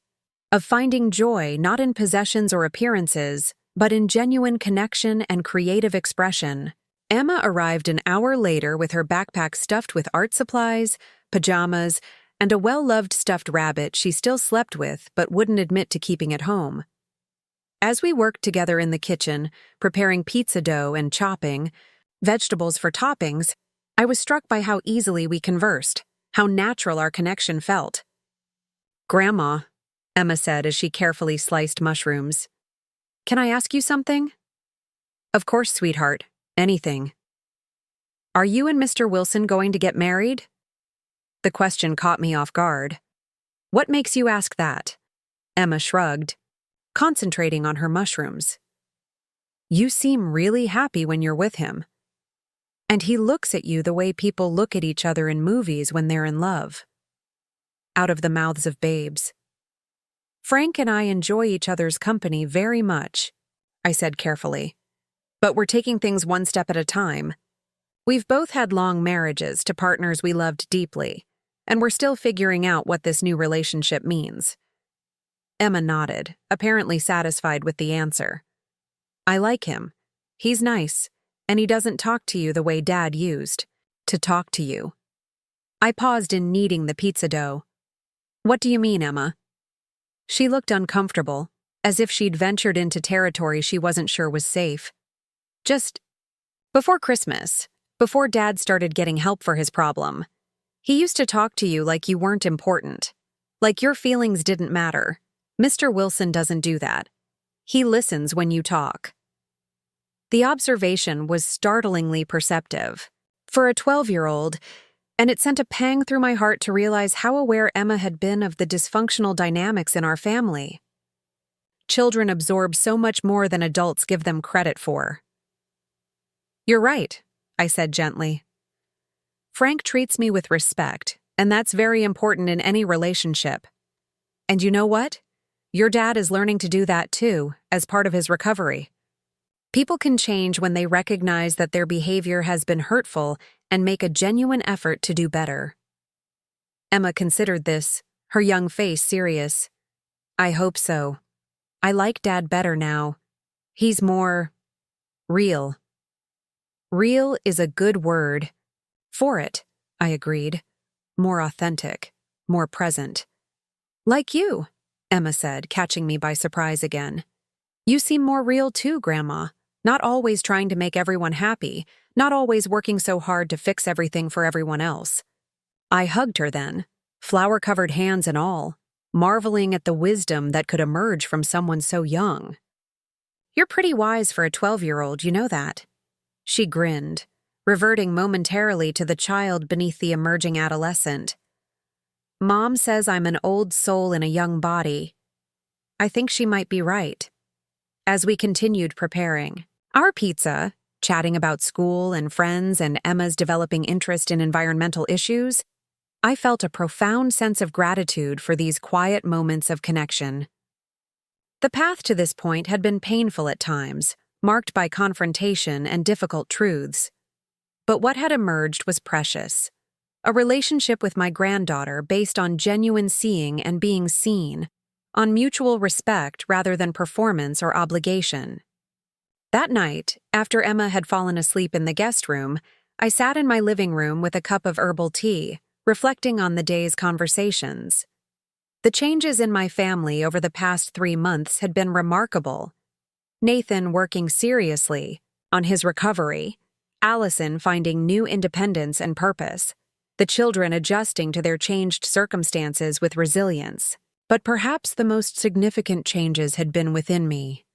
of finding joy not in possessions or appearances, but in genuine connection and creative expression. Emma arrived an hour later with her backpack stuffed with art supplies, pajamas, and a well-loved stuffed rabbit she still slept with but wouldn't admit to keeping at home. As we worked together in the kitchen, preparing pizza dough and chopping vegetables for toppings, I was struck by how easily we conversed, how natural our connection felt. "Grandma," Emma said as she carefully sliced mushrooms, "can I ask you something?" "Of course, sweetheart. Anything." "Are you and Mr. Wilson going to get married?" The question caught me off guard. "What makes you ask that?" Emma shrugged, concentrating on her mushrooms. "You seem really happy when you're with him. And he looks at you the way people look at each other in movies when they're in love." Out of the mouths of babes. "Frank and I enjoy each other's company very much," I said carefully. "But we're taking things one step at a time. We've both had long marriages to partners we loved deeply, and we're still figuring out what this new relationship means." Emma nodded, apparently satisfied with the answer. "I like him. He's nice, and he doesn't talk to you the way Dad used to talk to you." I paused in kneading the pizza dough. "What do you mean, Emma?" She looked uncomfortable, as if she'd ventured into territory she wasn't sure was safe. "Just before Christmas, before Dad started getting help for his problem, he used to talk to you like you weren't important, like your feelings didn't matter. Mr. Wilson doesn't do that. He listens when you talk." The observation was startlingly perceptive for a 12-year-old, and it sent a pang through my heart to realize how aware Emma had been of the dysfunctional dynamics in our family. Children absorb so much more than adults give them credit for. "You're right," I said gently. "Frank treats me with respect, and that's very important in any relationship. And you know what? Your dad is learning to do that too, as part of his recovery. People can change when they recognize that their behavior has been hurtful and make a genuine effort to do better." Emma considered this, her young face serious. I hope so. I like Dad better now. He's more real. Real is a good word for it, I agreed. More authentic, more present. Like you, Emma said, catching me by surprise again. You seem more real too, Grandma. Not always trying to make everyone happy, not always working so hard to fix everything for everyone else. I hugged her then, flower-covered hands and all, marveling at the wisdom that could emerge from someone so young. You're pretty wise for a 12-year-old, you know that. She grinned, reverting momentarily to the child beneath the emerging adolescent. Mom says I'm an old soul in a young body. I think she might be right. As we continued preparing our pizza, chatting about school and friends and Emma's developing interest in environmental issues, I felt a profound sense of gratitude for these quiet moments of connection. The path to this point had been painful at times, marked by confrontation and difficult truths. But what had emerged was precious. A relationship with my granddaughter based on genuine seeing and being seen, on mutual respect rather than performance or obligation. That night, after Emma had fallen asleep in the guest room, I sat in my living room with a cup of herbal tea, reflecting on the day's conversations. The changes in my family over the past 3 months had been remarkable. Nathan working seriously on his recovery, Allison finding new independence and purpose, the children adjusting to their changed circumstances with resilience. But perhaps the most significant changes had been within me.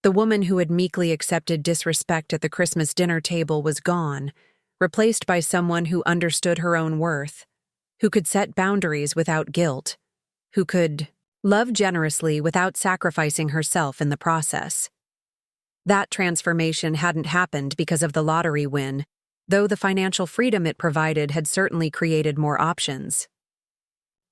The woman who had meekly accepted disrespect at the Christmas dinner table was gone, replaced by someone who understood her own worth, who could set boundaries without guilt, who could love generously without sacrificing herself in the process. That transformation hadn't happened because of the lottery win, though the financial freedom it provided had certainly created more options.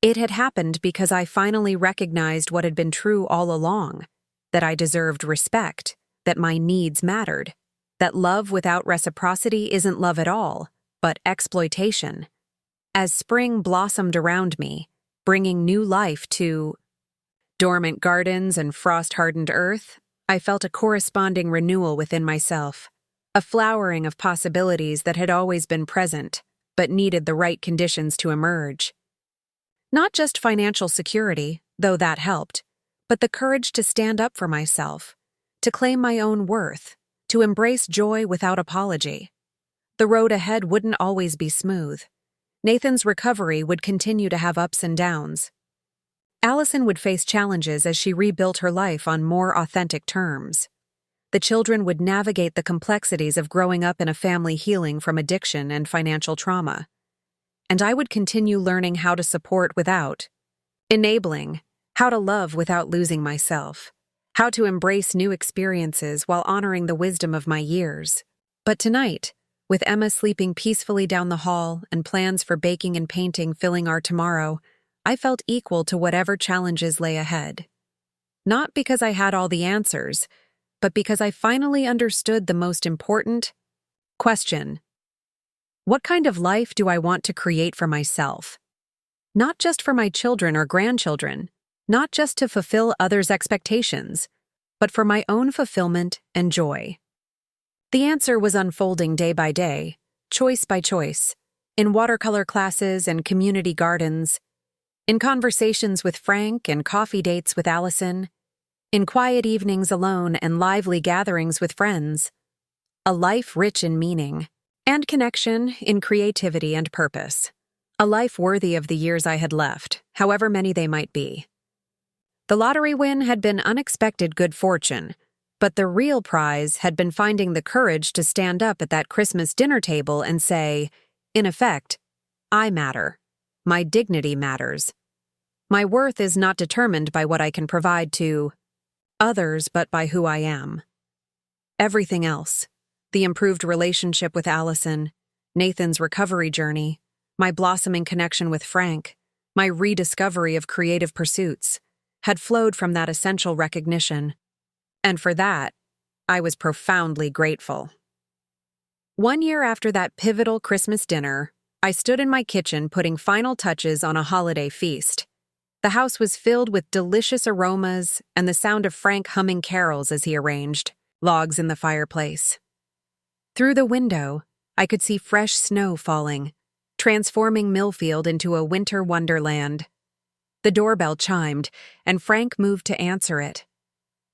It had happened because I finally recognized what had been true all along, that I deserved respect, that my needs mattered, that love without reciprocity isn't love at all, but exploitation. As spring blossomed around me, bringing new life to dormant gardens and frost-hardened earth, I felt a corresponding renewal within myself, a flowering of possibilities that had always been present, but needed the right conditions to emerge. Not just financial security, though that helped, but the courage to stand up for myself, to claim my own worth, to embrace joy without apology. The road ahead wouldn't always be smooth. Nathan's recovery would continue to have ups and downs. Allison would face challenges as she rebuilt her life on more authentic terms. The children would navigate the complexities of growing up in a family healing from addiction and financial trauma. And I would continue learning how to support without enabling, how to love without losing myself, how to embrace new experiences while honoring the wisdom of my years. But tonight, with Emma sleeping peacefully down the hall and plans for baking and painting filling our tomorrow, I felt equal to whatever challenges lay ahead. Not because I had all the answers, but because I finally understood the most important question. What kind of life do I want to create for myself? Not just for my children or grandchildren, not just to fulfill others' expectations, but for my own fulfillment and joy. The answer was unfolding day by day, choice by choice, in watercolor classes and community gardens, in conversations with Frank and coffee dates with Allison, in quiet evenings alone and lively gatherings with friends. A life rich in meaning and connection, in creativity and purpose. A life worthy of the years I had left, however many they might be. The lottery win had been unexpected good fortune, but the real prize had been finding the courage to stand up at that Christmas dinner table and say, in effect, I matter. My dignity matters. My worth is not determined by what I can provide to others, but by who I am. Everything else, the improved relationship with Allison, Nathan's recovery journey, my blossoming connection with Frank, my rediscovery of creative pursuits, had flowed from that essential recognition. And for that, I was profoundly grateful. 1 year after that pivotal Christmas dinner, I stood in my kitchen putting final touches on a holiday feast. The house was filled with delicious aromas and the sound of Frank humming carols as he arranged logs in the fireplace. Through the window, I could see fresh snow falling, transforming Millfield into a winter wonderland. The doorbell chimed, and Frank moved to answer it.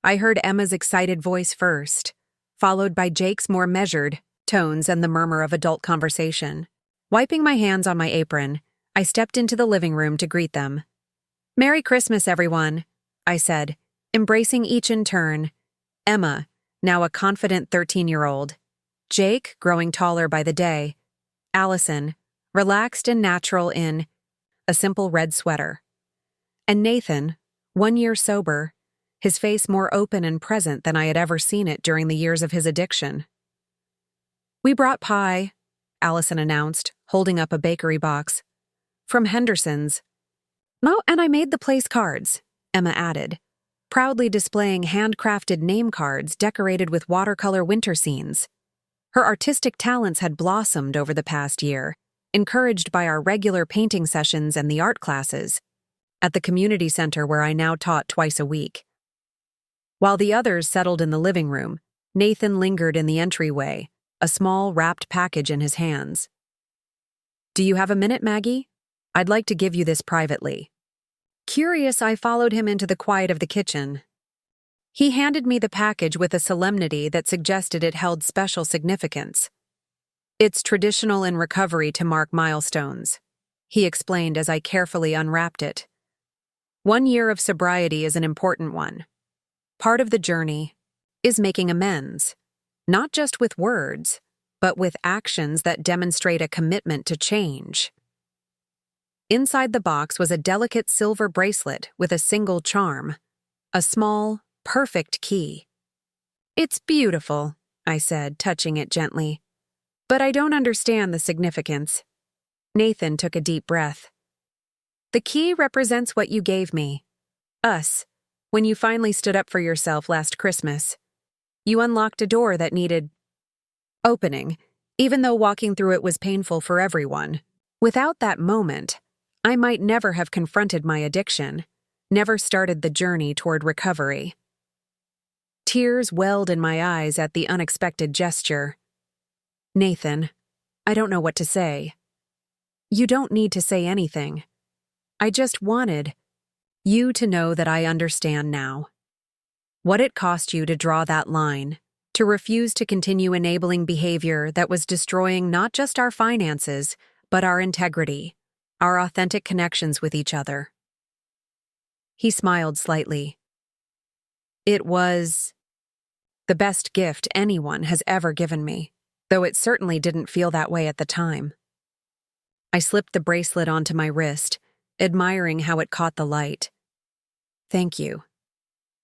I heard Emma's excited voice first, followed by Jake's more measured tones and the murmur of adult conversation. Wiping my hands on my apron, I stepped into the living room to greet them. "Merry Christmas, everyone," I said, embracing each in turn. Emma, now a confident 13-year-old. Jake, growing taller by the day. Allison, relaxed and natural in a simple red sweater. And Nathan, 1 year sober, his face more open and present than I had ever seen it during the years of his addiction. "We brought pie," Allison announced, holding up a bakery box. "From Henderson's." "Oh, and I made the place cards," Emma added, proudly displaying handcrafted name cards decorated with watercolor winter scenes. Her artistic talents had blossomed over the past year, encouraged by our regular painting sessions and the art classes at the community center where I now taught twice a week. While the others settled in the living room, Nathan lingered in the entryway, a small wrapped package in his hands. "Do you have a minute, Maggie? I'd like to give you this privately." Curious, I followed him into the quiet of the kitchen. He handed me the package with a solemnity that suggested it held special significance. "It's traditional in recovery to mark milestones," he explained as I carefully unwrapped it. 1 year of sobriety is an important one. Part of the journey is making amends, not just with words, but with actions that demonstrate a commitment to change. Inside the box was a delicate silver bracelet with a single charm, a small, perfect key. "It's beautiful," I said, touching it gently. "But I don't understand the significance." Nathan took a deep breath. "The key represents what you gave me. Us, when you finally stood up for yourself last Christmas. You unlocked a door that needed opening, even though walking through it was painful for everyone. Without that moment, I might never have confronted my addiction, never started the journey toward recovery." Tears welled in my eyes at the unexpected gesture. "Nathan, I don't know what to say." "You don't need to say anything. I just wanted you to know that I understand now. What it cost you to draw that line, to refuse to continue enabling behavior that was destroying not just our finances, but our integrity, our authentic connections with each other." He smiled slightly. "It was the best gift anyone has ever given me, though it certainly didn't feel that way at the time." I slipped the bracelet onto my wrist, admiring how it caught the light. "Thank you.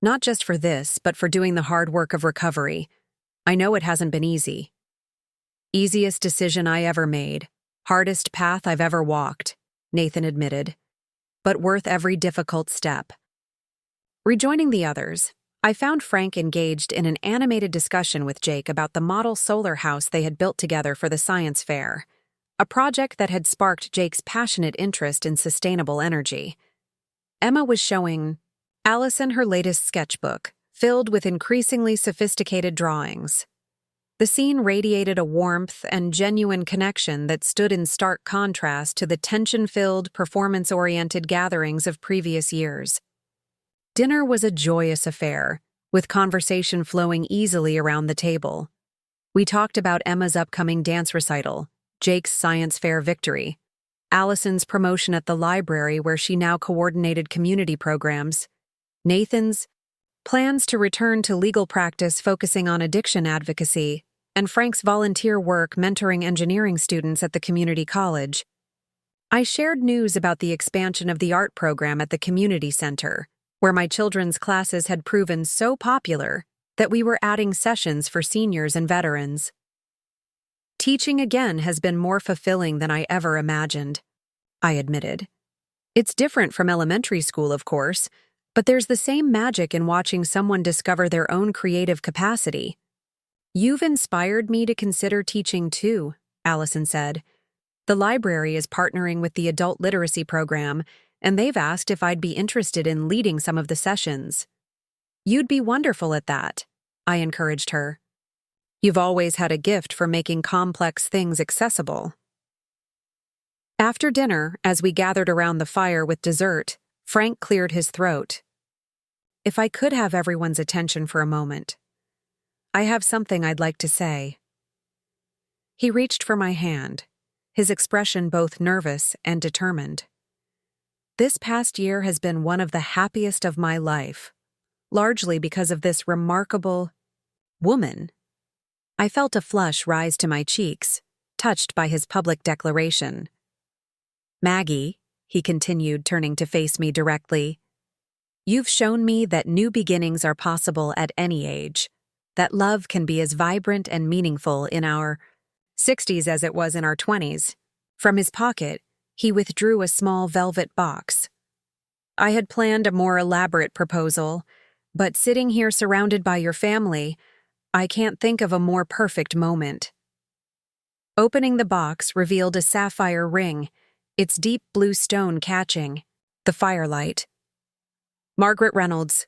Not just for this, but for doing the hard work of recovery. I know it hasn't been easy. Easiest decision I ever made, hardest path I've ever walked," Nathan admitted, "but worth every difficult step." Rejoining the others, I found Frank engaged in an animated discussion with Jake about the model solar house they had built together for the science fair, a project that had sparked Jake's passionate interest in sustainable energy. Emma was showing Allison her latest sketchbook, filled with increasingly sophisticated drawings. The scene radiated a warmth and genuine connection that stood in stark contrast to the tension-filled, performance-oriented gatherings of previous years. Dinner was a joyous affair, with conversation flowing easily around the table. We talked about Emma's upcoming dance recital, Jake's science fair victory, Allison's promotion at the library where she now coordinated community programs, Nathan's plans to return to legal practice focusing on addiction advocacy, and Frank's volunteer work mentoring engineering students at the community college. I shared news about the expansion of the art program at the community center, where my children's classes had proven so popular that we were adding sessions for seniors and veterans. Teaching again has been more fulfilling than I ever imagined, I admitted. It's different from elementary school, of course, but there's the same magic in watching someone discover their own creative capacity. You've inspired me to consider teaching too, Allison said. The library is partnering with the adult literacy program, and they've asked if I'd be interested in leading some of the sessions. You'd be wonderful at that, I encouraged her. You've always had a gift for making complex things accessible. After dinner, as we gathered around the fire with dessert, Frank cleared his throat. If I could have everyone's attention for a moment. I have something I'd like to say. He reached for my hand, his expression both nervous and determined. This past year has been one of the happiest of my life, largely because of this remarkable woman. I felt a flush rise to my cheeks, touched by his public declaration. Maggie, he continued, turning to face me directly, you've shown me that new beginnings are possible at any age, that love can be as vibrant and meaningful in our 60s as it was in our 20s. From his pocket, he withdrew a small velvet box. I had planned a more elaborate proposal, but sitting here surrounded by your family, I can't think of a more perfect moment. Opening the box revealed a sapphire ring, its deep blue stone catching the firelight. Margaret Reynolds,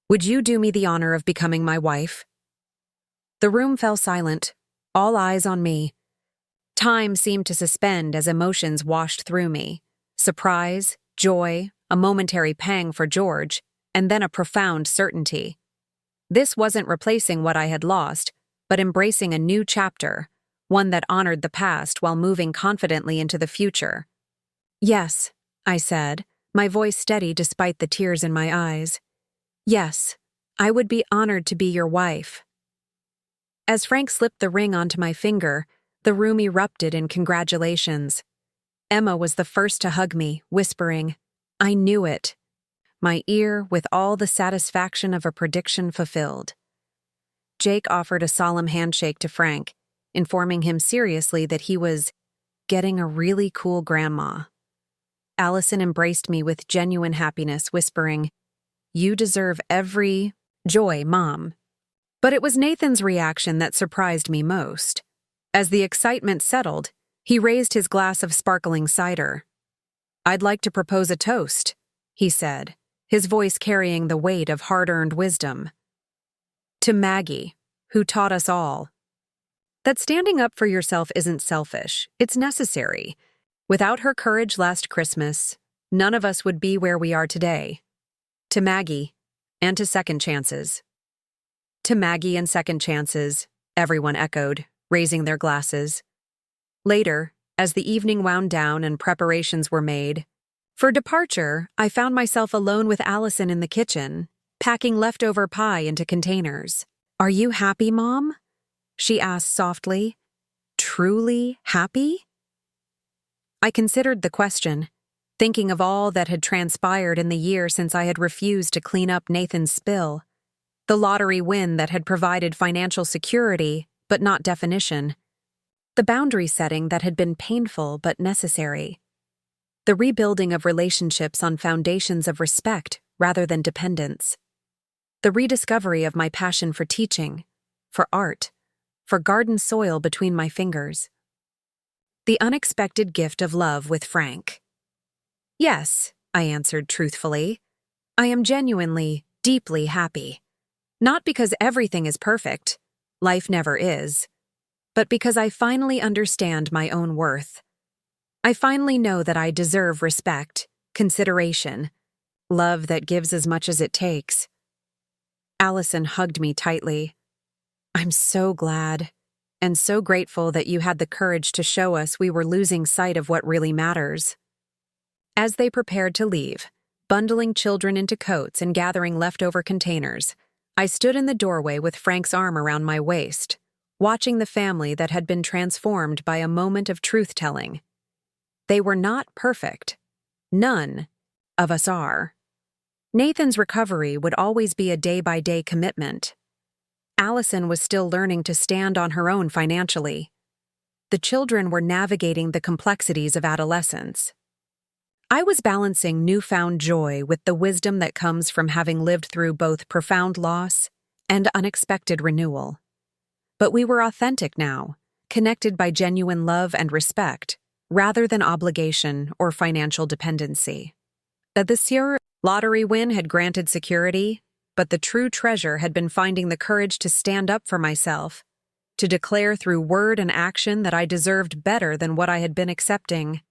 would you do me the honor of becoming my wife? The room fell silent, all eyes on me. Time seemed to suspend as emotions washed through me. Surprise, joy, a momentary pang for George, and then a profound certainty. This wasn't replacing what I had lost, but embracing a new chapter, one that honored the past while moving confidently into the future. Yes, I said, my voice steady despite the tears in my eyes. Yes, I would be honored to be your wife. As Frank slipped the ring onto my finger, the room erupted in congratulations. Emma was the first to hug me, whispering, I knew it. My ear with all the satisfaction of a prediction fulfilled. Jake offered a solemn handshake to Frank, informing him seriously that he was getting a really cool grandma. Allison embraced me with genuine happiness, whispering, You deserve every joy, Mom. But it was Nathan's reaction that surprised me most. As the excitement settled, he raised his glass of sparkling cider. I'd like to propose a toast, he said, his voice carrying the weight of hard-earned wisdom. To Maggie, who taught us all that standing up for yourself isn't selfish, it's necessary. Without her courage last Christmas, none of us would be where we are today. To Maggie, and to second chances. To Maggie and second chances, everyone echoed, raising their glasses. Later, as the evening wound down and preparations were made, for departure, I found myself alone with Allison in the kitchen, packing leftover pie into containers. Are you happy, Mom? She asked softly. Truly happy? I considered the question, thinking of all that had transpired in the year since I had refused to clean up Nathan's spill. The lottery win that had provided financial security, but not definition. The boundary setting that had been painful but necessary. The rebuilding of relationships on foundations of respect rather than dependence. The rediscovery of my passion for teaching, for art, for garden soil between my fingers. The unexpected gift of love with Frank. Yes, I answered truthfully. I am genuinely, deeply happy. Not because everything is perfect, life never is, but because I finally understand my own worth. I finally know that I deserve respect, consideration, love that gives as much as it takes. Allison hugged me tightly. I'm so glad and so grateful that you had the courage to show us we were losing sight of what really matters. As they prepared to leave, bundling children into coats and gathering leftover containers, I stood in the doorway with Frank's arm around my waist, watching the family that had been transformed by a moment of truth-telling. They were not perfect. None of us are. Nathan's recovery would always be a day-by-day commitment. Allison was still learning to stand on her own financially. The children were navigating the complexities of adolescence. I was balancing newfound joy with the wisdom that comes from having lived through both profound loss and unexpected renewal. But we were authentic now, connected by genuine love and respect, rather than obligation or financial dependency. That the Sierra lottery win had granted security, but the true treasure had been finding the courage to stand up for myself, to declare through word and action that I deserved better than what I had been accepting.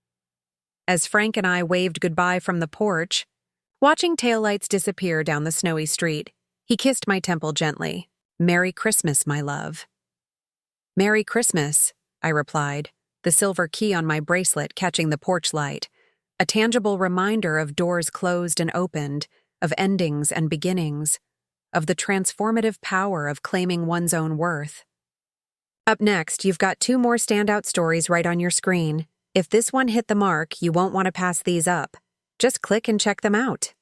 As Frank and I waved goodbye from the porch, watching taillights disappear down the snowy street, he kissed my temple gently. "Merry Christmas, my love." "Merry Christmas," I replied, the silver key on my bracelet catching the porch light, a tangible reminder of doors closed and opened, of endings and beginnings, of the transformative power of claiming one's own worth. Up next, you've got 2 more standout stories right on your screen. If this one hit the mark, you won't want to pass these up. Just click and check them out.